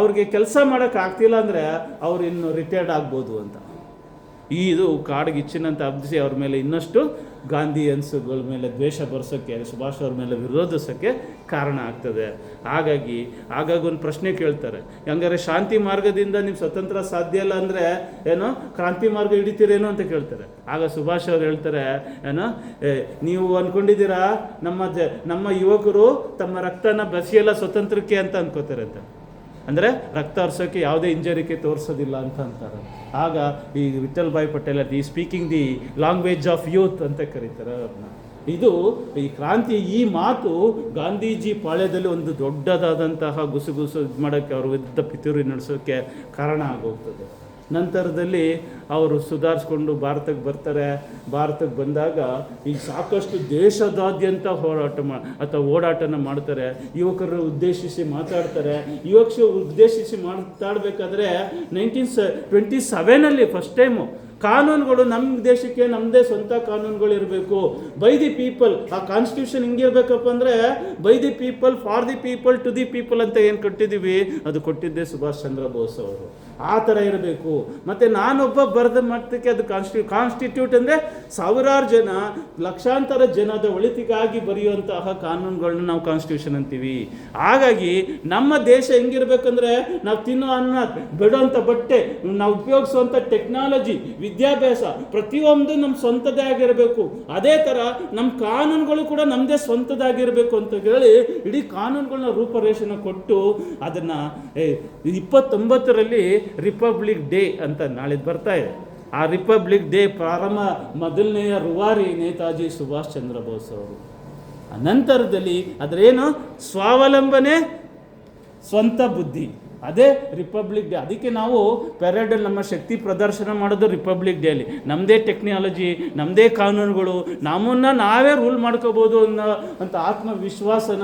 ಅವ್ರಿಗೆ ಕೆಲಸ ಮಾಡೋಕ್ಕಾಗ್ತಿಲ್ಲ ಅಂದರೆ ಅವ್ರು ಇನ್ನು ರಿಟೈರ್ಡ್ ಆಗ್ಬೋದು ಅಂತ. ಇದು ಕಾಡಿಗಿಚ್ಚಿನಂತ ಹಬ್ಬಿಸಿ ಅವ್ರ ಮೇಲೆ ಇನ್ನಷ್ಟು ಗಾಂಧಿಯನ್ಸ್ಗಳ ಮೇಲೆ ದ್ವೇಷ ಬರೆಸೋಕ್ಕೆ, ಸುಭಾಷ್ ಅವ್ರ ಮೇಲೆ ವಿರೋಧಿಸೋಕ್ಕೆ ಕಾರಣ ಆಗ್ತದೆ. ಹಾಗಾಗಿ ಒಂದು ಪ್ರಶ್ನೆ ಕೇಳ್ತಾರೆ, ಹಂಗಾರೆ ಶಾಂತಿ ಮಾರ್ಗದಿಂದ ನಿಮ್ಮ ಸ್ವತಂತ್ರ ಸಾಧ್ಯ ಇಲ್ಲ ಅಂದರೆ ಏನೋ ಕ್ರಾಂತಿ ಮಾರ್ಗ ಹಿಡಿತೀರೇನೋ ಅಂತ ಕೇಳ್ತಾರೆ. ಆಗ ಸುಭಾಷ್ ಅವ್ರು ಹೇಳ್ತಾರೆ, ಏನೋ ನೀವು ಅಂದ್ಕೊಂಡಿದ್ದೀರಾ ನಮ್ಮ ಯುವಕರು ತಮ್ಮ ರಕ್ತನ ಬಸಿಯಲ್ಲ ಸ್ವತಂತ್ರಕ್ಕೆ ಅಂತ ಅಂದ್ಕೋತಾರೆ ಅಂತ. ಅಂದರೆ ರಕ್ತ ಹರಿಸೋಕ್ಕೆ ಯಾವುದೇ ಹಿಂಜರಿಕೆ ತೋರಿಸೋದಿಲ್ಲ ಅಂತ ಅಂತಾರೆ. ಆಗ ಈ Vithal Bhai Patel speaking the language of youth ಅಂತ ಕರೀತಾರೆ ಅವ್ರನ್ನ. ಇದು ಈ ಕ್ರಾಂತಿ, ಈ ಮಾತು ಗಾಂಧೀಜಿ ಪಾಳ್ಯದಲ್ಲಿ ಒಂದು ದೊಡ್ಡದಾದಂತಹ ಗುಸುಗುಸು ಇದು ಮಾಡೋಕ್ಕೆ, ಅವ್ರ ವಿರುದ್ಧ ಪಿತೂರಿ ನಡೆಸೋಕ್ಕೆ ಕಾರಣ ಆಗೋಗ್ತದೆ. ನಂತರದಲ್ಲಿ ಅವರು ಸುಧಾರಿಸ್ಕೊಂಡು ಭಾರತಕ್ಕೆ ಬರ್ತಾರೆ. ಭಾರತಕ್ಕೆ ಬಂದಾಗ ಈಗ ಸಾಕಷ್ಟು ದೇಶದಾದ್ಯಂತ ಓಡಾಟನ ಮಾಡ್ತಾರೆ. ಯುವಕರು ಉದ್ದೇಶಿಸಿ ಮಾತಾಡ್ತಾರೆ. ಉದ್ದೇಶಿಸಿ ಮಾತಾಡಬೇಕಾದ್ರೆ 1927 ಫಸ್ಟ್ ಟೈಮು ಕಾನೂನುಗಳು ನಮ್ಮ ದೇಶಕ್ಕೆ ನಮ್ಮದೇ ಸ್ವಂತ ಕಾನೂನುಗಳು ಇರಬೇಕು. By the people. ಆ ಕಾನ್ಸ್ಟಿಟ್ಯೂಷನ್ ಹಿಂಗಿರ್ಬೇಕಪ್ಪ ಅಂದರೆ by the people, for the people, to the people ಅಂತ ಏನು ಕೊಟ್ಟಿದ್ದೀವಿ ಅದು ಕೊಟ್ಟಿದ್ದೆ ಸುಭಾಷ್ ಚಂದ್ರ ಬೋಸ್ ಅವರು. ಆ ಥರ ಇರಬೇಕು. ಮತ್ತು ನಾನೊಬ್ಬ ಬರೆದ ಮಟ್ಟಕ್ಕೆ ಅದು ಕಾನ್ಸ್ಟಿಟ್ಯೂಟ್ ಅಂದರೆ ಸಾವಿರಾರು ಜನ, ಲಕ್ಷಾಂತರ ಜನದ ಒಳಿತಿಗಾಗಿ ಬರೆಯುವಂತಹ ಕಾನೂನುಗಳನ್ನ ನಾವು ಕಾನ್ಸ್ಟಿಟ್ಯೂಷನ್ ಅಂತೀವಿ. ಹಾಗಾಗಿ ನಮ್ಮ ದೇಶ ಹೆಂಗಿರ್ಬೇಕಂದ್ರೆ, ನಾವು ತಿನ್ನೋ ಅನ್ನ, ಬಿಡೋಂಥ ಬಟ್ಟೆ, ನಾವು ಉಪಯೋಗಿಸುವಂಥ ಟೆಕ್ನಾಲಜಿ, ವಿದ್ಯಾಭ್ಯಾಸ ಪ್ರತಿಯೊಂದು ನಮ್ಮ ಸ್ವಂತದೇ ಆಗಿರಬೇಕು. ಅದೇ ಥರ ನಮ್ಮ ಕಾನೂನುಗಳು ಕೂಡ ನಮ್ಮದೇ ಸ್ವಂತದಾಗಿರಬೇಕು ಅಂತ ಹೇಳಿ ಇಡೀ ಕಾನೂನುಗಳನ್ನ ರೂಪರೇಷೆನ ಕೊಟ್ಟು ಅದನ್ನು 29ರಲ್ಲಿ ರಿಪಬ್ಲಿಕ್ ಡೇ ಅಂತ ನಾಳಿದ್ದು ಬರ್ತಾ ಇದೆ. ಆ ರಿಪಬ್ಲಿಕ್ ಡೇ ಮೊದಲನೆಯ ರೂವಾರಿ ನೇತಾಜಿ ಸುಭಾಷ್ ಚಂದ್ರ ಬೋಸ್ ಅವರು. ನಂತರದಲ್ಲಿ ಅದರೇನು ಸ್ವಾವಲಂಬನೆ, ಸ್ವಂತ ಬುದ್ಧಿ, ಅದೇ ರಿಪಬ್ಲಿಕ್ ಡೇ. ಅದಕ್ಕೆ ನಾವು ಪೆರೇಡಲ್ಲಿ ನಮ್ಮ ಶಕ್ತಿ ಪ್ರದರ್ಶನ ಮಾಡೋದು ರಿಪಬ್ಲಿಕ್ ಡೇಲಿ. ನಮ್ಮದೇ ಟೆಕ್ನಾಲಜಿ, ನಮ್ಮದೇ ಕಾನೂನುಗಳು, ನಮ್ಮನ್ನು ನಾವೇ ರೂಲ್ ಮಾಡ್ಕೋಬೋದು ಅಂತ ಆತ್ಮವಿಶ್ವಾಸನ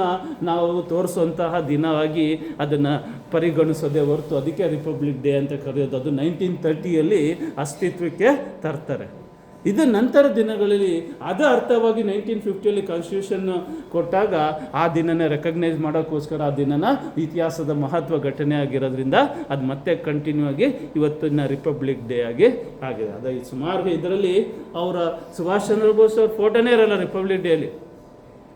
ನಾವು ತೋರಿಸುವಂತಹ ದಿನವಾಗಿ ಅದನ್ನು ಪರಿಗಣಿಸೋದೇ ಹೊರತು ಅದಕ್ಕೆ ರಿಪಬ್ಲಿಕ್ ಡೇ ಅಂತ ಕರೆಯೋದು. ಅದು 1930ಯಲ್ಲಿ ಅಸ್ತಿತ್ವಕ್ಕೆ ತರ್ತಾರೆ. ಇದು ನಂತರ ದಿನಗಳಲ್ಲಿ ಅದು ಅರ್ಥವಾಗಿ 1950 ಕಾನ್ಸ್ಟಿಟ್ಯೂಷನ್ ಕೊಟ್ಟಾಗ ಆ ದಿನನೇ ರೆಕಗ್ನೈಸ್ ಮಾಡೋಕ್ಕೋಸ್ಕರ ಆ ದಿನನ ಇತಿಹಾಸದ ಮಹತ್ವ ಘಟನೆ ಆಗಿರೋದ್ರಿಂದ ಅದು ಮತ್ತೆ ಕಂಟಿನ್ಯೂ ಆಗಿ ಇವತ್ತಿನ ರಿಪಬ್ಲಿಕ್ ಡೇ ಆಗಿ ಆಗಿದೆ. ಅದು ಸುಮಾರು ಇದರಲ್ಲಿ ಅವರ ಸುಭಾಷ್ ಚಂದ್ರ ಬೋಸ್ ಅವ್ರ ಫೋಟೋನೇ ಇರಲ್ಲ ರಿಪಬ್ಲಿಕ್ ಡೇಲಿ,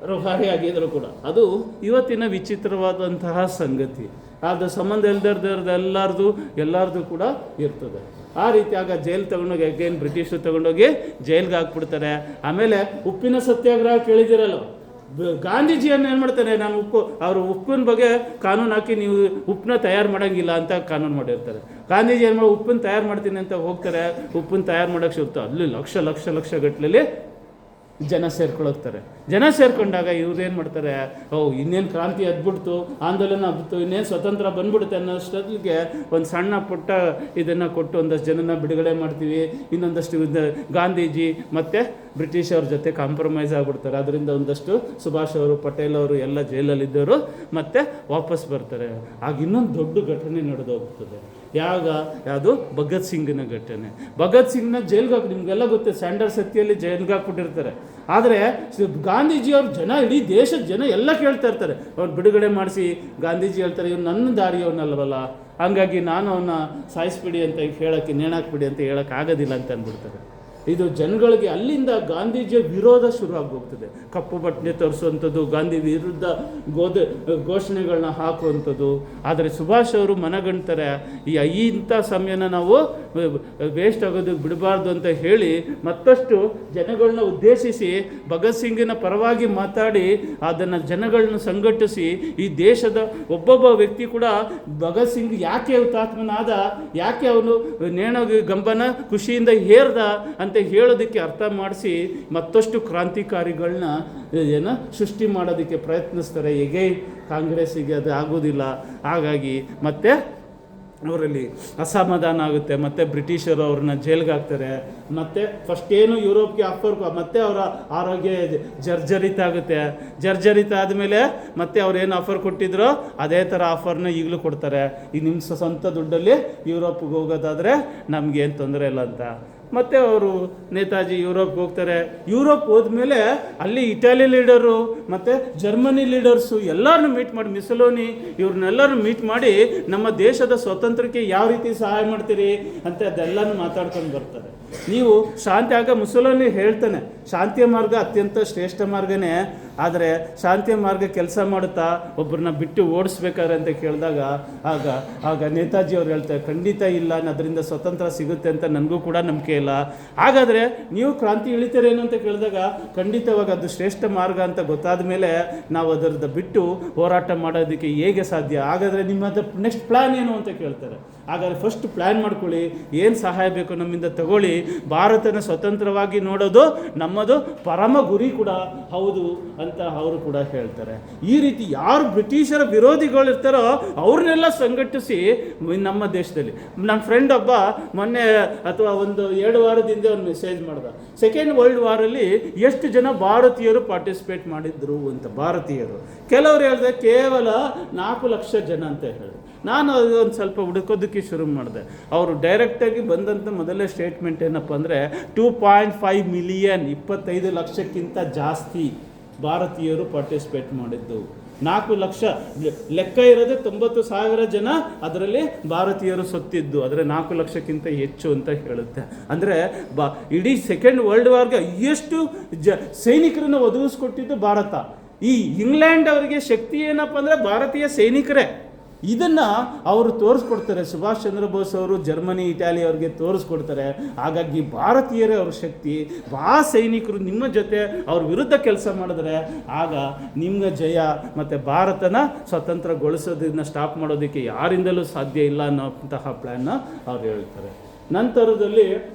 ರುಹಾರಿ ಆಗಿದ್ರು ಕೂಡ. ಅದು ಇವತ್ತಿನ ವಿಚಿತ್ರವಾದಂತಹ ಸಂಗತಿ. ಅದು ಸಂಬಂಧ ಇಲ್ದಿರೋದು ಎಲ್ಲರದು ಕೂಡ ಇರ್ತದೆ. ಆ ರೀತಿ ಆಗ ಜೈಲು ತೊಗೊಂಡೋಗಿ ಅಗೇನ್ ಬ್ರಿಟಿಷರು ತೊಗೊಂಡೋಗಿ ಜೈಲ್ಗೆ ಹಾಕ್ಬಿಡ್ತಾರೆ. ಆಮೇಲೆ ಉಪ್ಪಿನ ಸತ್ಯಾಗ್ರಹ ಕೇಳಿದಿರಲ್ಲ, ಗಾಂಧೀಜಿಯನ್ನು ಏನು ಮಾಡ್ತಾರೆ, ನಾನು ಉಪ್ಪಿನ ಬಗ್ಗೆ ಕಾನೂನು ಹಾಕಿ ನೀವು ಉಪ್ಪನ್ನ ತಯಾರು ಮಾಡೋಂಗಿಲ್ಲ ಅಂತ ಕಾನೂನು ಮಾಡಿರ್ತಾರೆ. ಗಾಂಧೀಜಿ ಏನು ಮಾಡಿ ಉಪ್ಪನ್ನು ತಯಾರು ಮಾಡ್ತೀನಿ ಅಂತ ಹೋಗ್ತಾರೆ, ಉಪ್ಪನ್ನು ತಯಾರು ಮಾಡೋಕ್ಕೆ ಶುರು ಅಲ್ಲಿ ಲಕ್ಷ ಗಟ್ಟಲೆಯಲ್ಲಿ ಜನ ಸೇರ್ಕೊಳ್ಳೋಗ್ತಾರೆ. ಜನ ಸೇರ್ಕೊಂಡಾಗ ಇವ್ರೇನು ಮಾಡ್ತಾರೆ, ಇನ್ನೇನು ಕ್ರಾಂತಿ ಹದ್ಬಿಡ್ತು, ಆಂದೋಲನ ಹಬ್ಬಿತು, ಇನ್ನೇನು ಸ್ವತಂತ್ರ ಬಂದ್ಬಿಡುತ್ತೆ ಅನ್ನೋಷ್ಟೊತ್ತಿಗೆ ಒಂದು ಸಣ್ಣ ಪುಟ್ಟ ಇದನ್ನು ಕೊಟ್ಟು ಒಂದಷ್ಟು ಜನನ ಬಿಡುಗಡೆ ಮಾಡ್ತೀವಿ, ಇನ್ನೊಂದಷ್ಟು ಗಾಂಧೀಜಿ ಮತ್ತು ಬ್ರಿಟಿಷವ್ರ ಜೊತೆ ಕಾಂಪ್ರಮೈಸ್ ಆಗಿಬಿಡ್ತಾರೆ. ಅದರಿಂದ ಒಂದಷ್ಟು ಸುಭಾಷ್ ಅವರು, ಪಟೇಲ್ ಅವರು ಎಲ್ಲ ಜೈಲಲ್ಲಿದ್ದವರು ಮತ್ತೆ ವಾಪಸ್ ಬರ್ತಾರೆ. ಆಗ ಇನ್ನೊಂದು ದೊಡ್ಡ ಘಟನೆ ನಡೆದೋಗ್ತದೆ. ಯಾವುದು ಭಗತ್ ಸಿಂಗ್ನ ಘಟನೆ. ಭಗತ್ ಸಿಂಗ್ನ ಜೈಲ್ಗೆ ನಿಮಗೆಲ್ಲ ಗೊತ್ತೆ, ಸ್ಯಾಂಡರ್ ಸತಿಯಲ್ಲಿ ಜೈಲ್ಗೆ ಹಾಕ್ಬಿಟ್ಟಿರ್ತಾರೆ. ಆದರೆ ಗಾಂಧೀಜಿಯವ್ರ ಇಡೀ ದೇಶದ ಜನ ಎಲ್ಲ ಕೇಳ್ತಾ ಇರ್ತಾರೆ, ಅವ್ರು ಬಿಡುಗಡೆ ಮಾಡಿಸಿ. ಗಾಂಧೀಜಿ ಹೇಳ್ತಾರೆ, ಇವ್ನು ನನ್ನ ದಾರಿಯವನಲ್ವಲ್ಲ, ಹಂಗಾಗಿ ನಾನು ಅವನ್ನ ಸಾಯಿಸ್ಬಿಡಿ ಅಂತ ಹೇಳೋಕ್ಕೆ, ನೇಣಾಕ್ಬಿಡಿ ಅಂತ ಹೇಳೋಕ್ಕೆ ಆಗೋದಿಲ್ಲ ಅಂತ ಅಂದ್ಬಿಡ್ತಾರೆ. ಇದು ಜನಗಳಿಗೆ ಅಲ್ಲಿಂದ ಗಾಂಧೀಜಿಯ ವಿರೋಧ ಶುರು ಆಗೋಗ್ತದೆ. ಕಪ್ಪು ಬಟ್ಟೆ ತರಿಸುವಂಥದ್ದು, ಗಾಂಧಿ ವಿರುದ್ಧ ಘೋಷಣೆಗಳನ್ನ ಹಾಕುವಂಥದ್ದು. ಆದರೆ ಸುಭಾಷ್ ಅವರು ಮನಗಣ್ತಾರೆ, ಇಂಥ ಸಮಯನ ನಾವು ವೇಸ್ಟ್ ಆಗೋದಕ್ಕೆ ಬಿಡಬಾರ್ದು ಅಂತ ಹೇಳಿ ಮತ್ತಷ್ಟು ಜನಗಳನ್ನ ಉದ್ದೇಶಿಸಿ ಭಗತ್ ಸಿಂಗಿನ ಪರವಾಗಿ ಮಾತಾಡಿ ಅದನ್ನು ಜನಗಳನ್ನ ಸಂಘಟಿಸಿ, ಈ ದೇಶದ ಒಬ್ಬೊಬ್ಬ ವ್ಯಕ್ತಿ ಕೂಡ ಭಗತ್ ಸಿಂಗ್ ಯಾಕೆ ಹುತಾತ್ಮನಾದ, ಯಾಕೆ ಅವನು ನೇಣು ಗಂಬನ ಖುಷಿಯಿಂದ ಹೇರ್ದ ಅಂತ ಹೇಳೋದಕ್ಕೆ ಅರ್ಥ ಮಾಡಿಸಿ ಮತ್ತಷ್ಟು ಕ್ರಾಂತಿಕಾರಿಗಳನ್ನ ಸೃಷ್ಟಿ ಮಾಡೋದಕ್ಕೆ ಪ್ರಯತ್ನಿಸ್ತಾರೆ. ಹೇಗೆ ಕಾಂಗ್ರೆಸ್ಸಿಗೆ ಅದು ಆಗೋದಿಲ್ಲ. ಹಾಗಾಗಿ ಮತ್ತೆ ಅವರಲ್ಲಿ ಅಸಮಾಧಾನ ಆಗುತ್ತೆ. ಮತ್ತು ಬ್ರಿಟಿಷರು ಅವ್ರನ್ನ ಜೈಲ್ಗೆ ಹಾಕ್ತಾರೆ. ಮತ್ತು ಫಸ್ಟ್ ಏನು ಯುರೋಪ್ಗೆ ಆಫರ್, ಮತ್ತೆ ಅವರ ಆರೋಗ್ಯ ಜರ್ಜರಿತ ಆಗುತ್ತೆ. ಜರ್ಜರಿತ ಆದಮೇಲೆ ಮತ್ತೆ ಅವ್ರೇನು ಆಫರ್ ಕೊಟ್ಟಿದ್ರೋ ಅದೇ ಥರ ಆಫರ್ನ ಈಗಲೂ ಕೊಡ್ತಾರೆ. ಈಗ ನಿಮ್ಮ ಸ್ವಂತ ದುಡ್ಡಲ್ಲಿ ಯುರೋಪ್ಗೆ ಹೋಗೋದಾದರೆ ನಮಗೇನು ತೊಂದರೆ ಇಲ್ಲ ಅಂತ. ಮತ್ತು ಅವರು ನೇತಾಜಿ ಯುರೋಪ್ಗೆ ಹೋಗ್ತಾರೆ. ಯುರೋಪ್ ಹೋದ್ಮೇಲೆ ಅಲ್ಲಿ ಇಟಾಲಿ ಲೀಡರು ಮತ್ತು ಜರ್ಮನಿ ಲೀಡರ್ಸು ಎಲ್ಲರನ್ನೂ ಮೀಟ್ ಮಾಡಿ, ಮಿಸಲೋನಿ ಇವ್ರನ್ನೆಲ್ಲರೂ ಮೀಟ್ ಮಾಡಿ ನಮ್ಮ ದೇಶದ ಸ್ವಾತಂತ್ರ್ಯಕ್ಕೆ ಯಾವ ರೀತಿ ಸಹಾಯ ಮಾಡ್ತೀರಿ ಅಂತ ಅದೆಲ್ಲನೂ ಮಾತಾಡ್ಕೊಂಡು ಬರ್ತಾರೆ. ನೀವು ಶಾಂತಿ, ಆಗ ಮುಸಲೋನಿ ಹೇಳ್ತಾನೆ, ಶಾಂತಿಯ ಮಾರ್ಗ ಅತ್ಯಂತ ಶ್ರೇಷ್ಠ ಮಾರ್ಗನೇ, ಆದರೆ ಶಾಂತಿಯ ಮಾರ್ಗ ಕೆಲಸ ಮಾಡುತ್ತಾ ಒಬ್ಬರನ್ನ ಬಿಟ್ಟು ಓಡಿಸ್ಬೇಕಾದ್ರೆ ಅಂತ ಕೇಳಿದಾಗ ಆಗ ನೇತಾಜಿ ಅವ್ರು ಹೇಳ್ತಾರೆ, ಖಂಡಿತ ಇಲ್ಲ, ಅದರಿಂದ ಸ್ವತಂತ್ರ ಸಿಗುತ್ತೆ ಅಂತ ನನಗೂ ಕೂಡ ನಂಬಿಕೆ ಇಲ್ಲ. ಹಾಗಾದರೆ ನೀವು ಕ್ರಾಂತಿ ಇಳಿತೀರೇನು ಅಂತ ಕೇಳಿದಾಗ ಖಂಡಿತವಾಗಿ ಅದು ಶ್ರೇಷ್ಠ ಮಾರ್ಗ ಅಂತ ಗೊತ್ತಾದ ಮೇಲೆ ನಾವು ಅದರದ್ದು ಬಿಟ್ಟು ಹೋರಾಟ ಮಾಡೋದಕ್ಕೆ ಹೇಗೆ ಸಾಧ್ಯ? ಹಾಗಾದರೆ ನಿಮ್ಮದು ನೆಕ್ಸ್ಟ್ ಪ್ಲ್ಯಾನ್ ಏನು ಅಂತ ಕೇಳ್ತಾರೆ. ಹಾಗಾದರೆ ಫಸ್ಟ್ ಪ್ಲ್ಯಾನ್ ಮಾಡ್ಕೊಳ್ಳಿ, ಏನು ಸಹಾಯ ಬೇಕು ನಮ್ಮಿಂದ ತಗೊಳ್ಳಿ. ಭಾರತನ ಸ್ವತಂತ್ರವಾಗಿ ನೋಡೋದು ನಮ್ಮದು ಪರಮ ಗುರಿ ಕೂಡ ಹೌದು ಅಂತ ಅವರು ಕೂಡ ಹೇಳ್ತಾರೆ. ಈ ರೀತಿ ಯಾರು ಬ್ರಿಟಿಷರ ವಿರೋಧಿಗಳಿರ್ತಾರೋ ಅವ್ರನ್ನೆಲ್ಲ ಸಂಘಟಿಸಿ ನಮ್ಮ ದೇಶದಲ್ಲಿ, ನನ್ನ ಫ್ರೆಂಡ್ ಒಬ್ಬ ಮೊನ್ನೆ ಅಥವಾ ಒಂದು 2 ವಾರದಿಂದ ಒಂದು ಮೆಸೇಜ್ ಮಾಡ್ದ, ಸೆಕೆಂಡ್ ವರ್ಲ್ಡ್ ವಾರಲ್ಲಿ ಎಷ್ಟು ಜನ ಭಾರತೀಯರು ಪಾರ್ಟಿಸಿಪೇಟ್ ಮಾಡಿದ್ರು ಅಂತ. ಭಾರತೀಯರು ಕೆಲವರು ಹೇಳಿದ್ರೆ ಕೇವಲ 4 ಲಕ್ಷ ಜನ ಅಂತ ಹೇಳಿದ್ರು. ನಾನು ಅದು ಒಂದು ಸ್ವಲ್ಪ ಹುಡುಕೋದಕ್ಕೆ ಶುರು ಮಾಡಿದೆ. ಅವರು ಡೈರೆಕ್ಟಾಗಿ ಬಂದಂಥ ಮೊದಲೇ ಸ್ಟೇಟ್ಮೆಂಟ್ ಏನಪ್ಪ ಅಂದರೆ 2.5 ಮಿಲಿಯನ್, 25 ಲಕ್ಷಕ್ಕಿಂತ ಜಾಸ್ತಿ ಭಾರತೀಯರು ಪಾರ್ಟಿಸಿಪೇಟ್ ಮಾಡಿದ್ದು. 4 ಲಕ್ಷ ಲೆಕ್ಕ ಇರೋದೇ 90,000 ಜನ ಅದರಲ್ಲಿ ಭಾರತೀಯರು ಸತ್ತಿದ್ದು, ಆದರೆ 4 ಲಕ್ಷಕ್ಕಿಂತ ಹೆಚ್ಚು ಅಂತ ಹೇಳುತ್ತೆ. ಅಂದರೆ ಇಡೀ ಸೆಕೆಂಡ್ ವರ್ಲ್ಡ್ ವಾರ್ಗೆ ಎಷ್ಟು ಸೈನಿಕರನ್ನು ಒದಗಿಸ್ಕೊಟ್ಟಿದ್ದು ಭಾರತ. ಈ ಇಂಗ್ಲೆಂಡ್ ಅವರಿಗೆ ಶಕ್ತಿ ಏನಪ್ಪ ಅಂದರೆ ಭಾರತೀಯ ಸೈನಿಕರೇ. ಇದನ್ನು ಅವರು ತೋರಿಸ್ಕೊಡ್ತಾರೆ. ಸುಭಾಷ್ ಚಂದ್ರ ಬೋಸ್ ಅವರು ಜರ್ಮನಿ, ಇಟಾಲಿ ಅವ್ರಿಗೆ ತೋರಿಸ್ಕೊಡ್ತಾರೆ. ಹಾಗಾಗಿ ಭಾರತೀಯರೇ ಅವ್ರ ಶಕ್ತಿ. ಸೈನಿಕರು ನಿಮ್ಮ ಜೊತೆ ಅವ್ರ ವಿರುದ್ಧ ಕೆಲಸ ಮಾಡಿದ್ರೆ ಆಗ ನಿಮ್ಗೆ ಜಯ. ಮತ್ತು ಭಾರತನ ಸ್ವತಂತ್ರಗೊಳಿಸೋದನ್ನ ಸ್ಟಾಪ್ ಮಾಡೋದಕ್ಕೆ ಯಾರಿಂದಲೂ ಸಾಧ್ಯ ಇಲ್ಲ ಅನ್ನೋಂತಹ ಪ್ಲ್ಯಾನ್ನ ಅವ್ರು ಹೇಳ್ತಾರೆ. ನಂತರದಲ್ಲಿ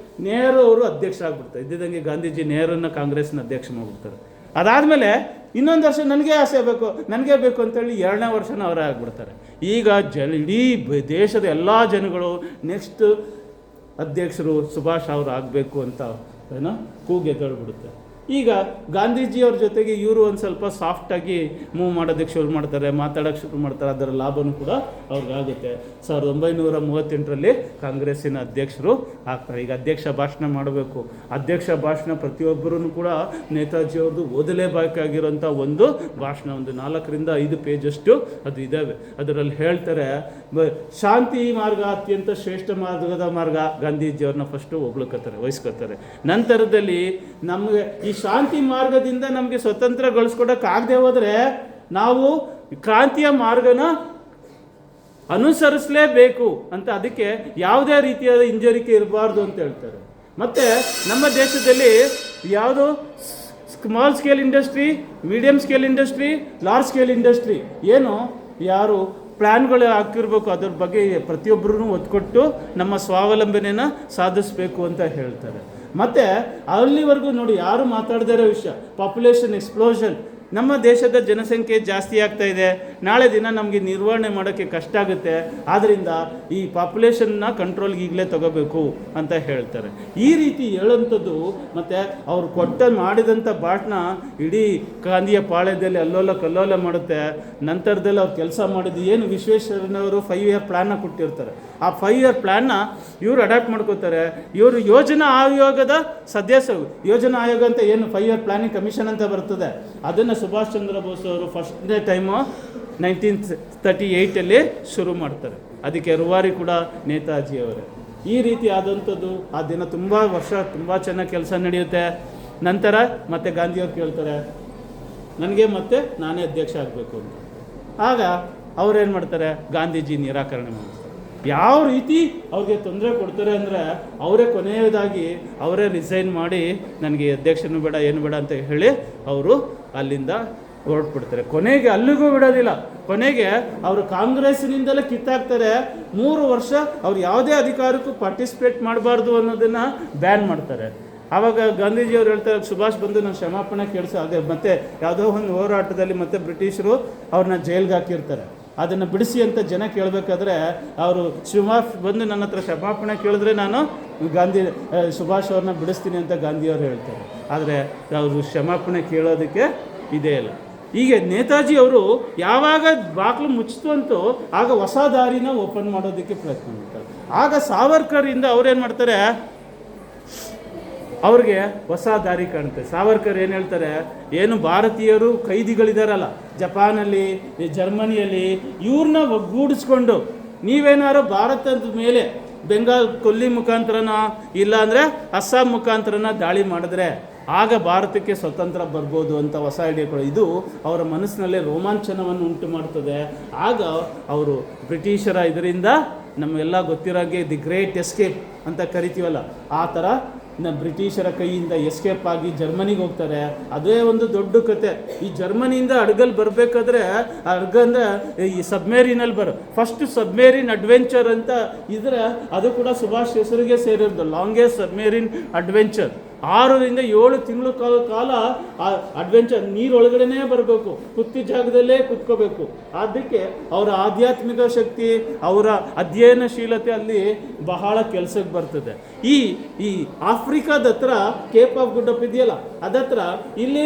ನೆಹರು ಅವರು ಅಧ್ಯಕ್ಷರಾಗ್ಬಿಡ್ತಾರೆ. ಇದ್ದಿದ್ದಂಗೆ ಗಾಂಧೀಜಿ ನೆಹರನ್ನ ಕಾಂಗ್ರೆಸ್ನ ಅಧ್ಯಕ್ಷ ಮಾಡಿಬಿಡ್ತಾರೆ. ಅದಾದಮೇಲೆ ಇನ್ನೊಂದು ವರ್ಷ ನನಗೆ ಆಸೆ ಬೇಕು, ನನಗೆ ಬೇಕು ಅಂತೇಳಿ 2ನೇ ವರ್ಷನ ಅವರೇ ಆಗಿಬಿಡ್ತಾರೆ. ಈಗ ಇಡೀ ದೇಶದ ಎಲ್ಲ ಜನಗಳು ನೆಕ್ಸ್ಟ್ ಅಧ್ಯಕ್ಷರು ಸುಭಾಷ್ ಅವರು ಆಗಬೇಕು ಅಂತ ಕೂಗೆದ್ದೊಳ್ಬಿಡುತ್ತೆ. ಈಗ ಗಾಂಧೀಜಿಯವ್ರ ಜೊತೆಗೆ ಇವರು ಒಂದು ಸ್ವಲ್ಪ ಸಾಫ್ಟಾಗಿ ಮೂವ್ ಮಾಡೋದಕ್ಕೆ ಶುರು ಮಾಡ್ತಾರೆ, ಮಾತಾಡೋಕ್ಕೆ ಶುರು ಮಾಡ್ತಾರೆ. ಅದರ ಲಾಭನೂ ಕೂಡ ಅವ್ರಿಗಾಗುತ್ತೆ. 1938ರಲ್ಲಿ ಕಾಂಗ್ರೆಸ್ಸಿನ ಅಧ್ಯಕ್ಷರು ಆಗ್ತಾರೆ. ಈಗ ಅಧ್ಯಕ್ಷ ಭಾಷಣ ಮಾಡಬೇಕು. ಅಧ್ಯಕ್ಷ ಭಾಷಣ ಪ್ರತಿಯೊಬ್ಬರೂ ಕೂಡ ನೇತಾಜಿಯವ್ರದ್ದು ಓದಲೇಬೇಕಾಗಿರೋಂಥ ಒಂದು ಭಾಷಣ, ಒಂದು 4-5 ಪೇಜಷ್ಟು ಅದು ಇದ್ದಾವೆ. ಅದರಲ್ಲಿ ಹೇಳ್ತಾರೆ, ಶಾಂತಿ ಮಾರ್ಗ ಅತ್ಯಂತ ಶ್ರೇಷ್ಠ ಮಾರ್ಗದ ಮಾರ್ಗ. ಗಾಂಧೀಜಿಯವ್ರನ್ನ ಫಸ್ಟು ವಹಿಸ್ಕೊತಾರೆ. ನಂತರದಲ್ಲಿ ನಮಗೆ ಈ ಶಾಂತಿ ಮಾರ್ಗದಿಂದ ನಮಗೆ ಸ್ವತಂತ್ರ ಗಳಿಸ್ಕೊಡೋಕ್ಕಾಗದೆ ಹೋದರೆ ನಾವು ಕ್ರಾಂತಿಯ ಮಾರ್ಗನ ಅನುಸರಿಸಲೇಬೇಕು ಅಂತ, ಅದಕ್ಕೆ ಯಾವುದೇ ರೀತಿಯಾದ ಹಿಂಜರಿಕೆ ಇರಬಾರ್ದು ಅಂತ ಹೇಳ್ತಾರೆ. ಮತ್ತು ನಮ್ಮ ದೇಶದಲ್ಲಿ ಯಾವುದು small scale industry, medium scale industry, large scale industry ಏನು ಯಾರು ಪ್ಲ್ಯಾನ್ಗಳು ಹಾಕಿರ್ಬೇಕು, ಅದ್ರ ಬಗ್ಗೆ ಪ್ರತಿಯೊಬ್ಬರೂ ಒತ್ತು ಕೊಟ್ಟು ನಮ್ಮ ಸ್ವಾವಲಂಬನೆನ ಸಾಧಿಸಬೇಕು ಅಂತ ಹೇಳ್ತಾರೆ. ಮತ್ತು ಅಲ್ಲಿವರೆಗೂ ನೋಡಿ ಯಾರು ಮಾತಾಡದೇ ಇರೋ ವಿಷಯ ಪಾಪ್ಯುಲೇಷನ್ ಎಕ್ಸ್ಪ್ಲೋಷನ್. ನಮ್ಮ ದೇಶದ ಜನಸಂಖ್ಯೆ ಜಾಸ್ತಿ ಆಗ್ತಾ ಇದೆ. ನಾಳೆ ದಿನ ನಮಗೆ ನಿರ್ವಹಣೆ ಮಾಡೋಕ್ಕೆ ಕಷ್ಟ ಆಗುತ್ತೆ. ಆದ್ದರಿಂದ ಈ ಪಾಪ್ಯುಲೇಷನ್ನ ಕಂಟ್ರೋಲ್ಗೆ ಈಗಲೇ ತಗೋಬೇಕು ಅಂತ ಹೇಳ್ತಾರೆ. ಈ ರೀತಿ ಹೇಳೋಂಥದ್ದು ಮತ್ತು ಅವ್ರು ಮಾಡಿದಂಥ ಭಾಷಣ ಇಡೀ ಗಾಂಧಿಯ ಪಾಳ್ಯದಲ್ಲಿ ಅಲ್ಲೋಲ ಕಲ್ಲೋಲ ಮಾಡುತ್ತೆ. ನಂತರದಲ್ಲಿ ಅವ್ರು ಕೆಲಸ ಮಾಡಿದ್ದು ಏನು, ವಿಶ್ವೇಶ್ವರಯ್ಯನವರು 5 ಇಯರ್ ಪ್ಲ್ಯಾನ್ನ ಕೊಟ್ಟಿರ್ತಾರೆ. ಆ 5 ಇಯರ್ ಪ್ಲ್ಯಾನ್ನ ಇವರು ಅಡಾಪ್ಟ್ ಮಾಡ್ಕೋತಾರೆ. ಇವರು ಯೋಜನಾ ಆಯೋಗದ ಸದಸ್ಯರು. ಯೋಜನಾ ಆಯೋಗ ಅಂತ ಏನು 5 ಇಯರ್ ಪ್ಲ್ಯಾನಿಂಗ್ ಕಮಿಷನ್ ಅಂತ ಬರ್ತದೆ, ಅದನ್ನು ಸುಭಾಷ್ ಚಂದ್ರ ಬೋಸ್ ಅವರು ಫಸ್ಟ್ನೇ ಟೈಮು 1938 ಶುರು ಮಾಡ್ತಾರೆ. ಅದಕ್ಕೆ ರೂವಾರಿ ಕೂಡ ನೇತಾಜಿಯವರೇ. ಈ ರೀತಿ ಆದಂಥದ್ದು ಆ ದಿನ ತುಂಬ ಚೆನ್ನಾಗಿ ಕೆಲಸ ನಡೆಯುತ್ತೆ. ನಂತರ ಮತ್ತೆ ಗಾಂಧಿಯವ್ರು ಕೇಳ್ತಾರೆ, ನನಗೆ ಮತ್ತೆ ನಾನೇ ಅಧ್ಯಕ್ಷ ಆಗಬೇಕು ಅಂತ. ಆಗ ಅವ್ರೇನು ಮಾಡ್ತಾರೆ, ಗಾಂಧೀಜಿ ನಿರಾಕರಣೆ ಮಾಡ್ತಾರೆ. ಯಾವ ರೀತಿ ಅವ್ರಿಗೆ ತೊಂದರೆ ಕೊಡ್ತಾರೆ ಅಂದರೆ, ಅವರೇ ಕೊನೆಯದಾಗಿ ಅವರೇ ರಿಸೈನ್ ಮಾಡಿ ನನಗೆ ಅಧ್ಯಕ್ಷನೂ ಬೇಡ ಏನು ಬೇಡ ಅಂತ ಹೇಳಿ ಅವರು ಅಲ್ಲಿಂದ ಹೊರಟ್ಬಿಡ್ತಾರೆ. ಕೊನೆಗೆ ಅಲ್ಲಿಗೂ ಬಿಡೋದಿಲ್ಲ. ಕೊನೆಗೆ ಅವರು ಕಾಂಗ್ರೆಸ್ಸಿನಿಂದಲೇ ಕಿತ್ತಾಕ್ತಾರೆ. 3 ವರ್ಷ ಅವ್ರು ಯಾವುದೇ ಅಧಿಕಾರಕ್ಕೂ ಪಾರ್ಟಿಸಿಪೇಟ್ ಮಾಡಬಾರ್ದು ಅನ್ನೋದನ್ನು ಬ್ಯಾನ್ ಮಾಡ್ತಾರೆ. ಆವಾಗ ಗಾಂಧೀಜಿಯವ್ರು ಹೇಳ್ತಾರೆ, ಸುಭಾಷ್ ಬಂದು ನಾನು ಕ್ಷಮಾಪಣೆ ಅದೇ ಮತ್ತೆ ಯಾವುದೋ ಒಂದು ಹೋರಾಟದಲ್ಲಿ ಮತ್ತೆ ಬ್ರಿಟಿಷರು ಅವ್ರನ್ನ ಜೈಲ್ಗೆ ಹಾಕಿರ್ತಾರೆ. ಅದನ್ನು ಬಿಡಿಸಿ ಅಂತ ಜನ ಕೇಳಬೇಕಾದ್ರೆ ಅವರು ಸುಭಾಷ್ ಬಂದು ನನ್ನ ಹತ್ರ ಕ್ಷಮಾಪಣೆ ಕೇಳಿದ್ರೆ ನಾನು ಸುಭಾಷ್ ಅವ್ರನ್ನ ಬಿಡಿಸ್ತೀನಿ ಅಂತ ಗಾಂಧಿಯವ್ರು ಹೇಳ್ತಾರೆ. ಆದರೆ ಅವರು ಕ್ಷಮಾಪಣೆ ಕೇಳೋದಕ್ಕೆ ಇದೇ ಇಲ್ಲ. ಹೀಗೆ ನೇತಾಜಿ ಅವರು ಯಾವಾಗ ಬಾಗಿಲು ಮುಚ್ಚಿತು ಅಂತೋ ಆಗ ಹೊಸ ದಾರಿನ ಓಪನ್ ಮಾಡೋದಕ್ಕೆ ಪ್ರಯತ್ನ ಮಾಡ್ತಾರೆ. ಆಗ ಸಾವರ್ಕರಿಂದ ಅವ್ರೇನು ಮಾಡ್ತಾರೆ, ಅವ್ರಿಗೆ ಹೊಸ ದಾರಿ ಕಾಣುತ್ತೆ. ಸಾವರ್ಕರ್ ಏನು ಹೇಳ್ತಾರೆ, ಏನು ಭಾರತೀಯರು ಕೈದಿಗಳಿದಾರಲ್ಲ ಜಪಾನಲ್ಲಿ, ಜರ್ಮನಿಯಲ್ಲಿ, ಇವ್ರನ್ನ ಒಗ್ಗೂಡಿಸ್ಕೊಂಡು ನೀವೇನಾದ್ರು ಭಾರತದ ಮೇಲೆ ಬೆಂಗಾಲ್ ಕೊಲ್ಲಿ ಮುಖಾಂತರನ ಇಲ್ಲಾಂದರೆ ಅಸ್ಸಾಂ ಮುಖಾಂತರನ ದಾಳಿ ಮಾಡಿದ್ರೆ ಆಗ ಭಾರತಕ್ಕೆ ಸ್ವತಂತ್ರ ಬರ್ಬೋದು ಅಂತ ಹೊಸ ಐಡಿಯಾಗಳು. ಇದು ಅವರ ಮನಸ್ಸಿನಲ್ಲೇ ರೋಮಾಂಚನವನ್ನು ಉಂಟು ಮಾಡ್ತದೆ. ಆಗ ಅವರು ಬ್ರಿಟಿಷರ ಇದರಿಂದ ನಮಗೆಲ್ಲ ಗೊತ್ತಿರೋಂಗೆ ದಿ ಗ್ರೇಟ್ ಎಸ್ಕೇಪ್ ಅಂತ ಕರಿತೀವಲ್ಲ, ಆ ಥರ ಬ್ರಿಟಿಷರ ಕೈಯಿಂದ ಎಸ್ಕೇಪ್ ಆಗಿ ಜರ್ಮನಿಗೆ ಹೋಗ್ತಾರೆ. ಅದೇ ಒಂದು ದೊಡ್ಡ ಕತೆ. ಈ ಜರ್ಮನಿಯಿಂದ ಹಡಗಲ್ಲಿ ಬರಬೇಕಾದ್ರೆ ಅಂದರೆ ಈ ಸಬ್ಮೇರಿನಲ್ಲಿ ಫಸ್ಟ್ ಸಬ್ಮೇರಿನ್ ಅಡ್ವೆಂಚರ್ ಅಂತ ಇದ್ರೆ ಅದು ಕೂಡ ಸುಭಾಷ್ ಹೆಸರಿಗೆ ಸೇರಿರೋದು. Longest ಸಬ್ಮೇರಿನ್ adventure. 6 ರಿಂದ 7 ತಿಂಗಳ ಕಾಲ ಆ ಅಡ್ವೆಂಚರ್ ನೀರೊಳಗಡೆನೇ ಬರಬೇಕು, ಕುತ್ತಿ ಜಾಗದಲ್ಲೇ ಕುತ್ಕೋಬೇಕು. ಅದಕ್ಕೆ ಅವರ ಆಧ್ಯಾತ್ಮಿಕ ಶಕ್ತಿ, ಅವರ ಅಧ್ಯಯನಶೀಲತೆ ಅಲ್ಲಿ ಬಹಳ ಕೆಲಸಕ್ಕೆ ಬರ್ತದೆ. ಈ ಆಫ್ರಿಕಾದ ಹತ್ರ ಕೇಪ್ ಆಫ್ ಗುಡ್ ಹೋಪ್ ಇದೆಯಲ್ಲ, ಅದತ್ರ ಇಲ್ಲಿ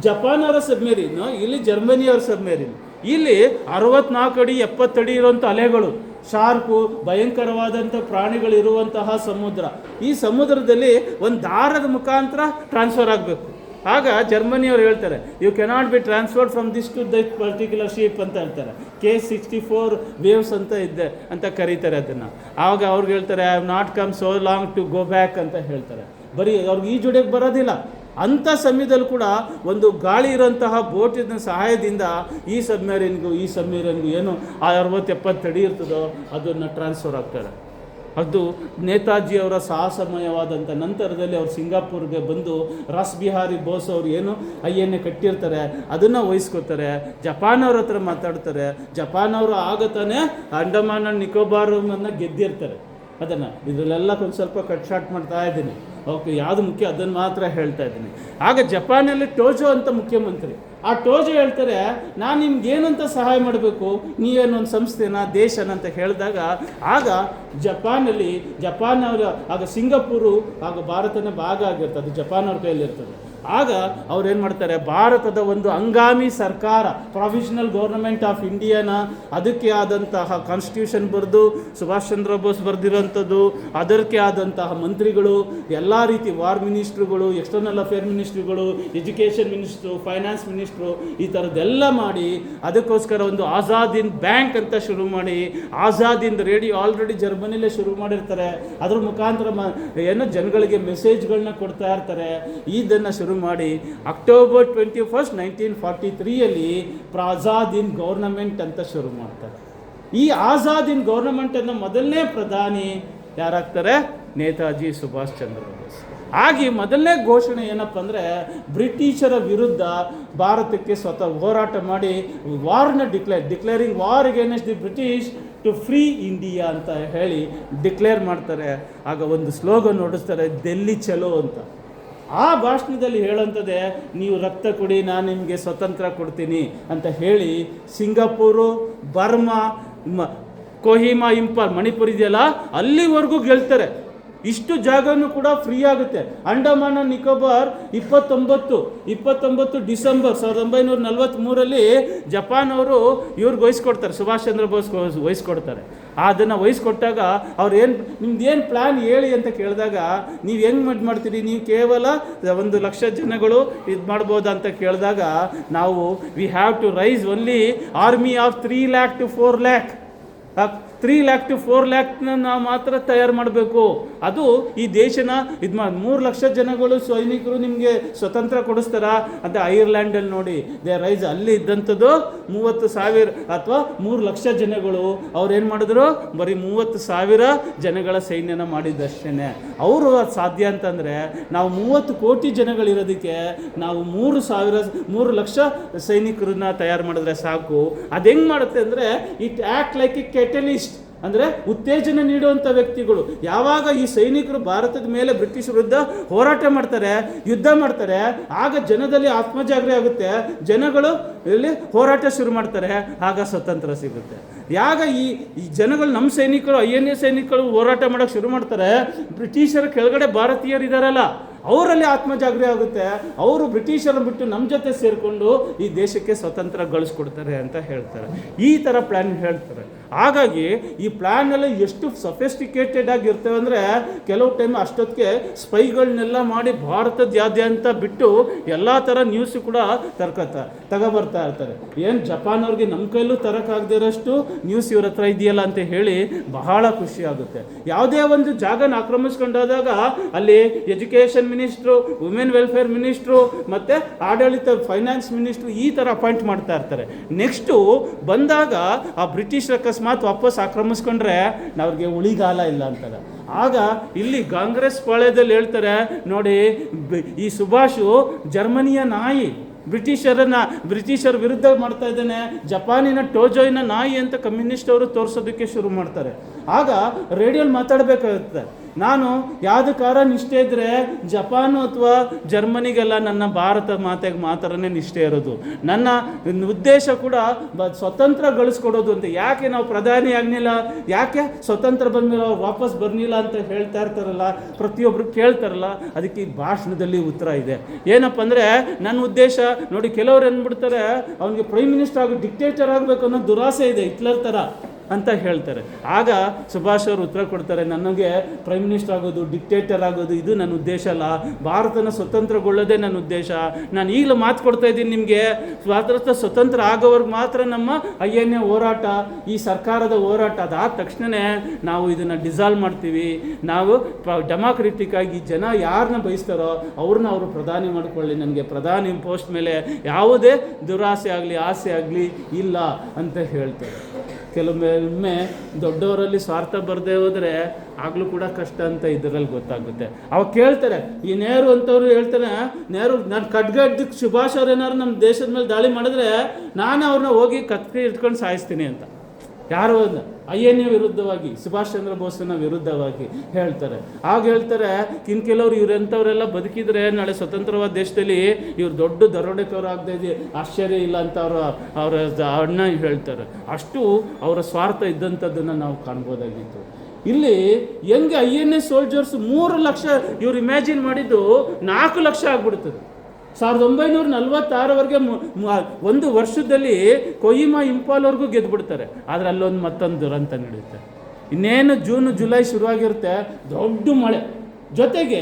ಜಪಾನ್ ಅವರ ಸಬ್ಮೇರಿನ್, ಇಲ್ಲಿ ಜರ್ಮನಿಯವರ ಸಬ್ಮೇರಿನ್. ಇಲ್ಲಿ 64 ಅಡಿ 70 ಅಡಿ ಇರುವಂಥ ಅಲೆಗಳು, ಶಾರ್ಕು, ಭಯಂಕರವಾದಂಥ ಪ್ರಾಣಿಗಳಿರುವಂತಹ ಸಮುದ್ರ. ಈ ಸಮುದ್ರದಲ್ಲಿ ಒಂದು ದಾರದ ಮುಖಾಂತರ ಟ್ರಾನ್ಸ್ಫರ್ ಆಗಬೇಕು. ಆಗ ಜರ್ಮನಿಯವರು ಹೇಳ್ತಾರೆ, you cannot be transferred from this to that particular ship ಅಂತ ಹೇಳ್ತಾರೆ. K64 ವೇವ್ಸ್ ಅಂತ ಇದ್ದೆ ಅಂತ ಕರೀತಾರೆ ಅದನ್ನು. ಆವಾಗ ಅವ್ರಿಗೆ ಹೇಳ್ತಾರೆ, I have not come so long to go back ಅಂತ ಹೇಳ್ತಾರೆ. ಬರೀ ಅವ್ರಿಗೆ ಈಜುಡಿಯೋಕ್ಕೆ ಬರೋದಿಲ್ಲ. ಅಂಥ ಸಮಯದಲ್ಲಿ ಕೂಡ ಒಂದು ಗಾಳಿ ಇರೋಂತಹ ಬೋಟಿನ ಸಹಾಯದಿಂದ ಈ ಸಬ್ಮೇರಿನ್ಗೂ ಏನು 60-70 ಅಡಿ ಇರ್ತದೋ ಅದನ್ನು ಟ್ರಾನ್ಸ್ಫರ್ ಆಗ್ತಾರೆ. ಅದು ನೇತಾಜಿಯವರ ಸಾಹಸಮಯವಾದಂಥ. ನಂತರದಲ್ಲಿ ಅವರು ಸಿಂಗಾಪುರ್ಗೆ ಬಂದು ರಾಸ್ ಬಿಹಾರಿ ಬೋಸ್ ಅವರು ಏನು INA ಕಟ್ಟಿರ್ತಾರೆ ಅದನ್ನು ವಹಿಸ್ಕೋತಾರೆ. ಜಪಾನ್ ಅವ್ರ ಹತ್ರ ಮಾತಾಡ್ತಾರೆ. ಜಪಾನ್ ಅವರು ಆಗತಾನೆ ಅಂಡಮಾನ್ ಆ್ಯಂಡ್ ನಿಕೋಬಾರನ್ನು ಗೆದ್ದಿರ್ತಾರೆ. ಅದನ್ನು ಇದರಲ್ಲೆಲ್ಲ ಒಂದು ಸ್ವಲ್ಪ ಕಟ್ ಶಾರ್ಟ್ ಮಾಡ್ತಾ ಇದ್ದೀನಿ. ಓಕೆ, ಯಾವುದು ಮುಖ್ಯ ಅದನ್ನು ಮಾತ್ರ ಹೇಳ್ತಾ ಇದ್ದೀನಿ. ಆಗ ಜಪಾನಲ್ಲಿ ಟೋಜೋ ಅಂತ ಮುಖ್ಯಮಂತ್ರಿ. ಆ ಟೋಜೋ ಹೇಳ್ತಾರೆ, ನಾನು ನಿಮ್ಗೇನಂತ ಸಹಾಯ ಮಾಡಬೇಕು, ನೀವೇನೊಂದು ಸಂಸ್ಥೆನ ದೇಶನ ಅಂತ ಹೇಳಿದಾಗ ಆಗ ಜಪಾನ್ ಅವರ ಆಗ ಸಿಂಗಾಪುರು ಆಗ ಭಾರತನ ಭಾಗ ಆಗಿರ್ತದೆ, ಅದು ಜಪಾನ್ ಅವ್ರ ಕೈಯಲ್ಲಿರ್ತದೆ. ಆಗ ಅವ್ರೇನು ಮಾಡ್ತಾರೆ, ಭಾರತದ ಒಂದು ಹಂಗಾಮಿ ಸರ್ಕಾರ, ಪ್ರೊವಿಷನಲ್ ಗೌರ್ನಮೆಂಟ್ ಆಫ್ ಇಂಡಿಯಾನ ಅದಕ್ಕೆ ಆದಂತಹ ಕಾನ್ಸ್ಟಿಟ್ಯೂಷನ್ ಬರೆದು ಸುಭಾಷ್ ಚಂದ್ರ ಬೋಸ್ ಬರೆದಿರೋಂಥದ್ದು, ಅದಕ್ಕೆ ಆದಂತಹ ಮಂತ್ರಿಗಳು, ಎಲ್ಲ ರೀತಿ ವಾರ್ ಮಿನಿಸ್ಟ್ರುಗಳು, ಎಕ್ಸ್ಟರ್ನಲ್ ಅಫೇರ್ ಮಿನಿಸ್ಟ್ರುಗಳು, ಎಜುಕೇಷನ್ ಮಿನಿಸ್ಟ್ರು, ಫೈನಾನ್ಸ್ ಮಿನಿಸ್ಟ್ರು, ಈ ಥರದ್ದೆಲ್ಲ ಮಾಡಿ ಅದಕ್ಕೋಸ್ಕರ ಒಂದು ಆಜಾದ್ ಹಿಂದ್ ಬ್ಯಾಂಕ್ ಅಂತ ಶುರು ಮಾಡಿ, ಆಜಾದ್ ಹಿಂದ್ ರೇಡಿಯೋ ಆಲ್ರೆಡಿ ಜರ್ಮನಿಲೇ ಶುರು ಮಾಡಿರ್ತಾರೆ, ಅದ್ರ ಮುಖಾಂತರ ಏನೋ ಜನಗಳಿಗೆ ಮೆಸೇಜ್ಗಳನ್ನ ಕೊಡ್ತಾ ಇರ್ತಾರೆ. ಇದನ್ನು ಶುರು ಮಾಡಿ ಅಕ್ಟೋಬರ್ 21, 1943 ಆಜಾದ್ ಹಿಂದ್ ಗೌರ್ನಮೆಂಟ್ ಅಂತ ಶುರು ಮಾಡ್ತಾರೆ. ಈ ಆಜಾದ್ ಹಿಂದ್ ಗೌರ್ನಮೆಂಟನ್ನು ಮೊದಲನೇ ಪ್ರಧಾನಿ ಯಾರಾಗ್ತಾರೆ? ನೇತಾಜಿ ಸುಭಾಷ್ ಚಂದ್ರ ಬೋಸ್. ಆಗಿ ಮೊದಲನೇ ಘೋಷಣೆ ಏನಪ್ಪ ಅಂದರೆ, ಬ್ರಿಟಿಷರ ವಿರುದ್ಧ ಭಾರತಕ್ಕೆ ಸ್ವತಃ ಹೋರಾಟ ಮಾಡಿ ವಾರ್ನ declaring war against the British to free India ಅಂತ ಹೇಳಿ ಡಿಕ್ಲೇರ್ ಮಾಡ್ತಾರೆ. ಆಗ ಒಂದು ಸ್ಲೋಗನ್ ಹೊಡಿಸ್ತಾರೆ, ಡೆಲ್ಲಿ ಚಲೋ ಅಂತ. ಆ ಭಾಷಣದಲ್ಲಿ ಹೇಳೋಂಥದ್ದೇ, ನೀವು ರಕ್ತ ಕೊಡಿ ನಾನು ನಿಮಗೆ ಸ್ವತಂತ್ರ ಕೊಡ್ತೀನಿ ಅಂತ ಹೇಳಿ ಸಿಂಗಾಪುರು, ಬರ್ಮಾ, ಕೊಹಿಮಾ, ಇಂಪಾಲ್, ಮಣಿಪುರ ಇದೆಯಲ್ಲ ಅಲ್ಲಿವರೆಗೂ ಗೆಲ್ತಾರೆ. ಇಷ್ಟು ಜಾಗನೂ ಕೂಡ ಫ್ರೀ ಆಗುತ್ತೆ. ಅಂಡಮಾನ್ ನಿಕೋಬಾರ್ 29 ಡಿಸೆಂಬರ್ 1943 ಜಪಾನ್ ಅವರು ಇವ್ರಿಗೆ ವಹಿಸ್ಕೊಡ್ತಾರೆ, ಸುಭಾಷ್ ಚಂದ್ರ ಬೋಸ್ ವಹಿಸ್ಕೊಡ್ತಾರೆ. ಅದನ್ನು ವಹಿಸ್ಕೊಟ್ಟಾಗ ಅವ್ರು ನಿಮ್ದು ಏನು ಪ್ಲ್ಯಾನ್ ಹೇಳಿ ಅಂತ ಕೇಳಿದಾಗ, ನೀವು ಹೆಂಗೆ ಮಾಡ್ತೀರಿ, ನೀವು ಕೇವಲ 1,00,000 ಜನಗಳು ಇದು ಮಾಡ್ಬೋದಾ ಅಂತ ಕೇಳಿದಾಗ, ನಾವು we have to raise only army of 3 lakh to 4 lakh 3 lakh to 4 lakh ನಾವು ಮಾತ್ರ ತಯಾರು ಮಾಡಬೇಕು. ಅದು ಈ ದೇಶನ ಇದು 3 ಲಕ್ಷ ಜನಗಳು ಸೈನಿಕರು ನಿಮಗೆ ಸ್ವತಂತ್ರ ಕೊಡಿಸ್ತಾರ ಅಂತ ಐರ್ಲ್ಯಾಂಡಲ್ಲಿ ನೋಡಿ, ದೇ ರೈಸ್ ಅಲ್ಲಿ ಇದ್ದಂಥದ್ದು 30,000 ಅಥವಾ 3 ಲಕ್ಷ ಜನಗಳು. ಅವ್ರು ಏನು ಮಾಡಿದ್ರು, ಬರೀ 30,000 ಜನಗಳ ಸೈನ್ಯನ ಮಾಡಿದ್ದಷ್ಟೇ. ಅವರು ಅದು ಸಾಧ್ಯ ಅಂತಂದರೆ, ನಾವು 30 ಕೋಟಿ ಜನಗಳಿರೋದಕ್ಕೆ ನಾವು 3 ಲಕ್ಷ ಸೈನಿಕರನ್ನ ತಯಾರು ಮಾಡಿದ್ರೆ ಸಾಕು. ಅದು ಹೆಂಗೆ ಮಾಡುತ್ತೆ ಅಂದರೆ, it act like A catalyst, ಅಂದರೆ ಉತ್ತೇಜನ ನೀಡುವಂಥ ವ್ಯಕ್ತಿಗಳು. ಯಾವಾಗ ಈ ಸೈನಿಕರು ಭಾರತದ ಮೇಲೆ ಬ್ರಿಟಿಷ್ ವಿರುದ್ಧ ಹೋರಾಟ ಮಾಡ್ತಾರೆ, ಯುದ್ಧ ಮಾಡ್ತಾರೆ, ಆಗ ಜನದಲ್ಲಿ ಆತ್ಮಜಾಗೃತಿ ಆಗುತ್ತೆ, ಜನಗಳು ಇಲ್ಲಿ ಹೋರಾಟ ಶುರು ಮಾಡ್ತಾರೆ, ಆಗ ಸ್ವತಂತ್ರ ಸಿಗುತ್ತೆ. ಯಾಗ ಈ ಜನಗಳು, ನಮ್ಮ ಸೈನಿಕರು, INA ಸೈನಿಕರು ಹೋರಾಟ ಮಾಡೋಕ್ಕೆ ಶುರು ಮಾಡ್ತಾರೆ, ಬ್ರಿಟಿಷರ ಕೆಳಗಡೆ ಭಾರತೀಯರು ಇದ್ದಾರಲ್ಲ ಅವರಲ್ಲಿ ಆತ್ಮಜಾಗೃತಿ ಆಗುತ್ತೆ, ಅವರು ಬ್ರಿಟಿಷರನ್ನು ಬಿಟ್ಟು ನಮ್ಮ ಜೊತೆ ಸೇರಿಕೊಂಡು ಈ ದೇಶಕ್ಕೆ ಸ್ವತಂತ್ರ ಗಳಿಸ್ಕೊಡ್ತಾರೆ ಅಂತ ಹೇಳ್ತಾರೆ. ಈ ಥರ ಪ್ಲ್ಯಾನ್ ಹೇಳ್ತಾರೆ. ಹಾಗಾಗಿ ಈ ಪ್ಲ್ಯಾನೆಲ್ಲ ಎಷ್ಟು ಸಫಿಸ್ಟಿಕೇಟೆಡ್ ಆಗಿರ್ತವೆ ಅಂದರೆ, ಕೆಲವು ಟೈಮ್ ಅಷ್ಟೊತ್ತಿಗೆ ಸ್ಪೈಗಳನ್ನೆಲ್ಲ ಮಾಡಿ ಭಾರತದಾದ್ಯಂತ ಬಿಟ್ಟು ಎಲ್ಲ ಥರ ನ್ಯೂಸು ಕೂಡ ತಗೊಬರ್ತಾ ಇರ್ತಾರೆ. ಏನು ಜಪಾನ್ ಅವ್ರಿಗೆ ನಮ್ಮ ಕೈಲೂ ತರೋಕ್ಕಾಗದಿರೋಷ್ಟು ನ್ಯೂಸ್ ಇವ್ರ ಹತ್ರ ಇದೆಯಲ್ಲ ಅಂತ ಹೇಳಿ ಬಹಳ ಖುಷಿ ಆಗುತ್ತೆ. ಯಾವುದೇ ಒಂದು ಜಾಗನ ಆಕ್ರಮಿಸ್ಕೊಂಡಾದಾಗ ಅಲ್ಲಿ education minister, women welfare minister, ಮತ್ತು ಆಡಳಿತ ಫೈನಾನ್ಸ್ ಮಿನಿಸ್ಟ್ರು ಈ ಥರ ಅಪಾಯಿಂಟ್ ಮಾಡ್ತಾ ಇರ್ತಾರೆ. ನೆಕ್ಸ್ಟು ಬಂದಾಗ ಆ ಬ್ರಿಟಿಷ್ ಅಕಸ್ಮಾತ್ ವಾಪಸ್ ಆಕ್ರಮಿಸ್ಕೊಂಡ್ರೆ ಅವ್ರಿಗೆ ಉಳಿಗಾಲ ಇಲ್ಲ ಅಂತಾರೆ. ಆಗ ಇಲ್ಲಿ ಕಾಂಗ್ರೆಸ್ ಪಾಳ್ಯದಲ್ಲಿ ಹೇಳ್ತಾರೆ, ನೋಡಿ ಈ ಸುಭಾಷು ಜರ್ಮನಿಯ ನಾಯಿ, ಬ್ರಿಟಿಷರ ವಿರುದ್ಧ ಮಾಡ್ತಾ ಇದ್ದಾನೆ, ಜಪಾನಿನ ಟೋಜೋಯಿನ ನಾಯಿ ಅಂತ ಕಮ್ಯುನಿಸ್ಟ್ ಅವರು ತೋರಿಸೋದಕ್ಕೆ ಶುರು ಮಾಡ್ತಾರೆ. ಆಗ ರೇಡಿಯೋಲಿ ಮಾತಾಡಬೇಕಾಗುತ್ತೆ, ನಾನು ಯಾವುದಕ್ಕಾರ ನಿಷ್ಠೆ ಇದ್ದರೆ ಜಪಾನು ಅಥವಾ ಜರ್ಮನಿಗೆಲ್ಲ ನನ್ನ ಭಾರತ ಮಾತೆಗೆ ಮಾತ್ರನೇ ನಿಷ್ಠೆ ಇರೋದು, ನನ್ನ ಉದ್ದೇಶ ಕೂಡ ಸ್ವತಂತ್ರ ಗಳಿಸ್ಕೊಡೋದು ಅಂತ. ಯಾಕೆ ನಾವು ಪ್ರಧಾನಿ ಆಗಲಿಲ್ಲ, ಯಾಕೆ ಸ್ವತಂತ್ರ ಬಂದಮೇಲೆ ಅವ್ರು ವಾಪಸ್ ಬರಲಿಲ್ಲ ಅಂತ ಹೇಳ್ತಾ ಇರ್ತಾರಲ್ಲ, ಪ್ರತಿಯೊಬ್ಬರು ಕೇಳ್ತಾರಲ್ಲ, ಅದಕ್ಕೆ ಈ ಭಾಷಣದಲ್ಲಿ ಉತ್ತರ ಇದೆ. ಏನಪ್ಪ ಅಂದರೆ, ನನ್ನ ಉದ್ದೇಶ ನೋಡಿ, ಕೆಲವ್ರು ಅಂದ್ಬಿಡ್ತಾರೆ ಅವನಿಗೆ ಪ್ರೈಮ್ ಮಿನಿಸ್ಟರ್ ಆಗಿ ಡಿಕ್ಟೇಟರ್ ಆಗಬೇಕು ಅನ್ನೋ ದುರಾಸೆ ಇದೆ, ಹಿಟ್ಲರ್ ಥರ ಅಂತ ಹೇಳ್ತಾರೆ. ಆಗ ಸುಭಾಷ್ ಅವರು ಉತ್ತರ ಕೊಡ್ತಾರೆ, ನನಗೆ ಪ್ರೈಮ್ ಮಿನಿಸ್ಟರ್ ಆಗೋದು, ಡಿಕ್ಟೇಟರ್ ಆಗೋದು ಇದು ನನ್ನ ಉದ್ದೇಶ ಅಲ್ಲ, ಭಾರತನ ಸ್ವತಂತ್ರಗೊಳ್ಳೋದೇ ನನ್ನ ಉದ್ದೇಶ. ನಾನು ಈಗಲೂ ಮಾತು ಕೊಡ್ತಾ ಇದ್ದೀನಿ ನಿಮಗೆ, ಸ್ವತಂತ್ರ ಆಗೋವರೆಗೆ ಮಾತ್ರ ನಮ್ಮ INA ಹೋರಾಟ, ಈ ಸರ್ಕಾರದ ಹೋರಾಟ. ಅದಾದ ತಕ್ಷಣವೇ ನಾವು ಇದನ್ನು ಡಿಸಾಲ್ವ್ ಮಾಡ್ತೀವಿ, ನಾವು ಡೆಮಾಕ್ರೆಟಿಕ್ ಆಗಿ ಜನ ಯಾರನ್ನ ಬಯಸ್ತಾರೋ ಅವ್ರನ್ನ ಅವರು ಪ್ರಧಾನಿ ಮಾಡ್ಕೊಳ್ಳಿ, ನನಗೆ ಪ್ರಧಾನಿ ಪೋಸ್ಟ್ ಮೇಲೆ ಯಾವುದೇ ದುರಾಸೆ ಆಗಲಿ ಆಸೆ ಆಗಲಿ ಇಲ್ಲ ಅಂತ ಹೇಳ್ತಾರೆ. ಕೆಲವೊಮ್ಮೆ ದೊಡ್ಡವರಲ್ಲಿ ಸ್ವಾರ್ಥ ಬರದೇ ಹೋದರೆ ಆಗಲೂ ಕೂಡ ಕಷ್ಟ ಅಂತ ಇದರಲ್ಲಿ ಗೊತ್ತಾಗುತ್ತೆ. ಅವಾಗ ಕೇಳ್ತಾರೆ, ಈ ನೆಹರು ಅಂತವ್ರು ಹೇಳ್ತಾರೆ, ನೆಹರು ನಾನು ಖಡ್ಗಡ್ಡಕ್ಕೆ ಸುಭಾಷ್ ಅವ್ರು ಏನಾದ್ರು ನಮ್ಮ ದೇಶದ ಮೇಲೆ ದಾಳಿ ಮಾಡಿದ್ರೆ ನಾನು ಅವ್ರನ್ನ ಹೋಗಿ ಕತ್ತಿ ಇಟ್ಕೊಂಡು ಸಾಯಿಸ್ತೀನಿ ಅಂತ. ಯಾರೋ INA ವಿರುದ್ಧವಾಗಿ, ಸುಭಾಷ್ ಚಂದ್ರ ಬೋಸ್ನ ವಿರುದ್ಧವಾಗಿ ಹೇಳ್ತಾರೆ. ಆಗ ಹೇಳ್ತಾರೆ, ಕೆಲವರು ಇವರೆಂಥವರೆಲ್ಲ ಬದುಕಿದ್ರೆ ನಾಳೆ ಸ್ವತಂತ್ರವಾದ ದೇಶದಲ್ಲಿ ಇವ್ರು ದೊಡ್ಡ ದರೋಡೆಕೋರು ಆಗದೆ ಇದೆ ಆಶ್ಚರ್ಯ ಇಲ್ಲ ಅಂತ ಅವರ ಅಣ್ಣ ಹೇಳ್ತಾರೆ. ಅಷ್ಟು ಅವರ ಸ್ವಾರ್ಥ ಇದ್ದಂಥದ್ದನ್ನು ನಾವು ಕಾಣ್ಬೋದಾಗಿತ್ತು. ಇಲ್ಲಿ ಹೆಂಗೆ INA ಸೋಲ್ಜರ್ಸ್ 3 ಲಕ್ಷ, ಇವ್ರು ಇಮ್ಯಾಜಿನ್ ಮಾಡಿದ್ದು 4 ಲಕ್ಷ ಆಗ್ಬಿಡ್ತದೆ. 1946ವರೆಗೆ ಒಂದು ವರ್ಷದಲ್ಲಿ ಕೊಹಿಮಾ ಇಂಪಾಲ್ವರೆಗೂ ಗೆದ್ದುಬಿಡ್ತಾರೆ. ಆದರೆ ಅಲ್ಲೊಂದು ಮತ್ತೊಂದು ದುರಂತ ನಡೆಯುತ್ತೆ. ಇನ್ನೇನು ಜೂನ್ ಜುಲೈ ಶುರುವಾಗಿರುತ್ತೆ, ದೊಡ್ಡ ಮಳೆ. ಜೊತೆಗೆ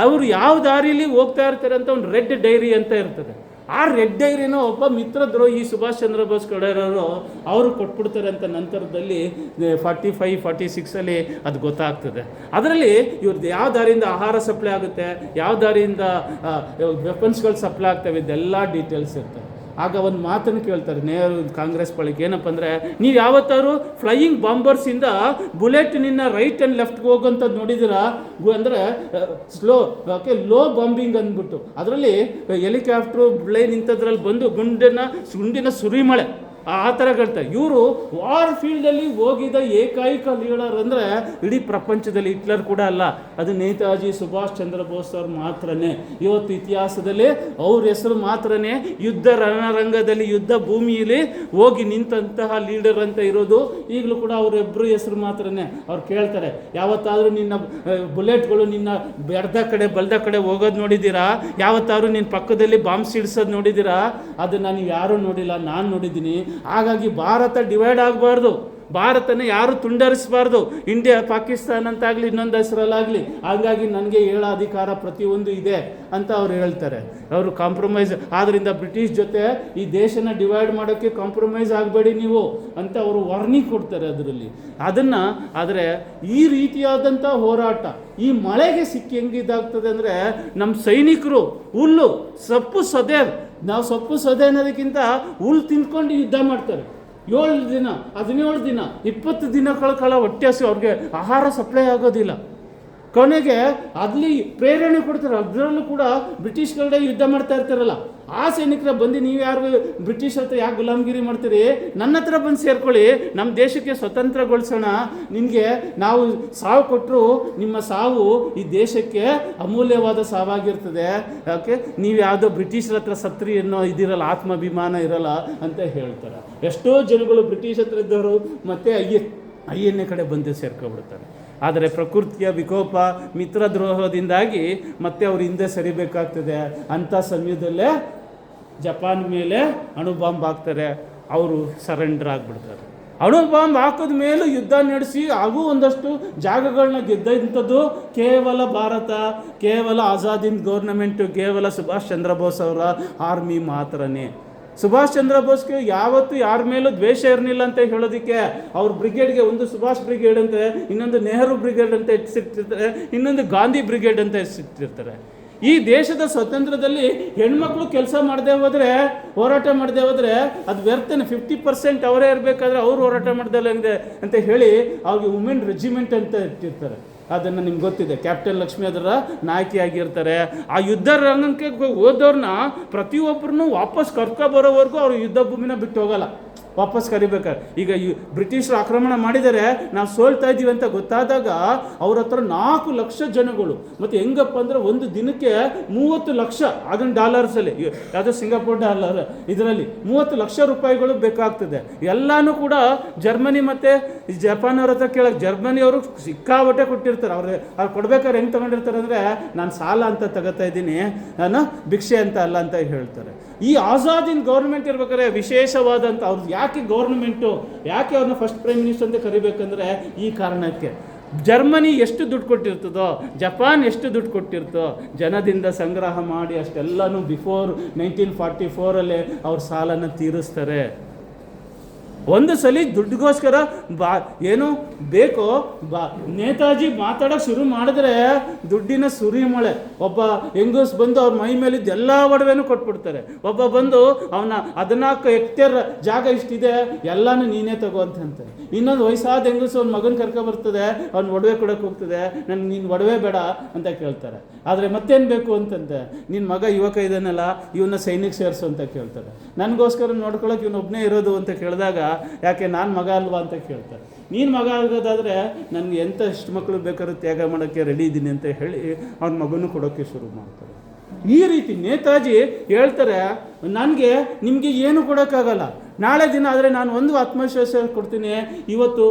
ಅವರು ಯಾವ ದಾರಿಯಲ್ಲಿ ಹೋಗ್ತಾ ಇರ್ತಾರೆ ಅಂತ ಒಂದು ರೆಡ್ ಡೈರಿ ಅಂತ ಇರ್ತದೆ. ಆ ರೆಡ್ ಡೈರಿನ ಒಬ್ಬ ಮಿತ್ರದ್ರೋಹಿ ಸುಭಾಷ್ ಚಂದ್ರ ಬೋಸ್ ಕಡೆಯವರು ಅವರು ಕೊಟ್ಬಿಡ್ತಾರೆ ಅಂತ ನಂತರದಲ್ಲಿ 45-46 ಅದು ಗೊತ್ತಾಗ್ತದೆ. ಅದರಲ್ಲಿ ಇವ್ರದ್ದು ಯಾವ ದಾರಿಯಿಂದ ಆಹಾರ ಸಪ್ಲೈ ಆಗುತ್ತೆ, ಯಾವ ದಾರಿಯಿಂದ ವೆಪನ್ಸ್ಗಳು ಸಪ್ಲೈ ಆಗ್ತವೆ, ಇದೆಲ್ಲ ಡೀಟೇಲ್ಸ್ ಇರ್ತವೆ. ಆಗ ಒಂದು ಮಾತನ್ನು ಕೇಳ್ತಾರೆ ನೆಹರು ಕಾಂಗ್ರೆಸ್ ಬಳಿಗೆ, ಏನಪ್ಪ ಅಂದರೆ, ನೀವು ಯಾವತ್ತಾದ್ರು ಫ್ಲೈಯಿಂಗ್ ಬಾಂಬರ್ಸಿಂದ ಬುಲೆಟ್ ನಿನ್ನ ರೈಟ್ ಆ್ಯಂಡ್ ಲೆಫ್ಟ್ಗೆ ಹೋಗೋಂಥದ್ದು ನೋಡಿದ್ದೀರಾ? ಅಂದರೆ ಲೋ ಬಾಂಬಿಂಗ್ ಅಂದ್ಬಿಟ್ಟು ಅದರಲ್ಲಿ ಹೆಲಿಕಾಪ್ಟ್ರು ಪ್ಲೇನ್ ಇಂಥದ್ರಲ್ಲಿ ಬಂದು ಗುಂಡಿನ ಸುರಿಮಳೆ ಆ ಥರ ಹೇಳ್ತಾರೆ. ಇವರು ವಾರ್ ಫೀಲ್ಡಲ್ಲಿ ಹೋಗಿದ್ದ ಏಕೈಕ ಲೀಡರ್ ಅಂದರೆ ಇಡೀ ಪ್ರಪಂಚದಲ್ಲಿ ಹಿಟ್ಲರ್ ಕೂಡ ಅಲ್ಲ, ಅದು ನೇತಾಜಿ ಸುಭಾಷ್ ಚಂದ್ರ ಬೋಸ್ ಅವ್ರು ಮಾತ್ರನೇ. ಇವತ್ತು ಇತಿಹಾಸದಲ್ಲಿ ಅವ್ರ ಹೆಸರು ಮಾತ್ರನೇ ಯುದ್ಧ ರಣರಂಗದಲ್ಲಿ ಯುದ್ಧ ಭೂಮಿಯಲ್ಲಿ ಹೋಗಿ ನಿಂತಹ ಲೀಡರ್ ಅಂತ ಇರೋದು. ಈಗಲೂ ಕೂಡ ಅವರಿಬ್ಬರು ಹೆಸರು ಮಾತ್ರನೇ. ಅವ್ರು ಕೇಳ್ತಾರೆ, ಯಾವತ್ತಾದರೂ ನಿನ್ನ ಬುಲೆಟ್ಗಳು ನಿನ್ನ ಬಲ್ದ ಕಡೆ ಹೋಗೋದು ನೋಡಿದ್ದೀರಾ? ಯಾವತ್ತಾದ್ರೂ ನಿನ್ನ ಪಕ್ಕದಲ್ಲಿ ಬಾಂಬ್ ಸಿಡಿಸೋದು ನೋಡಿದ್ದೀರಾ? ಅದನ್ನು ನೀವು ಯಾರೂ ನೋಡಿಲ್ಲ, ನಾನು ನೋಡಿದ್ದೀನಿ. ಹಾಗಾಗಿ ಭಾರತ ಡಿವೈಡ್ ಆಗಬಾರ್ದು, ಭಾರತನ ಯಾರು ತುಂಡರಿಸಬಾರ್ದು, ಇಂಡಿಯಾ ಪಾಕಿಸ್ತಾನ ಅಂತಾಗಲಿ ಇನ್ನೊಂದು ಹೆಸರಲ್ಲಾಗಲಿ. ಹಾಗಾಗಿ ನನಗೆ ಹೇಳೋ ಅಧಿಕಾರ ಪ್ರತಿಯೊಂದು ಇದೆ ಅಂತ ಅವ್ರು ಹೇಳ್ತಾರೆ. ಅವರು ಕಾಂಪ್ರಮೈಸ್ ಆದ್ದರಿಂದ ಬ್ರಿಟಿಷ್ ಜೊತೆ ಈ ದೇಶನ ಡಿವೈಡ್ ಮಾಡೋಕ್ಕೆ ಕಾಂಪ್ರಮೈಸ್ ಆಗಬೇಡಿ ನೀವು ಅಂತ ಅವರು ವಾರ್ನಿಂಗ್ ಕೊಡ್ತಾರೆ ಅದರಲ್ಲಿ. ಆದರೆ ಈ ರೀತಿಯಾದಂಥ ಹೋರಾಟ ಈ ಮಳೆಗೆ ಸಿಕ್ಕಿ ಹೆಂಗಿದಾಗ್ತದೆ ಅಂದರೆ, ನಮ್ಮ ಸೈನಿಕರು ಹುಲ್ಲು ಸೊಪ್ಪು ಸೊದೆ, ನಾವು ಸೊಪ್ಪು ಸೊದೆ ಅನ್ನೋದಕ್ಕಿಂತ ಹುಲ್ಲು ತಿಂದ್ಕೊಂಡು ಯುದ್ಧ ಮಾಡ್ತಾರೆ. 7 ದಿನ 17 ದಿನ 20 ದಿನಗಳ ಕಾಲ ಹೊಟ್ಟೆ ಹಸಿ, ಅವ್ರಿಗೆ ಆಹಾರ ಸಪ್ಲೈ ಆಗೋದಿಲ್ಲ. ಕೊನೆಗೆ ಅಲ್ಲಿ ಪ್ರೇರಣೆ ಕೊಡ್ತಾರೆ. ಅದರಲ್ಲೂ ಕೂಡ ಬ್ರಿಟಿಷ್ ಕಡೆ ಯುದ್ಧ ಮಾಡ್ತಾ ಇರ್ತಾರಲ್ಲ, ಆ ಸೈನಿಕರ ಬಂದು ನೀವು ಯಾರು ಬ್ರಿಟಿಷ್ ಹತ್ರ ಯಾಕೆ ಗುಲಾಮಗಿರಿ ಮಾಡ್ತೀರಿ, ನನ್ನ ಹತ್ರ ಬಂದು ಸೇರ್ಕೊಳ್ಳಿ, ನಮ್ಮ ದೇಶಕ್ಕೆ ಸ್ವತಂತ್ರಗೊಳಿಸೋಣ. ನಿಮಗೆ ನಾವು ಸಾವು ಕೊಟ್ಟರು ನಿಮ್ಮ ಸಾವು ಈ ದೇಶಕ್ಕೆ ಅಮೂಲ್ಯವಾದ ಸಾವಾಗಿರ್ತದೆ. ಯಾಕೆ ನೀವು ಯಾವುದೋ ಬ್ರಿಟಿಷರ ಹತ್ರ ಸತ್ರಿ ಅನ್ನೋ ಇದಿರಲ್ಲ, ಆತ್ಮಾಭಿಮಾನ ಇರಲ್ಲ ಅಂತ ಹೇಳ್ತಾರೆ. ಎಷ್ಟೋ ಜನಗಳು ಬ್ರಿಟಿಷ್ ಹತ್ರ ಇದ್ದವರು ಮತ್ತೆ ಐಎನ್ಎ ಕಡೆ ಬಂದು ಸೇರ್ಕೊಬಿಡ್ತಾರೆ. ಆದರೆ ಪ್ರಕೃತಿಯ ವಿಕೋಪ ಮಿತ್ರದ್ರೋಹದಿಂದಾಗಿ ಮತ್ತೆ ಅವರು ಹಿಂದೆ ಸರಿಬೇಕಾಗ್ತದೆ. ಅಂಥ ಸಮಯದಲ್ಲೇ ಜಪಾನ್ ಮೇಲೆ ಅಣು ಬಾಂಬ್ ಹಾಕ್ತಾರೆ, ಅವರು ಸರೆಂಡರ್ ಆಗಿಬಿಡ್ತಾರೆ. ಅಣು ಬಾಂಬ್ ಹಾಕಿದ ಮೇಲೂ ಯುದ್ಧ ನಡೆಸಿ ಹಾಗೂ ಒಂದಷ್ಟು ಜಾಗಗಳನ್ನ ಗೆದ್ದಂಥದ್ದು ಕೇವಲ ಭಾರತ, ಕೇವಲ ಆಜಾದ್ ಗೌರ್ನಮೆಂಟು, ಕೇವಲ ಸುಭಾಷ್ ಚಂದ್ರ ಬೋಸ್ ಅವರ ಆರ್ಮಿ ಮಾತ್ರನೇ. ಸುಭಾಷ್ ಚಂದ್ರ ಬೋಸ್ಗೆ ಯಾವತ್ತೂ ಯಾರ ಮೇಲೂ ದ್ವೇಷ ಇರಲಿಲ್ಲ ಅಂತ ಹೇಳೋದಕ್ಕೆ ಅವ್ರ ಬ್ರಿಗೇಡ್ಗೆ ಒಂದು ಸುಭಾಷ್ ಬ್ರಿಗೇಡ್ ಅಂತ, ಇನ್ನೊಂದು ನೆಹರು ಬ್ರಿಗೇಡ್ ಅಂತ ಹೆಸರಿಟ್ಟಿರ್ತಾರೆ, ಇನ್ನೊಂದು ಗಾಂಧಿ ಬ್ರಿಗೇಡ್ ಅಂತ ಹೆಸರಿಟ್ಟಿರ್ತಾರೆ. ಈ ದೇಶದ ಸ್ವತಂತ್ರದಲ್ಲಿ ಹೆಣ್ಮಕ್ಳು ಕೆಲಸ ಮಾಡದೆ ಹೋದರೆ, ಹೋರಾಟ ಮಾಡದೆ ಹೋದರೆ ಅದು ವ್ಯರ್ಥನೆ. 50% ಅವರೇ ಇರಬೇಕಾದ್ರೆ ಅವ್ರು ಹೋರಾಟ ಮಾಡ್ದಲ್ಲ ಅಂತ ಹೇಳಿ ಅವ್ರಿಗೆ ವುಮೆನ್ ರೆಜಿಮೆಂಟ್ ಅಂತ ಇಟ್ಟಿರ್ತಾರೆ. ಅದನ್ನು ನಿಮ್ಗೆ ಗೊತ್ತಿದೆ. ಕ್ಯಾಪ್ಟನ್ ಲಕ್ಷ್ಮೀ ಅದರ ನಾಯಕಿಯಾಗಿರ್ತಾರೆ. ಆ ಯುದ್ಧ ರಂಗಕ್ಕೆ ಹೋದವ್ರನ್ನ ಪ್ರತಿಯೊಬ್ಬರನ್ನು ವಾಪಸ್ ಕರ್ಕೊಬರೋವರೆಗೂ ಅವ್ರು ಯುದ್ಧ ಭೂಮಿನ ಬಿಟ್ಟು ಹೋಗಲ್ಲ, ವಾಪಸ್ ಕರಿಬೇಕಾದ್ರೆ. ಈಗ ಬ್ರಿಟಿಷರು ಆಕ್ರಮಣ ಮಾಡಿದರೆ ನಾವು ಸೋಲ್ತಾ ಇದ್ದೀವಿ ಅಂತ ಗೊತ್ತಾದಾಗ ಅವ್ರ ಹತ್ರ 4 ಲಕ್ಷ ಜನಗಳು. ಮತ್ತು ಹೆಂಗಪ್ಪ ಅಂದರೆ ಒಂದು ದಿನಕ್ಕೆ 30 ಲಕ್ಷ, ಅದನ್ನು ಡಾಲರ್ಸಲ್ಲಿ, ಯಾವುದೋ ಸಿಂಗಾಪುರ್ ಡಾಲರ್ ಇದರಲ್ಲಿ 30 ಲಕ್ಷ ರೂಪಾಯಿಗಳು ಬೇಕಾಗ್ತದೆ. ಎಲ್ಲನೂ ಕೂಡ ಜರ್ಮನಿ ಮತ್ತು ಜಪಾನ್ ಅವ್ರ ಹತ್ರ ಕೇಳಕ್ಕೆ, ಜರ್ಮನಿಯವರು ಸಿಕ್ಕಾಬಟ್ಟೆ ಕೊಟ್ಟಿರ್ತಾರೆ. ಅವ್ರು ಕೊಡ್ಬೇಕಾದ್ರೆ ಹೆಂಗೆ ತೊಗೊಂಡಿರ್ತಾರೆ ಅಂದರೆ, ನಾನು ಸಾಲ ಅಂತ ತಗೋತಾ ಇದ್ದೀನಿ, ನಾನು ಭಿಕ್ಷೆ ಅಂತ ಅಲ್ಲ ಅಂತ ಹೇಳ್ತಾರೆ. ಈ ಆಜಾದಿನ ಗೌರ್ಮೆಂಟ್ ಇರ್ಬೇಕಾದ್ರೆ ವಿಶೇಷವಾದಂಥ ಅವ್ರದ್ದು ಯಾಕೆ ಗೌರ್ಮೆಂಟು, ಯಾಕೆ ಅವ್ರನ್ನ ಫಸ್ಟ್ ಪ್ರೈಮ್ ಮಿನಿಸ್ಟರ್ ಅಂತ ಕರಿಬೇಕಂದ್ರೆ ಈ ಕಾರಣಕ್ಕೆ. ಜರ್ಮನಿ ಎಷ್ಟು ದುಡ್ಡು ಕೊಟ್ಟಿರ್ತದೋ, ಜಪಾನ್ ಎಷ್ಟು ದುಡ್ಡು ಕೊಟ್ಟಿರ್ತೋ, ಜನದಿಂದ ಸಂಗ್ರಹ ಮಾಡಿ ಅಷ್ಟೆಲ್ಲನೂ ಬಿಫೋರ್ 1944 ಅವ್ರ ಸಾಲನ ತೀರಿಸ್ತಾರೆ. ಒಂದು ಸಲ ದುಡ್ಡಿಗೋಸ್ಕರ ಏನು ಬೇಕೋ ನೇತಾಜಿ ಮಾತಾಡೋಕೆ ಶುರು ಮಾಡಿದ್ರೆ ದುಡ್ಡಿನ ಸುರಿಮಳೆ. ಒಬ್ಬ ಹೆಂಗಸ್ ಬಂದು ಅವ್ರ ಮೈ ಮೇಲಿದ್ದು ಎಲ್ಲ ಒಡವೆನೂ ಕೊಟ್ಬಿಡ್ತಾರೆ. ಒಬ್ಬ ಬಂದು ಅವನ 14 ಹೆಕ್ಟೇರ್ ಜಾಗ ಇಷ್ಟಿದೆ, ಎಲ್ಲನೂ ನೀನೇ ತಗೋ ಅಂತಂತೆ. ಇನ್ನೊಂದು ವಯಸ್ಸಾದ ಹೆಂಗಸು ಅವ್ನ ಮಗನ ಕರ್ಕೊಬರ್ತದೆ, ಅವ್ನ ಒಡವೆ ಕೊಡೋಕೆ ಹೋಗ್ತದೆ, ನೀನು ಒಡವೆ ಬೇಡ ಅಂತ ಕೇಳ್ತಾರೆ. ಆದರೆ ಮತ್ತೇನು ಬೇಕು ಅಂತಂತೆ, ನಿನ್ನ ಮಗ ಯುವಕ ಇದನ್ನೆಲ್ಲ ಇವನ್ನ ಸೈನಿಕ ಸೇರಿಸು ಅಂತ ಕೇಳ್ತಾರೆ. ನನಗೋಸ್ಕರ ನೋಡ್ಕೊಳ್ಳೋಕೆ ಇವನೊಬ್ಬನೇ ಇರೋದು ಅಂತ ಕೇಳಿದಾಗ, ಯಾಕೆ ನಾನು ಮಗ ಅಲ್ವಾ ಅಂತ ಕೇಳ್ತಾರೆ. ನೀನು ಮಗ ಆಗೋದಾದರೆ ನನಗೆ ಎಷ್ಟು ಮಕ್ಕಳು ಬೇಕಾದ್ರೂ ತ್ಯಾಗ ಮಾಡೋಕ್ಕೆ ರೆಡಿ ಇದ್ದೀನಿ ಅಂತ ಹೇಳಿ ಅವ್ನ ಮಗನೂ ಕೊಡೋಕ್ಕೆ ಶುರು ಮಾಡ್ತಾರೆ. ಈ ರೀತಿ ನೇತಾಜಿ ಹೇಳ್ತಾರೆ, ನನಗೆ ನಿಮಗೆ ಏನು ಕೊಡೋಕ್ಕಾಗಲ್ಲ, ನಾಳೆ ದಿನ ಆದರೆ ನಾನು ಒಂದು ಆತ್ಮವಿಶ್ವಾಸ ಕೊಡ್ತೀನಿ, ಇವತ್ತು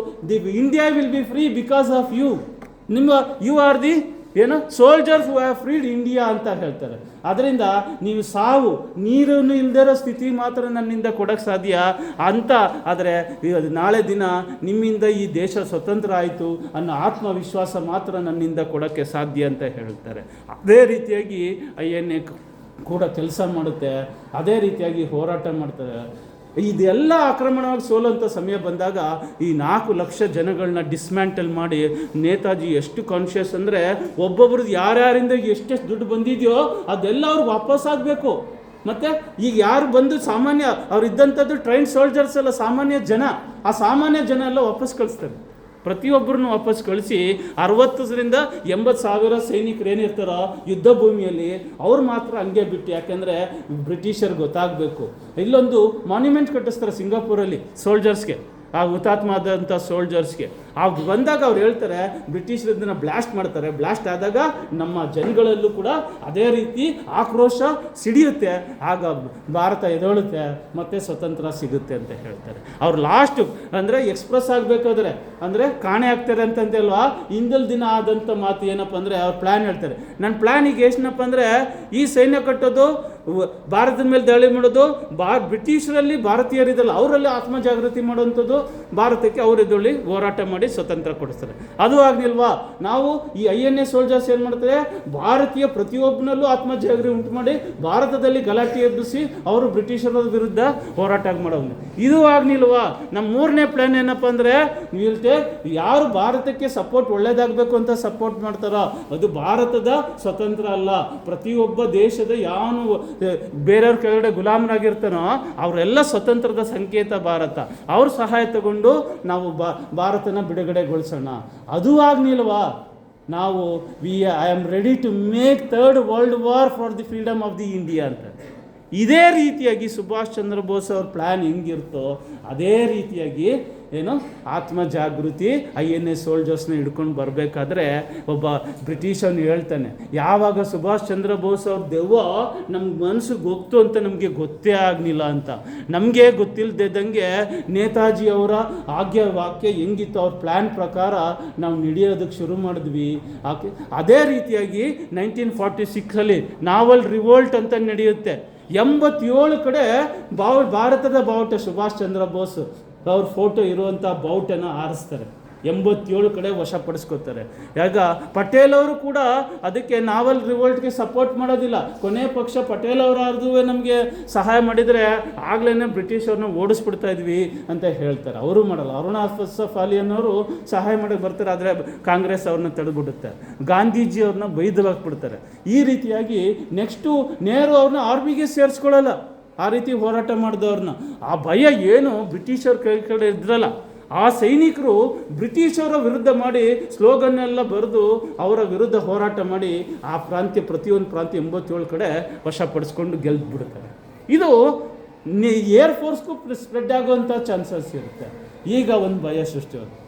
India will be free because of you. You are the soldiers who have freed India ಅಂತ ಹೇಳ್ತಾರೆ. ಅದರಿಂದ ನೀವು ಸಾವು, ನೀರನ್ನು ಇಲ್ದಿರೋ ಸ್ಥಿತಿ ಮಾತ್ರ ನನ್ನಿಂದ ಕೊಡೋಕ್ಕೆ ಸಾಧ್ಯ ಅಂತ. ಆದರೆ ನಾಳೆ ದಿನ ನಿಮ್ಮಿಂದ ಈ ದೇಶ ಸ್ವತಂತ್ರ ಆಯಿತು ಅನ್ನೋ ಆತ್ಮವಿಶ್ವಾಸ ಮಾತ್ರ ನನ್ನಿಂದ ಕೊಡೋಕ್ಕೆ ಸಾಧ್ಯ ಅಂತ ಹೇಳ್ತಾರೆ. ಅದೇ ರೀತಿಯಾಗಿ INA ಕೂಡ ಕೆಲಸ ಮಾಡುತ್ತೆ, ಅದೇ ರೀತಿಯಾಗಿ ಹೋರಾಟ ಮಾಡ್ತಾರೆ. ಇದೆಲ್ಲ ಆಕ್ರಮಣವಾಗಿ ಸೋಲುವಂಥ ಸಮಯ ಬಂದಾಗ ಈ 4 ಲಕ್ಷ ಜನಗಳನ್ನ ಡಿಸ್ಮ್ಯಾಂಟಲ್ ಮಾಡಿ ನೇತಾಜಿ ಎಷ್ಟು ಕಾನ್ಷಿಯಸ್ ಅಂದರೆ, ಒಬ್ಬೊಬ್ರದ್ದು ಯಾರ್ಯಾರಿಂದ ಎಷ್ಟೆಷ್ಟು ದುಡ್ಡು ಬಂದಿದೆಯೋ ಅದೆಲ್ಲ ಅವ್ರಿಗೆ ವಾಪಸ್ ಆಗಬೇಕು. ಮತ್ತು ಈಗ ಯಾರು ಬಂದು ಸಾಮಾನ್ಯ ಅವ್ರು ಇದ್ದಂಥದ್ದು ಟ್ರೈನ್ ಸೋಲ್ಜರ್ಸ್ ಎಲ್ಲ ಸಾಮಾನ್ಯ ಜನ, ಆ ಸಾಮಾನ್ಯ ಜನ ಎಲ್ಲ ವಾಪಸ್ ಕಳಿಸ್ತಾರೆ. ಪ್ರತಿಯೊಬ್ಬರನ್ನು ವಾಪಸ್ ಕಳಿಸಿ 60,000 to 80,000 ಸೈನಿಕರು ಏನಿರ್ತಾರೋ ಯುದ್ಧ ಭೂಮಿಯಲ್ಲಿ ಅವ್ರು ಮಾತ್ರ ಹಂಗೆ ಬಿಟ್ಟು, ಯಾಕೆಂದರೆ ಬ್ರಿಟಿಷರ್ಗೆ ಗೊತ್ತಾಗಬೇಕು. ಇಲ್ಲೊಂದು ಮಾನ್ಯುಮೆಂಟ್ ಕಟ್ಟಿಸ್ತಾರೆ ಸಿಂಗಾಪುರಲ್ಲಿ ಸೋಲ್ಜರ್ಸ್ಗೆ, ಆ ಹುತಾತ್ಮ ಆದಂಥ ಸೋಲ್ಜರ್ಸ್ಗೆ. ಬಂದಾಗ ಅವ್ರು ಹೇಳ್ತಾರೆ ಬ್ರಿಟಿಷರು ಇದನ್ನು ಬ್ಲಾಸ್ಟ್ ಮಾಡ್ತಾರೆ. ಬ್ಲಾಸ್ಟ್ ಆದಾಗ ನಮ್ಮ ಜನಗಳಲ್ಲೂ ಕೂಡ ಅದೇ ರೀತಿ ಆಕ್ರೋಶ ಸಿಡಿಯುತ್ತೆ, ಆಗ ಭಾರತ ಎದ್ದೇಳುತ್ತೆ, ಮತ್ತೆ ಸ್ವತಂತ್ರ ಸಿಗುತ್ತೆ ಅಂತ ಹೇಳ್ತಾರೆ. ಅವ್ರು ಲಾಸ್ಟ್ ಅಂದರೆ ಎಕ್ಸ್ಪ್ರೆಸ್ ಆಗಬೇಕಾದ್ರೆ ಅಂದರೆ ಕಾಣೆ ಆಗ್ತಾರೆ ಅಂತಂತಲ್ವಾ, ಹಿಂದಲ್ ದಿನ ಆದಂಥ ಮಾತು ಏನಪ್ಪ ಅಂದರೆ ಅವ್ರ ಪ್ಲ್ಯಾನ್ ಹೇಳ್ತಾರೆ. ನನ್ನ ಪ್ಲ್ಯಾನ್ ಈಗ ಎಷ್ಟನಪ್ಪ ಅಂದರೆ ಈ ಸೈನ್ಯ ಕಟ್ಟೋದು, ಭಾರತದ ಮೇಲೆ ದಾಳಿ ಮಾಡೋದು, ಬ್ರಿಟಿಷರಲ್ಲಿ ಭಾರತೀಯರಿದಲ್ಲ ಅವರಲ್ಲಿ ಆತ್ಮಜಾಗೃತಿ ಮಾಡುವಂಥದ್ದು, ಭಾರತಕ್ಕೆ ಅವರಿದ್ರಲ್ಲಿ ಹೋರಾಟ ಮಾಡಿ ಸ್ವತಂತ್ರ ಕೊಡಿಸ್ತಾರೆ. ಅದು ಆಗಲಿಲ್ವಾ, ನಾವು ಈ INA ಸೋಲ್ಜರ್ಸ್ ಏನು ಮಾಡ್ತಾರೆ, ಭಾರತೀಯ ಪ್ರತಿಯೊಬ್ಬನಲ್ಲೂ ಆತ್ಮಜಾಗೃತಿ ಉಂಟು ಮಾಡಿ ಭಾರತದಲ್ಲಿ ಗಲಾಟೆ ಎಬ್ಬಿಸಿ ಅವರು ಬ್ರಿಟಿಷರ ವಿರುದ್ಧ ಹೋರಾಟ ಮಾಡೋದು. ಇದು ಆಗಲಿಲ್ವಾ, ನಮ್ಮ 3ನೇ ಪ್ಲ್ಯಾನ್ ಏನಪ್ಪ ಅಂದರೆ ಯಾರು ಭಾರತಕ್ಕೆ ಸಪೋರ್ಟ್ ಒಳ್ಳೇದಾಗಬೇಕು ಅಂತ ಸಪೋರ್ಟ್ ಮಾಡ್ತಾರೋ ಅದು ಭಾರತದ ಸ್ವತಂತ್ರ ಅಲ್ಲ, ಪ್ರತಿಯೊಬ್ಬ ದೇಶದ ಯಾವನು ಬೇರೆಯವ್ರ ಕೆಳಗಡೆ ಗುಲಾಮರಾಗಿರ್ತಾನೋ ಅವರೆಲ್ಲ ಸ್ವತಂತ್ರದ ಸಂಕೇತ ಭಾರತ. ಅವ್ರ ಸಹಾಯ ತಗೊಂಡು ನಾವು ಭಾರತನ ಬಿಡುಗಡೆಗೊಳಿಸೋಣ. ಅದು ಆಗಲಿಲ್ವಾ, ನಾವು I am ready to make 3rd World War for the freedom of the India ಅಂತ. ಇದೇ ರೀತಿಯಾಗಿ ಸುಭಾಷ್ ಚಂದ್ರ ಬೋಸ್ ಅವ್ರ ಪ್ಲ್ಯಾನ್ ಹೆಂಗಿರ್ತೋ ಅದೇ ರೀತಿಯಾಗಿ ಏನು ಆತ್ಮಜಾಗೃತಿ INA ಸೋಲ್ಜರ್ಸ್ನ ಹಿಡ್ಕೊಂಡು ಬರಬೇಕಾದ್ರೆ ಒಬ್ಬ ಬ್ರಿಟಿಷನ್ನು ಹೇಳ್ತಾನೆ, ಯಾವಾಗ ಸುಭಾಷ್ ಚಂದ್ರ ಬೋಸ್ ಅವ್ರ ದೆವ್ವ ನಮ್ಗೆ ಮನಸ್ಸಿಗೆ ಹೋಗ್ತು ಅಂತ ನಮಗೆ ಗೊತ್ತೇ ಆಗಲಿಲ್ಲ ಅಂತ. ನಮಗೆ ಗೊತ್ತಿಲ್ಲದಂಗೆ ನೇತಾಜಿ ಅವರ ಆಜ್ಞೆ ವಾಕ್ಯ ಹೆಂಗಿತ್ತು ಅವ್ರ ಪ್ಲ್ಯಾನ್ ಪ್ರಕಾರ ನಾವು ನಡೆಯೋದಕ್ಕೆ ಶುರು ಮಾಡಿದ್ವಿ. ಅದೇ ರೀತಿಯಾಗಿ 1946 ನಾವಲ್ ರಿವೋಲ್ಟ್ ಅಂತ ನಡೆಯುತ್ತೆ. 87 ಕಡೆ ಭಾರತದ ಬಾವುಟ ಸುಭಾಷ್ ಚಂದ್ರ ಬೋಸ್ ಅವ್ರ ಫೋಟೋ ಇರುವಂಥ ಬಾವುಟನ ಆರಿಸ್ತಾರೆ. 87 ಕಡೆ ವಶಪಡಿಸ್ಕೋತಾರೆ. ಯಾಗ ಪಟೇಲ್ ಅವರು ಕೂಡ ಅದಕ್ಕೆ ನಾವಲ್ ರಿವೋಲ್ಟ್ಗೆ ಸಪೋರ್ಟ್ ಮಾಡೋದಿಲ್ಲ. ಕೊನೆ ಪಕ್ಷ ಪಟೇಲ್ ಅವರಾರ್ದು ನಮಗೆ ಸಹಾಯ ಮಾಡಿದರೆ ಆಗ್ಲೇ ಬ್ರಿಟಿಷವ್ರನ್ನ ಓಡಿಸ್ಬಿಡ್ತಾ ಇದ್ವಿ ಅಂತ ಹೇಳ್ತಾರೆ. ಅವರು ಮಾಡಲ್ಲ. ಅರುಣ್ ಅಸಫ್ ಅಲಿ ಅನ್ನೋರು ಸಹಾಯ ಮಾಡೋಕ್ಕೆ ಬರ್ತಾರೆ, ಆದರೆ ಕಾಂಗ್ರೆಸ್ ಅವ್ರನ್ನ ತಡೆದ್ಬಿಡುತ್ತೆ. ಗಾಂಧೀಜಿ ಅವ್ರನ್ನ ಬೈದು ಹಾಕ್ಬಿಡ್ತಾರೆ. ಈ ರೀತಿಯಾಗಿ ನೆಕ್ಸ್ಟು ನೆಹರು ಅವ್ರನ್ನ ಆರ್ಮಿಗೆ ಸೇರಿಸ್ಕೊಳ್ಳಲ್ಲ. ಆ ರೀತಿ ಹೋರಾಟ ಮಾಡಿದವ್ರನ್ನ ಆ ಭಯ ಏನು ಬ್ರಿಟಿಷರ ಕಡೆ ಇದ್ರಲ್ಲ, ಆ ಸೈನಿಕರು ಬ್ರಿಟಿಷರ ವಿರುದ್ಧ ಮಾಡಿ ಸ್ಲೋಗನ್ ಎಲ್ಲ ಬರೆದು ಅವರ ವಿರುದ್ಧ ಹೋರಾಟ ಮಾಡಿ ಆ ಪ್ರಾಂತ್ಯ ಪ್ರತಿಯೊಂದು ಪ್ರಾಂತ್ಯ 87 ಕಡೆ ವಶಪಡಿಸ್ಕೊಂಡು ಗೆಲ್ಬಿಡ್ತಾರೆ. ಇದು ಏರ್ಫೋರ್ಸ್ಗೂ ಸ್ಪ್ರೆಡ್ ಆಗುವಂಥ ಚಾನ್ಸಸ್ ಇರುತ್ತೆ. ಈಗ ಒಂದು ಭಯ ಸೃಷ್ಟಿ.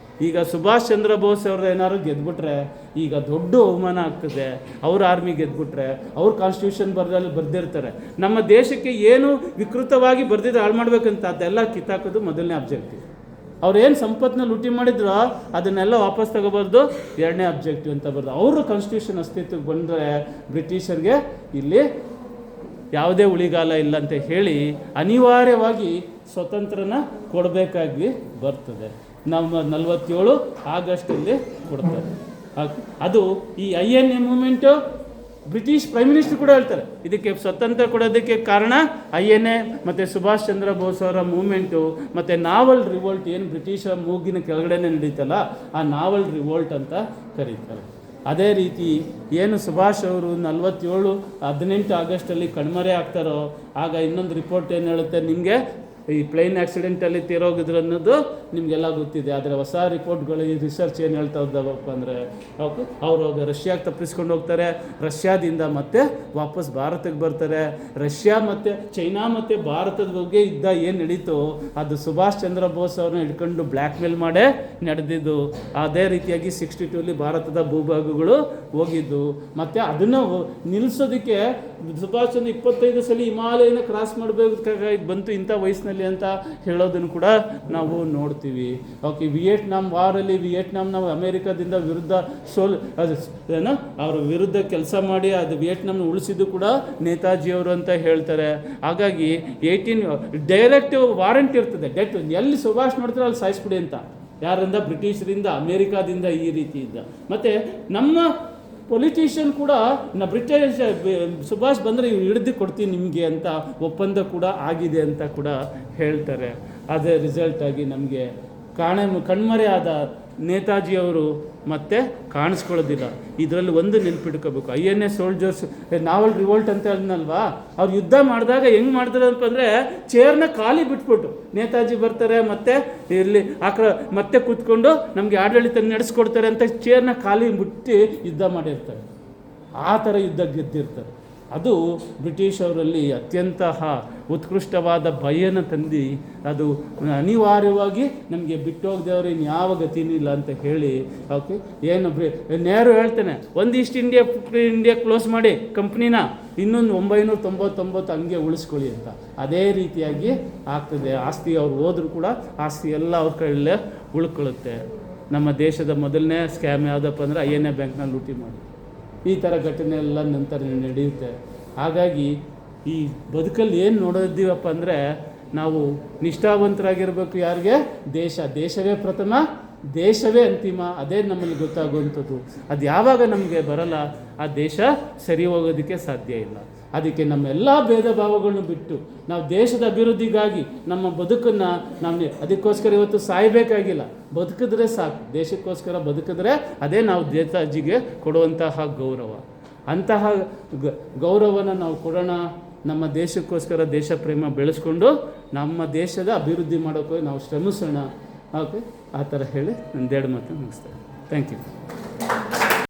ಈಗ ಸುಭಾಷ್ ಚಂದ್ರ ಬೋಸ್ ಅವ್ರದ್ದು ಏನಾದ್ರು ಗೆದ್ಬಿಟ್ರೆ ಈಗ ದೊಡ್ಡ ಅವಮಾನ ಆಗ್ತದೆ. ಅವ್ರ ಆರ್ಮಿ ಗೆದ್ಬಿಟ್ರೆ ಅವ್ರ ಕಾನ್ಸ್ಟಿಟ್ಯೂಷನ್ ಬರ್ದಿರ್ತಾರೆ, ನಮ್ಮ ದೇಶಕ್ಕೆ ಏನು ವಿಕೃತವಾಗಿ ಬರ್ದಿದ್ರೆ ಹಾಳು ಮಾಡ್ಬೇಕಂತ ಅದೆಲ್ಲ ಕಿತ್ತಾಕೋದು ಮೊದಲನೇ ಅಬ್ಜೆಕ್ಟಿವ್. ಅವ್ರೇನು ಸಂಪತ್ತನ್ನ ಲೂಟಿ ಮಾಡಿದ್ರು ಅದನ್ನೆಲ್ಲ ವಾಪಸ್ ತಗೋಬಾರ್ದು, 2ನೇ ಅಬ್ಜೆಕ್ಟಿವ್ ಅಂತ ಬರ್ದು. ಅವರು ಕಾನ್ಸ್ಟಿಟ್ಯೂಷನ್ ಅಸ್ತಿತ್ವಕ್ಕೆ ಬಂದರೆ ಬ್ರಿಟಿಷರ್ಗೆ ಇಲ್ಲಿ ಯಾವುದೇ ಉಳಿಗಾಲ ಇಲ್ಲ ಅಂತ ಹೇಳಿ ಅನಿವಾರ್ಯವಾಗಿ ಸ್ವತಂತ್ರನ ಕೊಡಬೇಕಾಗಿ ಬರ್ತದೆ. ನಮ್ಮ 47 ಆಗಸ್ಟಲ್ಲಿ ಕೊಡ್ತಾರೆ. ಅದು ಈ INA moment British prime minister ಕೂಡ ಹೇಳ್ತಾರೆ, ಇದಕ್ಕೆ ಸ್ವತಂತ್ರ ಕೊಡೋದಕ್ಕೆ ಕಾರಣ INA ಮತ್ತು ಸುಭಾಷ್ ಚಂದ್ರ ಬೋಸ್ ಅವರ ಮೂಮೆಂಟು ಮತ್ತು ನಾವಲ್ ರಿವೋಲ್ಟ್ ಏನು ಬ್ರಿಟಿಷರ ಮೂಗಿನ ಕೆಳಗಡೆನೇ ನಡೀತಲ್ಲ ಆ ನಾವಲ್ ರಿವೋಲ್ಟ್ ಅಂತ ಕರೀತಾರೆ. ಅದೇ ರೀತಿ ಏನು ಸುಭಾಷ್ ಅವರು 18 ಆಗಸ್ಟಲ್ಲಿ ಕಣ್ಮರೆ ಆಗ್ತಾರೋ ಆಗ ಇನ್ನೊಂದು ರಿಪೋರ್ಟ್ ಏನು ಹೇಳುತ್ತೆ, ನಿಮಗೆ ಈ ಪ್ಲೇನ್ ಆಕ್ಸಿಡೆಂಟಲ್ಲಿ ತೀರೋಗಿದ್ರು ಅನ್ನೋದು ನಿಮಗೆಲ್ಲ ಗೊತ್ತಿದೆ. ಆದರೆ ಹೊಸ ರಿಪೋರ್ಟ್ಗಳು ಈ ರಿಸರ್ಚ್ ಏನು ಹೇಳ್ತಾ ಇದ್ದಾವಪ್ಪ ಅಂದರೆ ಅವರು ರಷ್ಯಾಗೆ ತಪ್ಪಿಸ್ಕೊಂಡು ಹೋಗ್ತಾರೆ, ರಷ್ಯಾದಿಂದ ಮತ್ತೆ ವಾಪಸ್ ಭಾರತಕ್ಕೆ ಬರ್ತಾರೆ. ರಷ್ಯಾ ಮತ್ತು ಚೈನಾ ಮತ್ತು ಭಾರತದ ಬಗ್ಗೆ ಯುದ್ಧ ಏನು ನಡೀತು ಅದು ಸುಭಾಷ್ ಚಂದ್ರ ಬೋಸ್ ಅವ್ರನ್ನ ಹಿಡ್ಕೊಂಡು ಬ್ಲ್ಯಾಕ್ ಮೇಲ್ ಮಾಡೇ ನಡೆದಿದ್ದು. ಅದೇ ರೀತಿಯಾಗಿ 62 ಭಾರತದ ಭೂಭಾಗಗಳು ಹೋಗಿದ್ದು. ಮತ್ತು ಅದನ್ನು ನಿಲ್ಲಿಸೋದಕ್ಕೆ ಸುಭಾಷ್ ಚಂದ್ರ 25 ಸಲ ಹಿಮಾಲಯನ ಕ್ರಾಸ್ ಮಾಡಬೇಕಾಗಿ ಬಂತು ಇಂಥ ವಯಸ್ಸಿನಲ್ಲಿ ಅಂತ ಹೇಳೋದನ್ನು ಕೂಡ ನಾವು ನೋಡ್ತೀವಿ. ಕೊಡ್ತೀವಿ. ಓಕೆ, ವಿಯೆಟ್ನಾಂ ವಾರಲ್ಲಿ ವಿಯೆಟ್ನಾಂನ ಅಮೇರಿಕಾದಿಂದ ವಿರುದ್ಧ ಏನೋ ಅವರ ವಿರುದ್ಧ ಕೆಲಸ ಮಾಡಿ ಅದು ವಿಯೆಟ್ನಾಂನ ಉಳಿಸಿದ್ದು ಕೂಡ ನೇತಾಜಿಯವರು ಅಂತ ಹೇಳ್ತಾರೆ. ಹಾಗಾಗಿ ಡೈರೆಕ್ಟ್ ವಾರಂಟ್ ಇರ್ತದೆ, ಡೆತ್ ಎಲ್ಲಿ ಸುಭಾಷ್ ಮಾಡ್ತಾರೆ ಅಲ್ಲಿ ಸಾಯಿಸ್ಬಿಡಿ ಅಂತ. ಯಾರಿಂದ? ಬ್ರಿಟಿಷರಿಂದ, ಅಮೇರಿಕಾದಿಂದ ಈ ರೀತಿ ಇದ್ದ. ಮತ್ತು ನಮ್ಮ ಪೊಲಿಟಿಷಿಯನ್ ಕೂಡ ಬ್ರಿಟಿಷ್ ಸುಭಾಷ್ ಬಂದರೆ ಹಿಡಿದು ಕೊಡ್ತೀನಿ ನಿಮಗೆ ಅಂತ ಒಪ್ಪಂದ ಕೂಡ ಆಗಿದೆ ಅಂತ ಕೂಡ ಹೇಳ್ತಾರೆ. ಅದೇ ರಿಸಲ್ಟಾಗಿ ನಮಗೆ ಕಣ್ಮರೆ ಆದ ನೇತಾಜಿಯವರು ಮತ್ತೆ ಕಾಣಿಸ್ಕೊಳ್ಳೋದಿಲ್ಲ. ಇದರಲ್ಲಿ ಒಂದು ನೆನ್ಪಿಟ್ಕೋಬೇಕು, INA ಸೋಲ್ಜರ್ಸ್ ನಾವಲ್ ರಿವೋಲ್ಟ್ ಅಂತ ಹೇಳಿದ್ನಲ್ವಾ, ಅವ್ರು ಯುದ್ಧ ಮಾಡಿದಾಗ ಹೆಂಗೆ ಮಾಡ್ತಾರೆ ಅಂತಂದರೆ ಚೇರ್ನ ಖಾಲಿ ಬಿಟ್ಬಿಟ್ಟು ನೇತಾಜಿ ಬರ್ತಾರೆ ಮತ್ತೆ ಇಲ್ಲಿ ಮತ್ತೆ ಕೂತ್ಕೊಂಡು ನಮಗೆ ಆಡಳಿತ ನಡೆಸ್ಕೊಡ್ತಾರೆ ಅಂತ ಚೇರ್ನ ಖಾಲಿ ಬಿಟ್ಟು ಯುದ್ಧ ಮಾಡಿರ್ತಾರೆ. ಆ ಥರ ಯುದ್ಧ ಗೆದ್ದಿರ್ತಾರೆ. ಅದು ಬ್ರಿಟಿಷ್ ಅವರಲ್ಲಿ ಅತ್ಯಂತ ಉತ್ಕೃಷ್ಟವಾದ ಭಯನ ತಂದು ಅದು ಅನಿವಾರ್ಯವಾಗಿ ನಮಗೆ ಬಿಟ್ಟೋಗ್ದೇವ್ರು ಇನ್ಯಾವ ಗತಿನೂ ಇಲ್ಲ ಅಂತ ಹೇಳಿ. ಓಕೆ, ಏನು ನೆಹರು ಹೇಳ್ತಾನೆ, ಒಂದು ಈಸ್ಟ್ ಇಂಡಿಯಾ ಕ್ಲೋಸ್ ಮಾಡಿ ಕಂಪ್ನಿನ, ಇನ್ನೊಂದು 999 ಹಂಗೆ ಉಳಿಸ್ಕೊಳ್ಳಿ ಅಂತ. ಅದೇ ರೀತಿಯಾಗಿ ಆಗ್ತದೆ. ಆಸ್ತಿ ಅವ್ರು ಹೋದ್ರೂ ಕೂಡ ಆಸ್ತಿ ಎಲ್ಲ ಅವ್ರ ಕೈಯಲ್ಲೇ ಉಳ್ಕೊಳ್ಳುತ್ತೆ. ನಮ್ಮ ದೇಶದ ಮೊದಲನೇ ಸ್ಕ್ಯಾಮ್ ಯಾವುದಪ್ಪ ಅಂದರೆ INA ಬ್ಯಾಂಕ್ನ ಲೂಟಿ ಮಾಡಿ. ಈ ಥರ ಘಟನೆ ಎಲ್ಲ ನಂತರ ನಡೆಯುತ್ತೆ. ಹಾಗಾಗಿ ಈ ಬದುಕಲ್ಲಿ ಏನು ನೋಡೋದಿವಪ್ಪ ಅಂದರೆ ನಾವು ನಿಷ್ಠಾವಂತರಾಗಿರಬೇಕು. ಯಾರಿಗೆ? ದೇಶವೇ ಪ್ರಥಮ, ದೇಶವೇ ಅಂತಿಮ. ಅದೇ ನಮ್ಮಲ್ಲಿ ಗೊತ್ತಾಗುವಂಥದ್ದು. ಅದು ಯಾವಾಗ ನಮಗೆ ಬರಲ್ಲ, ಆ ದೇಶ ಸರಿ ಹೋಗೋದಕ್ಕೆ ಸಾಧ್ಯ ಇಲ್ಲ. ಅದಕ್ಕೆ ನಮ್ಮೆಲ್ಲ ಭೇದ ಭಾವಗಳನ್ನು ಬಿಟ್ಟು ನಾವು ದೇಶದ ಅಭಿವೃದ್ಧಿಗಾಗಿ ನಮ್ಮ ಬದುಕನ್ನು ಅದಕ್ಕೋಸ್ಕರ ಇವತ್ತು ಸಾಯಬೇಕಾಗಿಲ್ಲ, ಬದುಕಿದ್ರೆ ಸಾಕು. ದೇಶಕ್ಕೋಸ್ಕರ ಬದುಕಿದ್ರೆ ಅದೇ ನಾವು ನೇತಾಜಿಗೆ ಕೊಡುವಂತಹ ಗೌರವ. ಅಂತಹ ಗೌರವನ ನಾವು ಕೊಡೋಣ. ನಮ್ಮ ದೇಶಕ್ಕೋಸ್ಕರ ದೇಶ ಪ್ರೇಮ ಬೆಳೆಸ್ಕೊಂಡು ನಮ್ಮ ದೇಶದ ಅಭಿವೃದ್ಧಿ ಮಾಡೋಕ್ಕೆ ನಾವು ಶ್ರಮಿಸೋಣ. ಓಕೆ, ಆ ಥರ ಹೇಳಿ ನನ್ನ 2 ಮಾತು ಮುಗಿಸ್ತೇನೆ. Thank you.